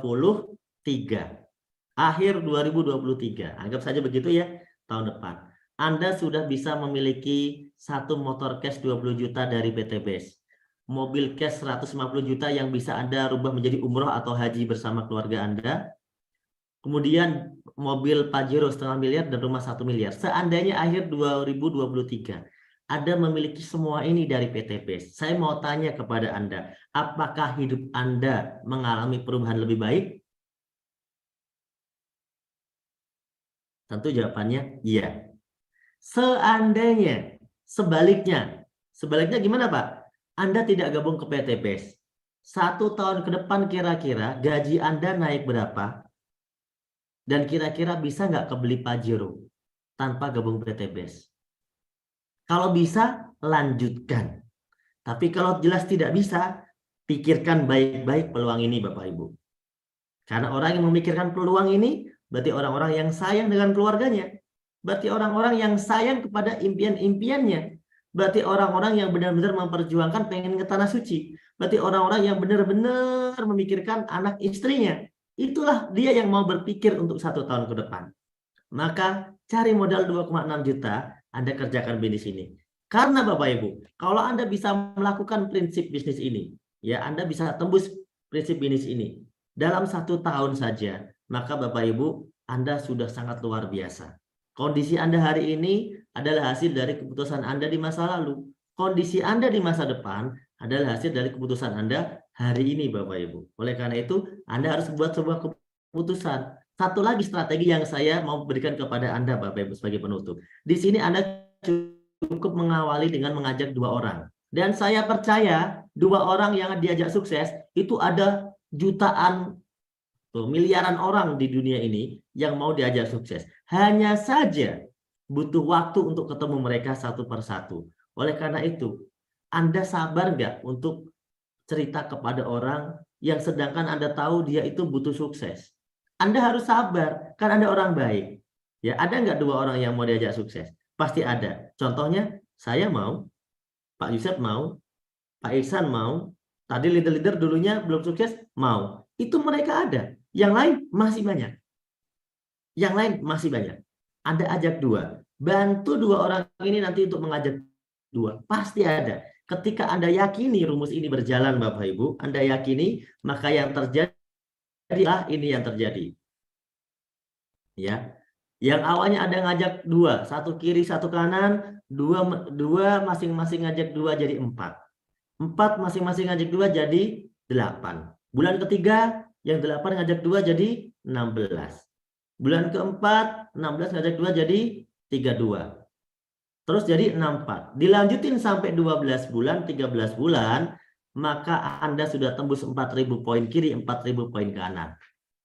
Akhir 2023. Anggap saja begitu ya, tahun depan. Anda sudah bisa memiliki 1 motor cash 20 juta dari PTBS. Mobil cash 150 juta yang bisa Anda rubah menjadi umroh atau haji bersama keluarga Anda. Kemudian mobil Pajero 0,5 miliar dan rumah 1 miliar. Seandainya akhir 2023 Anda memiliki semua ini dari PTBS, saya mau tanya kepada Anda, apakah hidup Anda mengalami perubahan lebih baik? Tentu jawabannya iya. Seandainya sebaliknya gimana Pak? Anda tidak gabung ke PTBS. 1 tahun ke depan kira-kira gaji Anda naik berapa? Dan kira-kira bisa nggak kebeli Pajero tanpa gabung PTBS? Kalau bisa, lanjutkan. Tapi kalau jelas tidak bisa, pikirkan baik-baik peluang ini Bapak Ibu. Karena orang yang memikirkan peluang ini, berarti orang-orang yang sayang dengan keluarganya. Berarti orang-orang yang sayang kepada impian-impiannya. Berarti orang-orang yang benar-benar memperjuangkan pengen ke tanah suci. Berarti orang-orang yang benar-benar memikirkan anak istrinya. Itulah dia yang mau berpikir untuk 1 tahun ke depan. Maka cari modal 2,6 juta, Anda kerjakan bisnis ini. Karena Bapak Ibu, kalau Anda bisa melakukan prinsip bisnis ini, ya Anda bisa tembus prinsip bisnis ini dalam 1 tahun saja, maka Bapak Ibu, Anda sudah sangat luar biasa. Kondisi Anda hari ini adalah hasil dari keputusan Anda di masa lalu. Kondisi Anda di masa depan adalah hasil dari keputusan Anda hari ini Bapak Ibu. Oleh karena itu, Anda harus buat sebuah keputusan. Satu lagi strategi yang saya mau berikan kepada Anda Bapak Ibu sebagai penutup. Di sini Anda cukup mengawali dengan mengajak 2 orang. Dan saya percaya 2 orang yang diajak sukses itu ada jutaan, miliaran orang di dunia ini yang mau diajak sukses. Hanya saja butuh waktu untuk ketemu mereka satu persatu. Oleh karena itu, Anda sabar nggak untuk cerita kepada orang yang sedangkan Anda tahu dia itu butuh sukses? Anda harus sabar, kan Anda orang baik. Ya, ada nggak 2 orang yang mau diajak sukses? Pasti ada. Contohnya, saya mau, Pak Yusuf mau, Pak Ihsan mau, tadi leader-leader dulunya belum sukses, mau. Itu mereka ada. Yang lain masih banyak. Yang lain masih banyak. Anda ajak 2. Bantu 2 orang ini nanti untuk mengajak 2. Pasti ada. Ketika Anda yakini rumus ini berjalan Bapak Ibu, Anda yakini, maka yang terjadi adalah ini yang terjadi. Ya. Yang awalnya Anda ngajak 2, 1 kiri, 1 kanan, 2 masing-masing ngajak 2 jadi 4. 4 masing-masing ngajak 2 jadi 8. Bulan ketiga yang 8 ngajak 2 jadi 16. Bulan keempat 16 ngajak 2 jadi 32. Terus jadi 64. Dilanjutin sampai 12 bulan, 13 bulan, maka Anda sudah tembus 4.000 poin kiri, 4.000 poin kanan.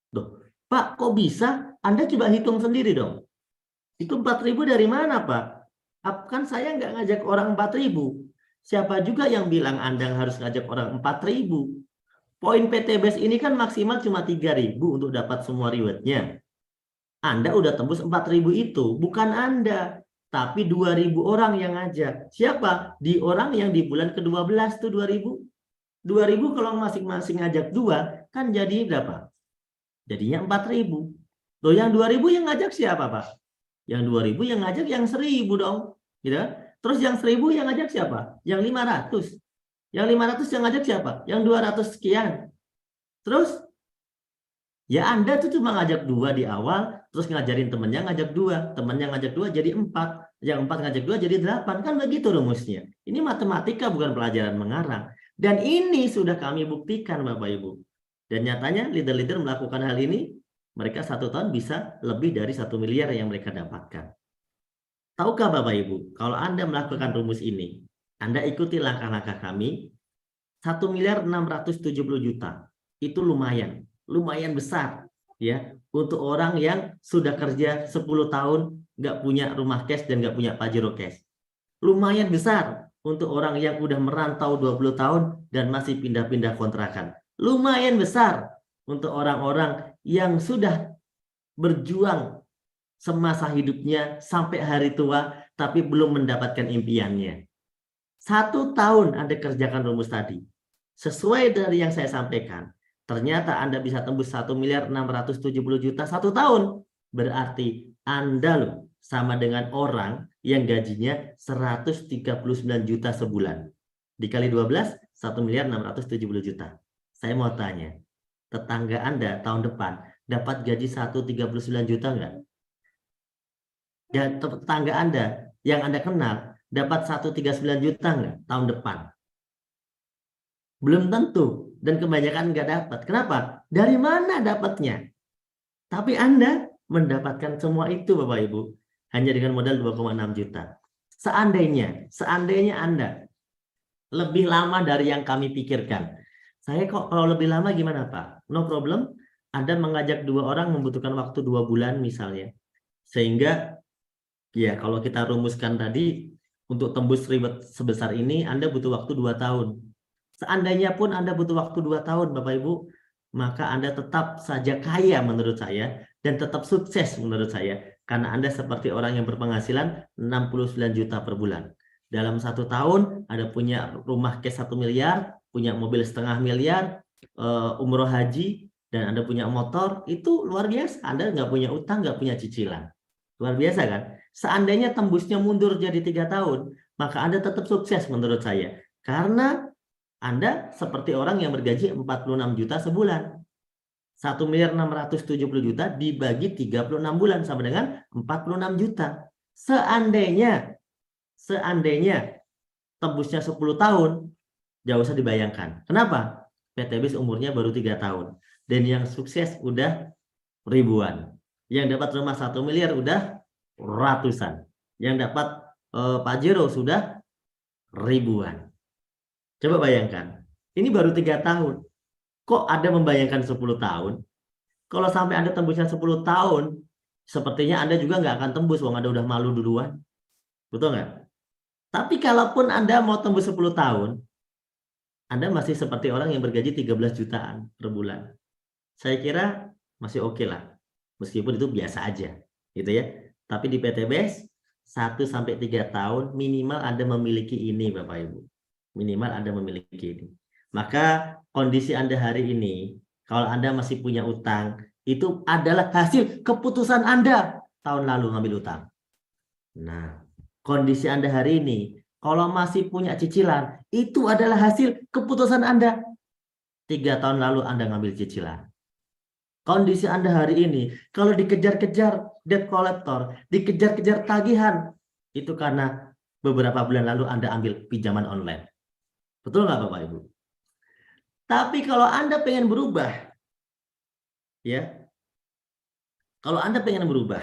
Duh, Pak, kok bisa? Anda coba hitung sendiri dong. Itu 4.000 dari mana, Pak? Kan saya nggak ngajak orang 4.000. Siapa juga yang bilang Anda harus ngajak orang 4.000? Poin PTBS ini kan maksimal cuma 3.000 untuk dapat semua rewardnya. Anda udah tembus 4.000 itu, bukan Anda. Tapi 2.000 orang yang ngajak. Siapa? Di orang yang di bulan ke-12 tuh 2.000. 2.000 kalau masing-masing ngajak 2, kan jadi berapa? Jadinya 4.000. Loh, yang 2.000 yang ngajak siapa, Pak? Yang 2.000 yang ngajak yang 1.000 dong. Gitu. Terus yang 1.000 yang ngajak siapa? Yang 500. Yang 500 yang ngajak siapa? Yang 200 sekian. Terus ya Anda tuh cuma ngajak 2 di awal, terus ngajarin temennya ngajak 2, temennya ngajak 2 jadi 4, yang 4 ngajak 2 jadi 8, kan begitu rumusnya. Ini matematika bukan pelajaran mengarang. Dan ini sudah kami buktikan Bapak Ibu. Dan nyatanya leader-leader melakukan hal ini Mereka 1 tahun bisa lebih dari 1 miliar yang mereka dapatkan. Tahukah Bapak Ibu, kalau Anda melakukan rumus ini, Anda ikuti langkah-langkah kami, 1.670.000.000 itu lumayan besar ya untuk orang yang sudah kerja 10 tahun nggak punya rumah cash dan nggak punya Pajero cash. Lumayan besar untuk orang yang udah merantau 20 tahun dan masih pindah-pindah kontrakan. Lumayan besar untuk orang-orang yang sudah berjuang semasa hidupnya sampai hari tua tapi belum mendapatkan impiannya. 1 tahun Anda kerjakan rumus tadi. Sesuai dari yang saya sampaikan, ternyata Anda bisa tembus 1.670.000.000 1 tahun. Berarti Anda loh sama dengan orang yang gajinya 139 juta sebulan. Dikali 12, 1.670.000.000. Saya mau tanya, tetangga Anda tahun depan dapat gaji 139 juta enggak? Dan tetangga Anda yang Anda kenal dapat 139 juta enggak tahun depan? Belum tentu, dan kebanyakan nggak dapat. Kenapa? Dari mana dapatnya? Tapi Anda mendapatkan semua itu Bapak Ibu hanya dengan modal 2,6 juta. Seandainya Anda lebih lama dari yang kami pikirkan. Saya kok kalau lebih lama gimana Pak? No problem. Anda mengajak 2 orang membutuhkan waktu 2 bulan misalnya. Sehingga ya kalau kita rumuskan tadi untuk tembus ribet sebesar ini Anda butuh waktu 2 tahun. Seandainya pun Anda butuh waktu 2 tahun Bapak Ibu, maka Anda tetap saja kaya menurut saya dan tetap sukses menurut saya. Karena Anda seperti orang yang berpenghasilan 69 juta per bulan. Dalam 1 tahun Anda punya rumah cash 1 miliar, punya mobil setengah miliar, umroh haji, dan Anda punya motor, itu luar biasa. Anda nggak punya utang, nggak punya cicilan. Luar biasa kan? Seandainya tembusnya mundur jadi 3 tahun, maka Anda tetap sukses menurut saya. Karena Anda seperti orang yang bergaji 46 juta sebulan. 1.670.000.000 dibagi 36 bulan sama dengan 46 juta. Seandainya tembusnya 10 tahun, jauh usah dibayangkan. Kenapa? PTBS umurnya baru 3 tahun. Dan yang sukses udah ribuan. Yang dapat rumah 1 miliar udah ratusan. Yang dapat Pajero sudah ribuan. Coba bayangkan, ini baru 3 tahun. Kok Anda membayangkan 10 tahun? Kalau sampai Anda tembusnya 10 tahun, sepertinya Anda juga nggak akan tembus, wong Anda udah malu duluan. Betul nggak? Tapi kalaupun Anda mau tembus 10 tahun, Anda masih seperti orang yang bergaji 13 jutaan per bulan. Saya kira masih oke lah. Meskipun itu biasa aja, gitu ya. Tapi di PTBS, 1-3 tahun minimal Anda memiliki ini Bapak Ibu. Minimal Anda memiliki ini. Maka kondisi Anda hari ini, kalau Anda masih punya utang, itu adalah hasil keputusan Anda tahun lalu ngambil utang. Nah, kondisi Anda hari ini, kalau masih punya cicilan, itu adalah hasil keputusan Anda. 3 tahun lalu Anda ngambil cicilan. Kondisi Anda hari ini, kalau dikejar-kejar debt collector, dikejar-kejar tagihan, itu karena beberapa bulan lalu Anda ambil pinjaman online. Betul nggak Bapak Ibu? Tapi kalau Anda pengen berubah, ya, kalau Anda pengen berubah,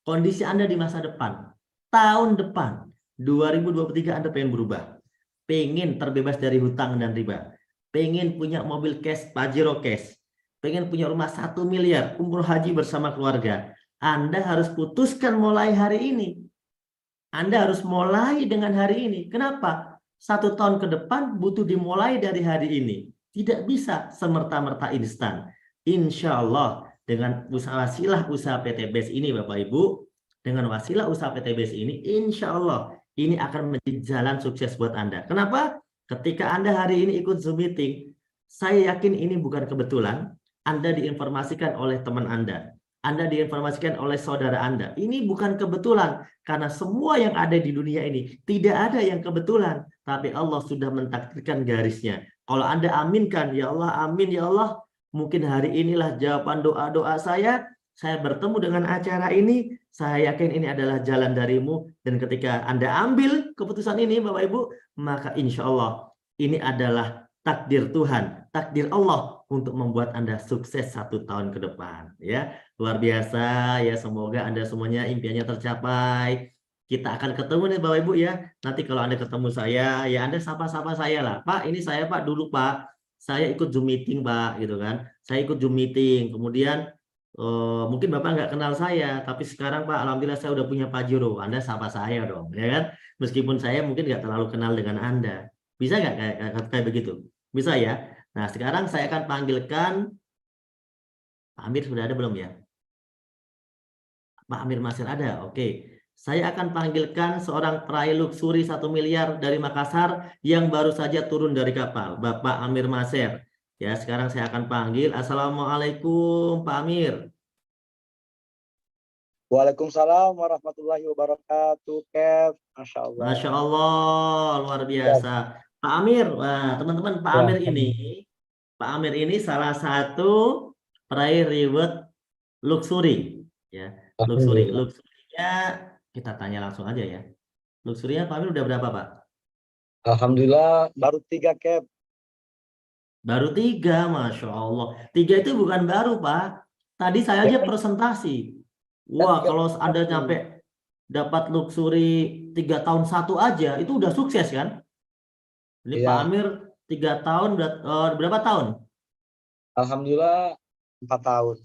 kondisi Anda di masa depan, tahun depan, 2023 Anda pengen berubah, pengen terbebas dari hutang dan riba, pengen punya mobil cash, Pajero cash, pengen punya rumah 1 miliar, umroh haji bersama keluarga, Anda harus putuskan mulai hari ini. Anda harus mulai dengan hari ini. Kenapa? 1 tahun ke depan butuh dimulai dari hari ini. Tidak bisa semerta-merta instan. Insya Allah dengan wasilah usaha PTBS ini Bapak Ibu, dengan wasilah usaha PTBS ini, insya Allah ini akan menjadi jalan sukses buat Anda. Kenapa? Ketika Anda hari ini ikut Zoom meeting, saya yakin ini bukan kebetulan. Anda diinformasikan oleh teman Anda. Anda diinformasikan oleh saudara Anda. Ini bukan kebetulan. Karena semua yang ada di dunia ini tidak ada yang kebetulan. Tapi Allah sudah mentakdirkan garisnya. Kalau Anda aminkan, ya Allah, amin ya Allah. Mungkin hari inilah jawaban doa-doa saya. Saya bertemu dengan acara ini. Saya yakin ini adalah jalan darimu. Dan ketika Anda ambil keputusan ini Bapak Ibu, maka insya Allah ini adalah takdir Tuhan, takdir Allah untuk membuat Anda sukses 1 tahun ke depan. Ya, luar biasa ya. Semoga Anda semuanya impiannya tercapai. Kita akan ketemu nih Bapak Ibu ya. Nanti kalau Anda ketemu saya, ya Anda sapa-sapa saya lah. Pak, ini saya Pak dulu Pak. Saya ikut Zoom meeting Pak, gitu kan. Saya ikut Zoom meeting. Kemudian mungkin Bapak nggak kenal saya, tapi sekarang Pak, alhamdulillah saya udah punya Pajero. Anda sapa saya dong, ya kan? Meskipun saya mungkin nggak terlalu kenal dengan Anda. Bisa nggak kayak begitu? Bisa ya. Nah, sekarang saya akan panggilkan Pak Amir. Sudah ada belum ya? Pak Amir Masir ada. Oke. Saya akan panggilkan seorang peraih luxury 1 miliar dari Makassar yang baru saja turun dari kapal, Bapak Amir Masir. Ya, sekarang saya akan panggil. Assalamualaikum Pak Amir. Waalaikumsalam warahmatullahi wabarakatuh, Kev. Masya Allah. Masya Allah, luar biasa. Pak Amir, wah, teman-teman, Pak Amir ini salah satu peraih reward luxury, ya. Luxury-nya kita tanya langsung aja ya. Luxury-nya Pak Amir udah berapa, Pak? Alhamdulillah baru 3, Kev. Baru 3, Masya Allah. 3 itu bukan baru, Pak. Tadi saya aja presentasi. Wah, kalau Anda sampai dapat luxury 3 tahun 1 aja, itu udah sukses kan? Ini Pak Amir 3 tahun, berapa tahun? Alhamdulillah 4 tahun.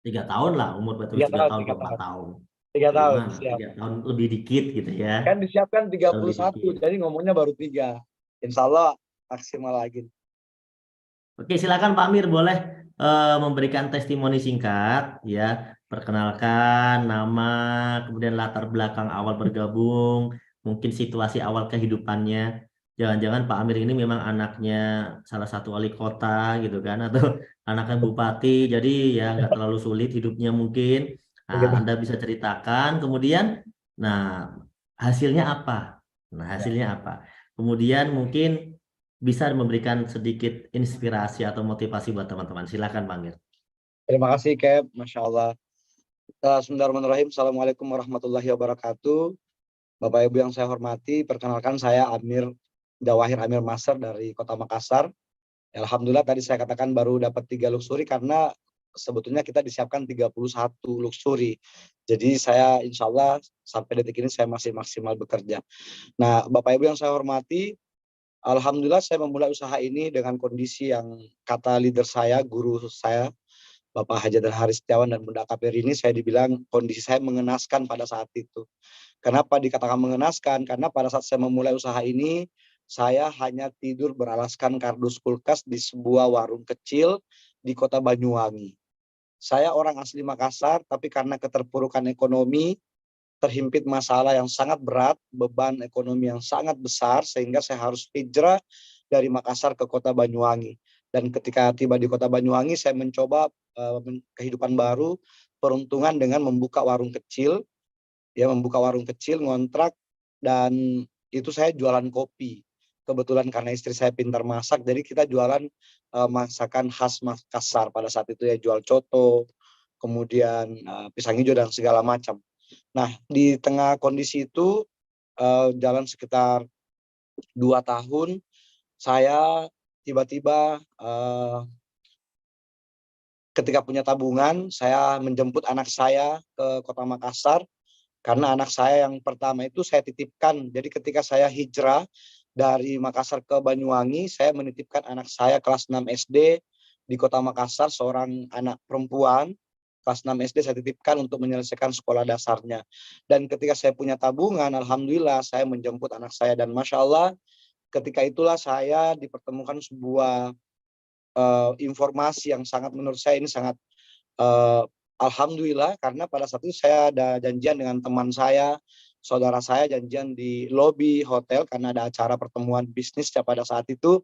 3 tahun lah, umur betul 3 tahun ke 4 tahun. 3 tahun, siap. 3 tahun lebih dikit gitu ya. Kan disiapkan 31, jadi ngomongnya baru 3. Insya Allah maksimal lagi. Oke, silakan Pak Amir, boleh memberikan testimoni singkat ya. Perkenalkan nama, kemudian latar belakang awal bergabung, mungkin situasi awal kehidupannya. Jangan-jangan Pak Amir ini memang anaknya salah satu wali kota gitu kan, atau anaknya bupati, jadi ya nggak terlalu sulit hidupnya mungkin. Nah, Anda bisa ceritakan, kemudian, nah hasilnya apa? Nah, hasilnya apa? Kemudian mungkin bisa memberikan sedikit inspirasi atau motivasi buat teman-teman. Silakan Pak Amir. Terima kasih, Kev. Masya Allah. Bismillahirrahmanirrahim. Assalamualaikum warahmatullahi wabarakatuh. Bapak Ibu yang saya hormati, perkenalkan saya Amir Jawahir Amir Masir dari Kota Makassar. Alhamdulillah tadi saya katakan baru dapat 3 luxury karena sebetulnya kita disiapkan 31 luxury. Jadi saya insya Allah sampai detik ini saya masih maksimal bekerja. Nah, Bapak Ibu yang saya hormati, alhamdulillah saya memulai usaha ini dengan kondisi yang kata leader saya, guru saya, Bapak Haji Haris Setiawan dan Bunda Kapir ini, saya dibilang kondisi saya mengenaskan pada saat itu. Kenapa dikatakan mengenaskan? Karena pada saat saya memulai usaha ini, saya hanya tidur beralaskan kardus kulkas di sebuah warung kecil di Kota Banyuwangi. Saya orang asli Makassar, tapi karena keterpurukan ekonomi, terhimpit masalah yang sangat berat, beban ekonomi yang sangat besar, sehingga saya harus hijrah dari Makassar ke Kota Banyuwangi. Dan ketika tiba di Kota Banyuwangi, saya mencoba kehidupan baru, peruntungan dengan membuka warung kecil, ngontrak, dan itu saya jualan kopi. Kebetulan karena istri saya pintar masak, jadi kita jualan masakan khas Makassar. Pada saat itu ya jual coto, kemudian pisang hijau dan segala macam. Nah, di tengah kondisi itu jalan sekitar 2 tahun, saya tiba-tiba ketika punya tabungan, saya menjemput anak saya ke Kota Makassar, karena anak saya yang pertama itu saya titipkan. Jadi ketika saya hijrah dari Makassar ke Banyuwangi, saya menitipkan anak saya kelas 6 SD di Kota Makassar, seorang anak perempuan, kelas 6 SD saya titipkan untuk menyelesaikan sekolah dasarnya. Dan ketika saya punya tabungan, alhamdulillah saya menjemput anak saya, dan Masya Allah ketika itulah saya dipertemukan sebuah informasi yang sangat menurut saya ini sangat alhamdulillah, karena pada saat itu saya ada janjian dengan teman saya, saudara saya, janjian di lobi hotel karena ada acara pertemuan bisnis pada saat itu.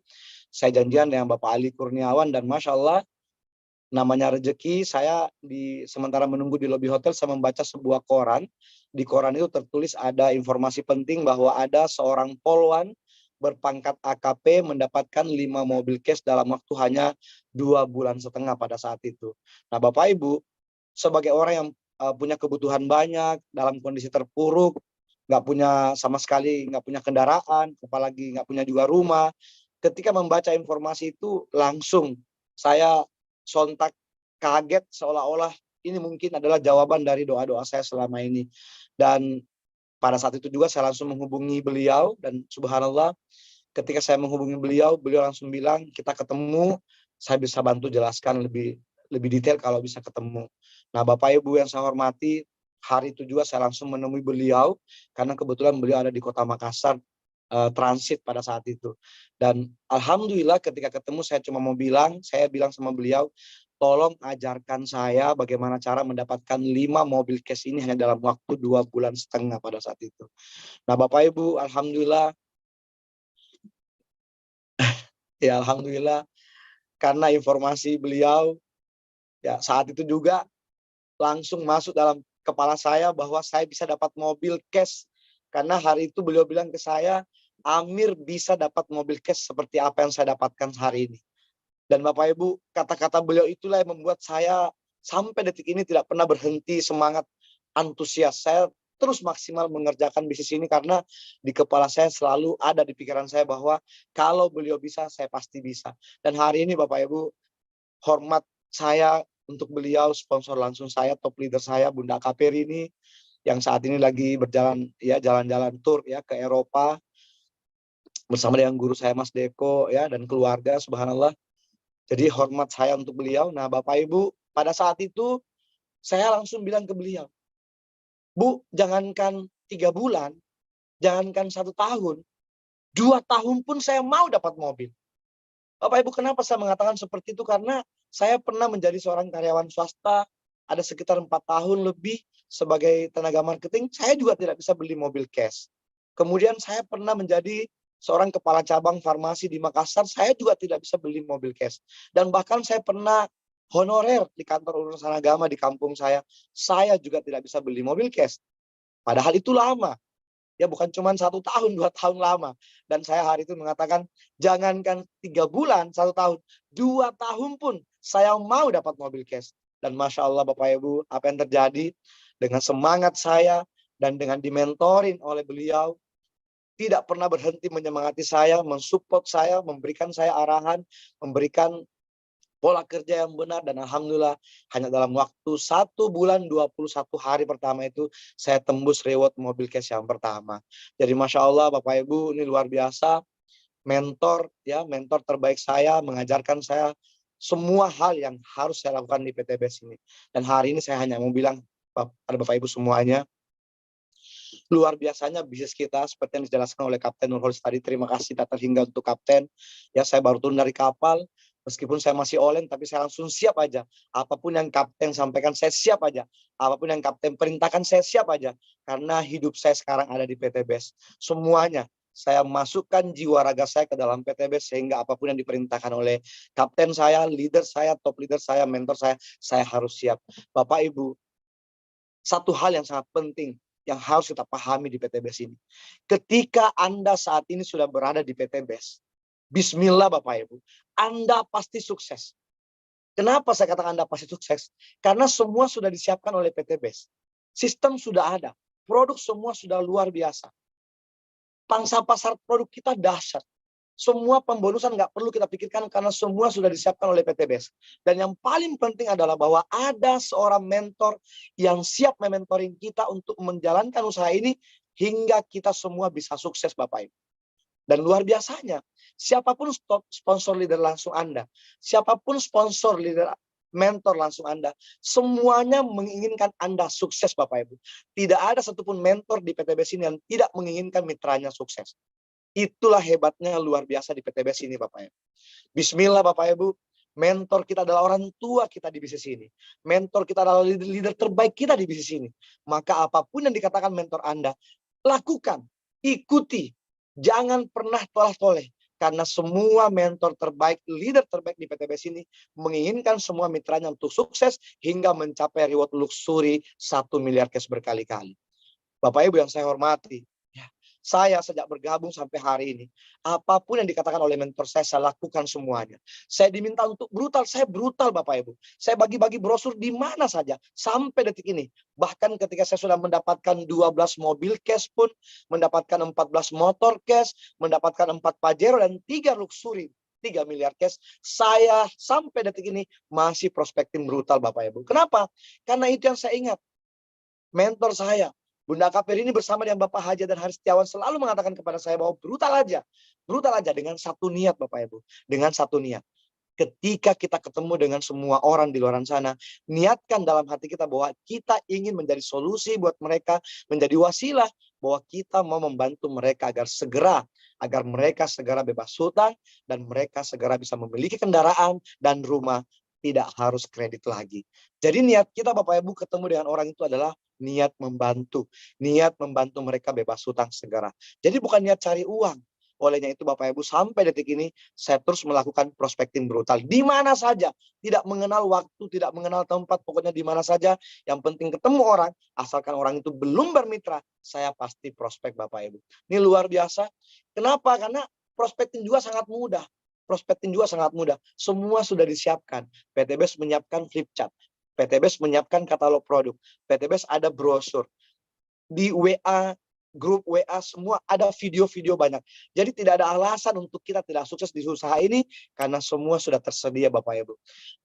Saya janjian dengan Bapak Ali Kurniawan, dan Masya Allah namanya rezeki, saya sementara menunggu di lobi hotel, saya membaca sebuah koran. Di koran itu tertulis ada informasi penting bahwa ada seorang polwan berpangkat AKP mendapatkan 5 mobil cash dalam waktu hanya 2,5 bulan pada saat itu. Nah, Bapak Ibu, sebagai orang yang punya kebutuhan banyak, dalam kondisi terpuruk, nggak punya sama sekali, nggak punya kendaraan, apalagi nggak punya juga rumah, ketika membaca informasi itu langsung saya sontak kaget seolah-olah ini mungkin adalah jawaban dari doa-doa saya selama ini. Dan pada saat itu juga saya langsung menghubungi beliau dan subhanallah ketika saya menghubungi beliau, beliau langsung bilang kita ketemu, saya bisa bantu jelaskan lebih detail kalau bisa ketemu. Nah, Bapak Ibu yang saya hormati, hari itu juga saya langsung menemui beliau karena kebetulan beliau ada di Kota Makassar transit pada saat itu. Dan alhamdulillah ketika ketemu saya bilang sama beliau, tolong ajarkan saya bagaimana cara mendapatkan 5 mobil cash ini hanya dalam waktu 2,5 bulan pada saat itu. Nah, Bapak Ibu, alhamdulillah ya alhamdulillah karena informasi beliau ya saat itu juga langsung masuk dalam kepala saya bahwa saya bisa dapat mobil cash. Karena hari itu beliau bilang ke saya, Amir bisa dapat mobil cash seperti apa yang saya dapatkan hari ini. Dan Bapak Ibu, kata-kata beliau itulah yang membuat saya sampai detik ini tidak pernah berhenti semangat, antusias. Saya terus maksimal mengerjakan bisnis ini karena di kepala saya selalu ada di pikiran saya bahwa kalau beliau bisa, saya pasti bisa. Dan hari ini Bapak Ibu, hormat saya untuk beliau, sponsor langsung saya, top leader saya, Bunda Kaperi ini, yang saat ini lagi berjalan ya jalan-jalan tour ya ke Eropa bersama dengan guru saya Mas Deko ya dan keluarga, subhanallah. Jadi hormat saya untuk beliau. Nah, Bapak Ibu, pada saat itu saya langsung bilang ke beliau, Bu, jangankan 3 bulan, jangankan 1 tahun, 2 tahun pun saya mau dapat mobil. Bapak Ibu, kenapa saya mengatakan seperti itu? Karena saya pernah menjadi seorang karyawan swasta, ada sekitar 4 tahun lebih sebagai tenaga marketing, saya juga tidak bisa beli mobil cash. Kemudian saya pernah menjadi seorang kepala cabang farmasi di Makassar, saya juga tidak bisa beli mobil cash. Dan bahkan saya pernah honorer di kantor urusan agama di kampung saya juga tidak bisa beli mobil cash. Padahal itu lama. Ya bukan cuma 1 tahun, 2 tahun lama. Dan saya hari itu mengatakan, jangankan 3 bulan, 1 tahun, 2 tahun pun saya mau dapat mobil cash. Dan Masya Allah Bapak Ibu, apa yang terjadi dengan semangat saya dan dengan dimentorin oleh beliau, tidak pernah berhenti menyemangati saya, mensupport saya, memberikan saya arahan, memberikan pola kerja yang benar, dan alhamdulillah hanya dalam waktu 1 bulan 21 hari pertama itu saya tembus reward mobil cash yang pertama. Jadi Masya Allah Bapak Ibu, ini luar biasa. Mentor ya, mentor terbaik saya mengajarkan saya semua hal yang harus saya lakukan di PTBS ini. Dan hari ini saya hanya mau bilang pada Bapak Ibu semuanya, luar biasanya bisnis kita seperti yang dijelaskan oleh Kapten Nurholis tadi. Terima kasih tak terhingga untuk Kapten. Ya, saya baru turun dari kapal, meskipun saya masih olen, tapi saya langsung siap aja. Apapun yang Kapten sampaikan, saya siap aja. Apapun yang Kapten perintahkan, saya siap aja. Karena hidup saya sekarang ada di PTBS. Semuanya saya masukkan jiwa raga saya ke dalam PTBS, sehingga apapun yang diperintahkan oleh Kapten saya, leader saya, top leader saya, mentor saya harus siap. Bapak Ibu, satu hal yang sangat penting yang harus kita pahami di PTBS ini. Ketika Anda saat ini sudah berada di PTBS, bismillah Bapak Ibu, Anda pasti sukses. Kenapa saya katakan Anda pasti sukses? Karena semua sudah disiapkan oleh PTBS. Sistem sudah ada, produk semua sudah luar biasa. Pangsa pasar produk kita dahsyat. Semua pembonusan nggak perlu kita pikirkan karena semua sudah disiapkan oleh PTBS. Dan yang paling penting adalah bahwa ada seorang mentor yang siap mementoring kita untuk menjalankan usaha ini hingga kita semua bisa sukses Bapak Ibu. Dan luar biasanya, siapapun sponsor leader langsung Anda, siapapun sponsor leader mentor langsung Anda, semuanya menginginkan Anda sukses Bapak Ibu. Tidak ada satupun mentor di PTBS ini yang tidak menginginkan mitranya sukses. Itulah hebatnya luar biasa di PTBS ini Bapak Ibu. Bismillah Bapak Ibu, mentor kita adalah orang tua kita di bisnis ini. Mentor kita adalah leader terbaik kita di bisnis ini. Maka apapun yang dikatakan mentor Anda, lakukan, ikuti. Jangan pernah toleh-toleh. Karena semua mentor terbaik, leader terbaik di PTBS ini menginginkan semua mitranya untuk sukses hingga mencapai reward luxury 1 miliar cash berkali-kali. Bapak Ibu yang saya hormati, Saya sejak bergabung sampai hari ini, apapun yang dikatakan oleh mentor saya lakukan semuanya. Saya diminta untuk brutal, saya brutal Bapak Ibu. Saya bagi-bagi brosur di mana saja sampai detik ini. Bahkan ketika saya sudah mendapatkan 12 mobil cash pun, mendapatkan 14 motor cash, mendapatkan 4 Pajero dan 3 luxury, 3 miliar cash, saya sampai detik ini masih prospekting brutal Bapak Ibu. Kenapa? Karena itu yang saya ingat. Mentor saya, Bunda Kapir ini bersama dengan Bapak Haji dan Haris Setiawan selalu mengatakan kepada saya bahwa brutal aja dengan satu niat Bapak Ibu, dengan satu niat. Ketika kita ketemu dengan semua orang di luar sana, niatkan dalam hati kita bahwa kita ingin menjadi solusi buat mereka, menjadi wasilah bahwa kita mau membantu mereka agar mereka segera bebas hutang dan mereka segera bisa memiliki kendaraan dan rumah, tidak harus kredit lagi. Jadi niat kita Bapak Ibu ketemu dengan orang itu adalah niat membantu mereka bebas hutang segera. Jadi bukan niat cari uang. Olehnya itu Bapak Ibu sampai detik ini saya terus melakukan prospekting brutal di mana saja, tidak mengenal waktu, tidak mengenal tempat, pokoknya di mana saja. Yang penting ketemu orang, asalkan orang itu belum bermitra, saya pasti prospek Bapak Ibu. Ini luar biasa. Kenapa? Karena prospekting juga sangat mudah. Semua sudah disiapkan. PTBS menyiapkan flip chart. PTBS menyiapkan katalog produk. PTBS ada brosur. Di WA, grup WA semua ada video-video banyak. Jadi tidak ada alasan untuk kita tidak sukses di usaha ini karena semua sudah tersedia Bapak Ibu.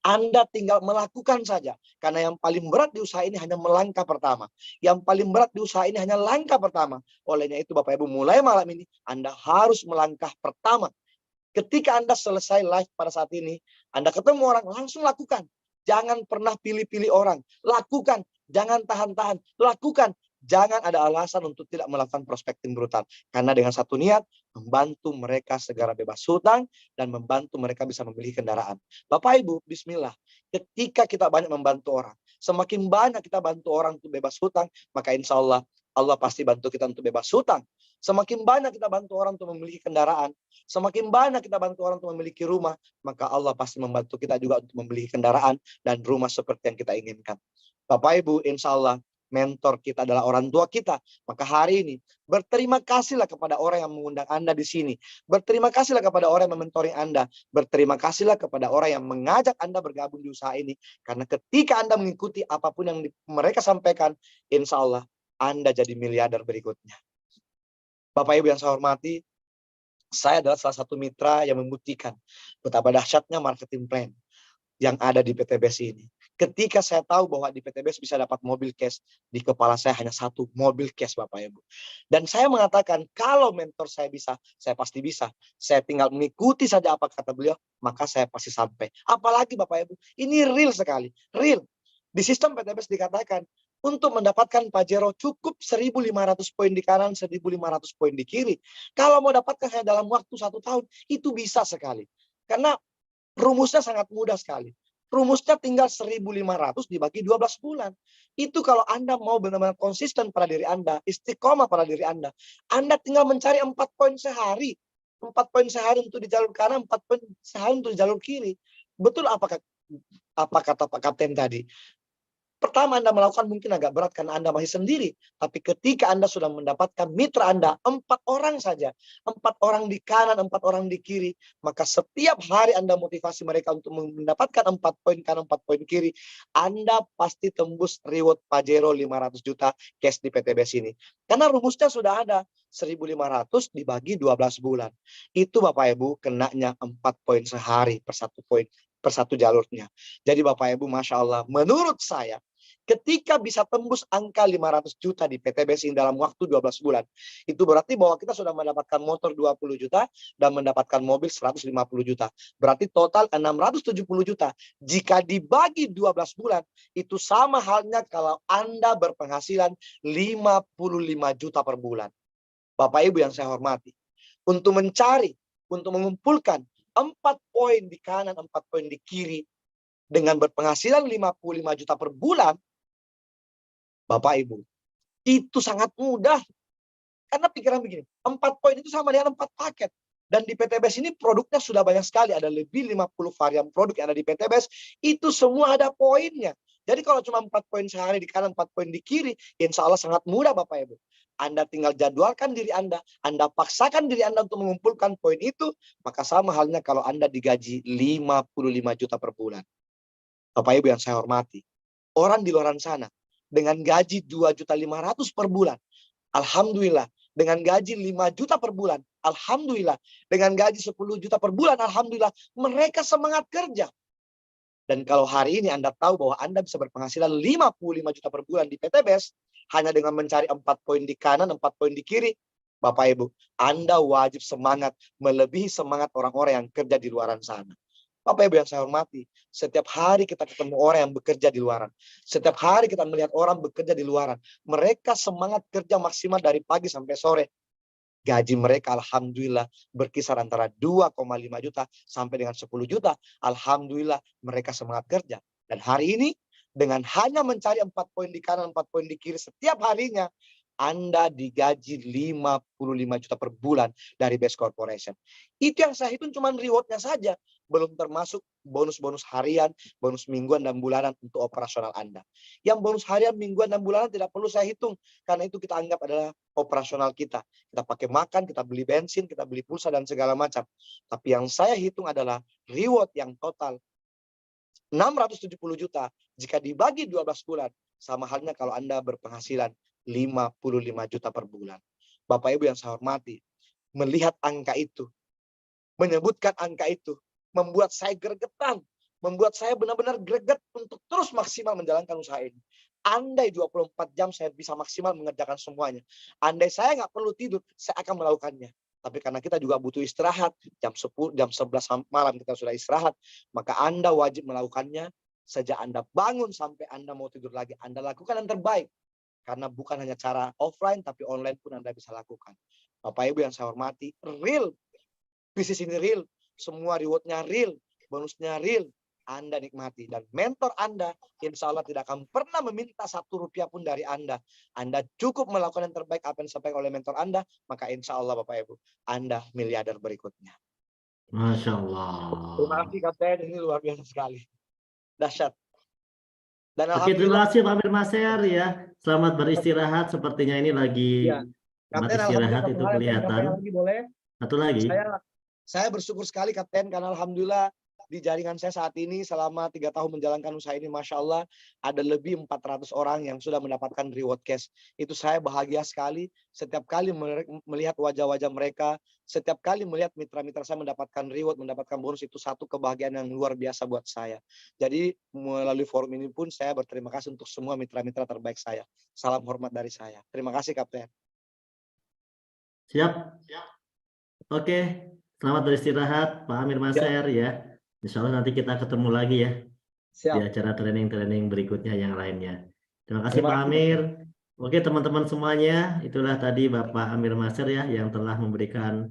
Anda tinggal melakukan saja. Karena yang paling berat di usaha ini hanya melangkah pertama. Yang paling berat di usaha ini hanya langkah pertama. Olehnya itu Bapak Ibu mulai malam ini Anda harus melangkah pertama. Ketika Anda selesai live pada saat ini, Anda ketemu orang, langsung lakukan. Jangan pernah pilih-pilih orang. Lakukan. Jangan tahan-tahan. Lakukan. Jangan ada alasan untuk tidak melakukan prospekting brutal. Karena dengan satu niat, membantu mereka segera bebas hutang dan membantu mereka bisa membeli kendaraan. Bapak Ibu, bismillah. Ketika kita banyak membantu orang, semakin banyak kita bantu orang untuk bebas hutang, maka insya Allah, Allah pasti bantu kita untuk bebas hutang. Semakin banyak kita bantu orang untuk memiliki kendaraan, semakin banyak kita bantu orang untuk memiliki rumah, maka Allah pasti membantu kita juga untuk membeli kendaraan dan rumah seperti yang kita inginkan. Bapak Ibu, insya Allah mentor kita adalah orang tua kita. Maka hari ini berterima kasihlah kepada orang yang mengundang Anda di sini. Berterima kasihlah kepada orang yang mementoring Anda. Berterima kasihlah kepada orang yang mengajak Anda bergabung di usaha ini. Karena ketika Anda mengikuti apapun yang mereka sampaikan, insya Allah Anda jadi miliarder berikutnya. Bapak Ibu yang saya hormati, saya adalah salah satu mitra yang membuktikan betapa dahsyatnya marketing plan yang ada di PTBS ini. Ketika saya tahu bahwa di PTBS bisa dapat mobil cash, di kepala saya hanya satu mobil cash Bapak Ibu. Dan saya mengatakan kalau mentor saya bisa, saya pasti bisa. Saya tinggal mengikuti saja apa kata beliau, maka saya pasti sampai. Apalagi Bapak Ibu, ini real sekali, real. Di sistem PTBS dikatakan, untuk mendapatkan Pajero cukup 1.500 poin di kanan, 1.500 poin di kiri. Kalau mau dapatkan hanya dalam waktu 1 tahun, itu bisa sekali. Karena rumusnya sangat mudah sekali. Rumusnya tinggal 1.500 dibagi 12 bulan. Itu kalau Anda mau benar-benar konsisten pada diri Anda, istiqomah pada diri Anda. Anda tinggal mencari 4 poin sehari. 4 poin sehari untuk di jalur kanan, 4 poin sehari untuk di jalur kiri. Betul apa kata Pak Kapten tadi? Pertama Anda melakukan mungkin agak berat karena Anda masih sendiri. Tapi ketika Anda sudah mendapatkan mitra Anda, 4 orang saja. 4 orang di kanan, 4 orang di kiri. Maka setiap hari Anda motivasi mereka untuk mendapatkan 4 poin kanan, 4 poin kiri. Anda pasti tembus reward Pajero 500 juta cash di PTBS ini. Karena rumusnya sudah ada. 1.500 dibagi 12 bulan. Itu Bapak Ibu kenanya 4 poin sehari per 1 poin. Per 1 jalurnya. Jadi Bapak Ibu Masya Allah, menurut saya, ketika bisa tembus angka 500 juta di PTBS ini dalam waktu 12 bulan, itu berarti bahwa kita sudah mendapatkan motor 20 juta dan mendapatkan mobil 150 juta. Berarti total 670 juta. Jika dibagi 12 bulan, itu sama halnya kalau Anda berpenghasilan 55 juta per bulan. Bapak Ibu yang saya hormati, untuk mengumpulkan 4 poin di kanan, 4 poin di kiri, dengan berpenghasilan 55 juta per bulan, Bapak Ibu, itu sangat mudah. Karena pikiran begini, 4 poin itu sama dengan 4 paket. Dan di PTBS ini produknya sudah banyak sekali, ada lebih 50 varian produk yang ada di PTBS, itu semua ada poinnya. Jadi kalau cuma 4 poin sehari di kanan, 4 poin di kiri, insya Allah sangat mudah Bapak Ibu. Anda tinggal jadwalkan diri Anda paksakan diri Anda untuk mengumpulkan poin itu, maka sama halnya kalau Anda digaji 55 juta per bulan. Bapak Ibu yang saya hormati, orang di luar sana dengan gaji 2.500.000 per bulan, alhamdulillah. Dengan gaji 5 juta per bulan, alhamdulillah. Dengan gaji 10 juta per bulan, alhamdulillah. Mereka semangat kerja. Dan kalau hari ini Anda tahu bahwa Anda bisa berpenghasilan 55 juta per bulan di PTBS, hanya dengan mencari 4 poin di kanan, 4 poin di kiri, Bapak Ibu, Anda wajib semangat, melebihi semangat orang-orang yang kerja di luar sana. Bapak Ibu yang saya hormati, setiap hari kita ketemu orang yang bekerja di luaran. Setiap hari kita melihat orang bekerja di luaran. Mereka semangat kerja maksimal dari pagi sampai sore. Gaji mereka alhamdulillah berkisar antara 2,5 juta sampai dengan 10 juta. Alhamdulillah mereka semangat kerja. Dan hari ini dengan hanya mencari 4 poin di kanan, 4 poin di kiri setiap harinya, Anda digaji 55 juta per bulan dari Best Corporation. Itu yang saya hitung cuma rewardnya saja. Belum termasuk bonus-bonus harian, bonus mingguan dan bulanan untuk operasional Anda. Yang bonus harian, mingguan dan bulanan tidak perlu saya hitung. Karena itu kita anggap adalah operasional kita. Kita pakai makan, kita beli bensin, kita beli pulsa dan segala macam. Tapi yang saya hitung adalah reward yang total 670 juta. Jika dibagi 12 bulan, sama halnya kalau Anda berpenghasilan 55 juta per bulan. Bapak Ibu yang saya hormati, melihat angka itu, menyebutkan angka itu, membuat saya gregetan, membuat saya benar-benar greget untuk terus maksimal menjalankan usaha ini. Andai 24 jam saya bisa maksimal mengerjakan semuanya. Andai saya nggak perlu tidur, saya akan melakukannya. Tapi karena kita juga butuh istirahat, jam 10, jam 11 malam kita sudah istirahat, maka Anda wajib melakukannya. Sejak Anda bangun sampai Anda mau tidur lagi, Anda lakukan yang terbaik. Karena bukan hanya cara offline, tapi online pun Anda bisa lakukan. Bapak Ibu yang saya hormati, real. Bisnis ini real. Semua rewardnya real. Bonusnya real. Anda nikmati. Dan mentor Anda, insya Allah tidak akan pernah meminta 1 rupiah pun dari Anda. Anda cukup melakukan yang terbaik apa yang disampaikan oleh mentor Anda, maka insya Allah Bapak Ibu, Anda miliarder berikutnya. Masya Allah. Terima kasih Kapten, ini luar biasa sekali. Dahsyat. Dan Oke, terima kasih Pak Amir Maser ya. Selamat beristirahat. Sepertinya ini lagi Kapten, istirahat itu kelihatan. lagi boleh? Satu lagi. Saya bersyukur sekali Kapten, karena alhamdulillah di jaringan saya saat ini selama 3 tahun menjalankan usaha ini, Masya Allah, ada lebih 400 orang yang sudah mendapatkan reward cash. Itu saya bahagia sekali. Setiap kali melihat wajah-wajah mereka, setiap kali melihat mitra-mitra saya mendapatkan reward, mendapatkan bonus, itu satu kebahagiaan yang luar biasa buat saya. Jadi melalui forum ini pun saya berterima kasih untuk semua mitra-mitra terbaik saya. Salam hormat dari saya. Terima kasih Kapten. Siap. Oke, selamat beristirahat Pak Amir Maser ya. Insya Allah nanti kita ketemu lagi ya. Siap. Di acara training-training berikutnya yang lainnya. Terima kasih Pak Amir. Oke teman-teman semuanya, itulah tadi Bapak Amir Maser ya yang telah memberikan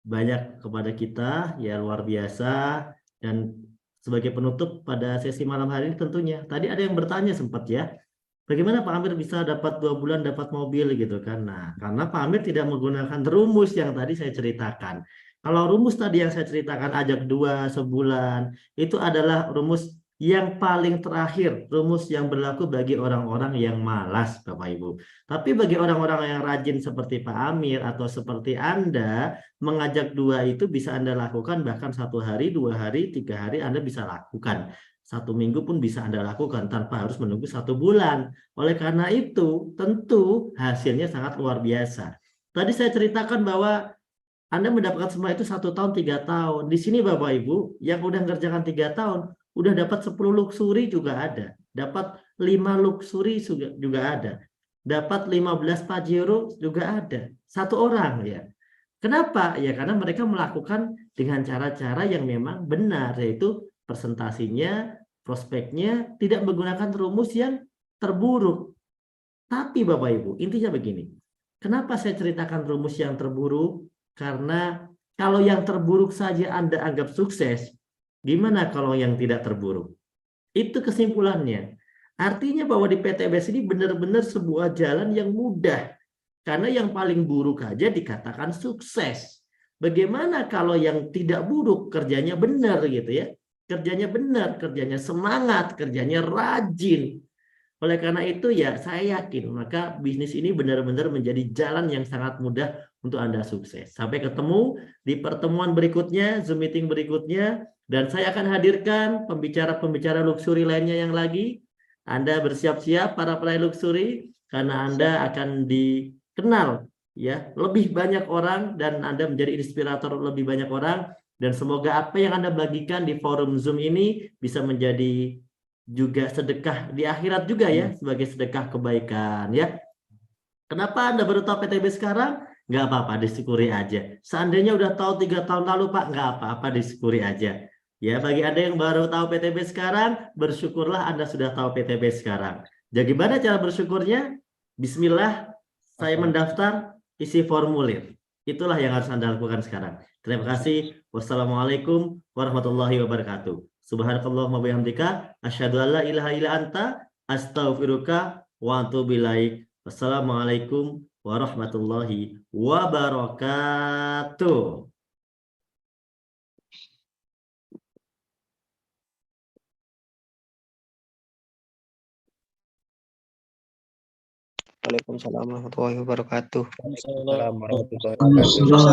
banyak kepada kita, ya luar biasa. Dan sebagai penutup pada sesi malam hari ini tentunya, tadi ada yang bertanya sempat ya, bagaimana Pak Amir bisa dapat 2 bulan dapat mobil gitu kan. Nah, karena Pak Amir tidak menggunakan rumus yang tadi saya ceritakan. Kalau rumus tadi yang saya ceritakan, ajak 2 sebulan, itu adalah rumus yang paling terakhir, rumus yang berlaku bagi orang-orang yang malas, Bapak Ibu. Tapi bagi orang-orang yang rajin seperti Pak Amir atau seperti Anda, mengajak 2 itu bisa Anda lakukan bahkan 1 hari, 2 hari, 3 hari Anda bisa lakukan. 1 minggu pun bisa Anda lakukan tanpa harus menunggu 1 bulan. Oleh karena itu, tentu hasilnya sangat luar biasa. Tadi saya ceritakan bahwa Anda mendapatkan semua itu 1 tahun, 3 tahun. Di sini Bapak Ibu, yang udah mengerjakan 3 tahun, udah dapat 10 luxury juga ada. Dapat 5 luxury juga ada. Dapat 15 Pajero juga ada. 1 orang ya. Kenapa? Ya karena mereka melakukan dengan cara-cara yang memang benar, yaitu presentasinya, prospeknya tidak menggunakan rumus yang terburuk. Tapi Bapak Ibu, intinya begini. Kenapa saya ceritakan rumus yang terburuk? Karena kalau yang terburuk saja Anda anggap sukses, gimana kalau yang tidak terburuk? Itu kesimpulannya. Artinya bahwa di PTBS ini benar-benar sebuah jalan yang mudah. Karena yang paling buruk aja dikatakan sukses. Bagaimana kalau yang tidak buruk kerjanya benar gitu ya? kerjanya benar, kerjanya semangat, kerjanya rajin. Oleh karena itu ya saya yakin maka bisnis ini benar-benar menjadi jalan yang sangat mudah untuk Anda sukses. Sampai ketemu di pertemuan berikutnya, Zoom meeting berikutnya, dan saya akan hadirkan pembicara-pembicara luxury lainnya yang lagi. Anda bersiap-siap para pelayan luxury karena Anda akan dikenal ya lebih banyak orang dan Anda menjadi inspirator lebih banyak orang, dan semoga apa yang Anda bagikan di forum Zoom ini bisa menjadi juga sedekah di akhirat juga ya, sebagai sedekah kebaikan ya. Kenapa Anda baru tahu PTB sekarang? Nggak apa-apa, disyukuri aja. Seandainya udah tahu 3 tahun lalu Pak, nggak apa-apa, disyukuri aja. Ya, bagi Anda yang baru tahu PTB sekarang, bersyukurlah Anda sudah tahu PTB sekarang. Jadi gimana cara bersyukurnya? Bismillah, saya mendaftar, isi formulir. Itulah yang harus Anda lakukan sekarang. Terima kasih. Wassalamualaikum warahmatullahi wabarakatuh. Subhanakallahumma bihamdika asyhadu an la ilaha illa anta astaghfiruka wa atubu ilaik. Wassalamualaikum warahmatullahi wabarakatuh. Waalaikumsalam warahmatullahi wabarakatuh. Waalaikumsalam warahmatullahi wabarakatuh.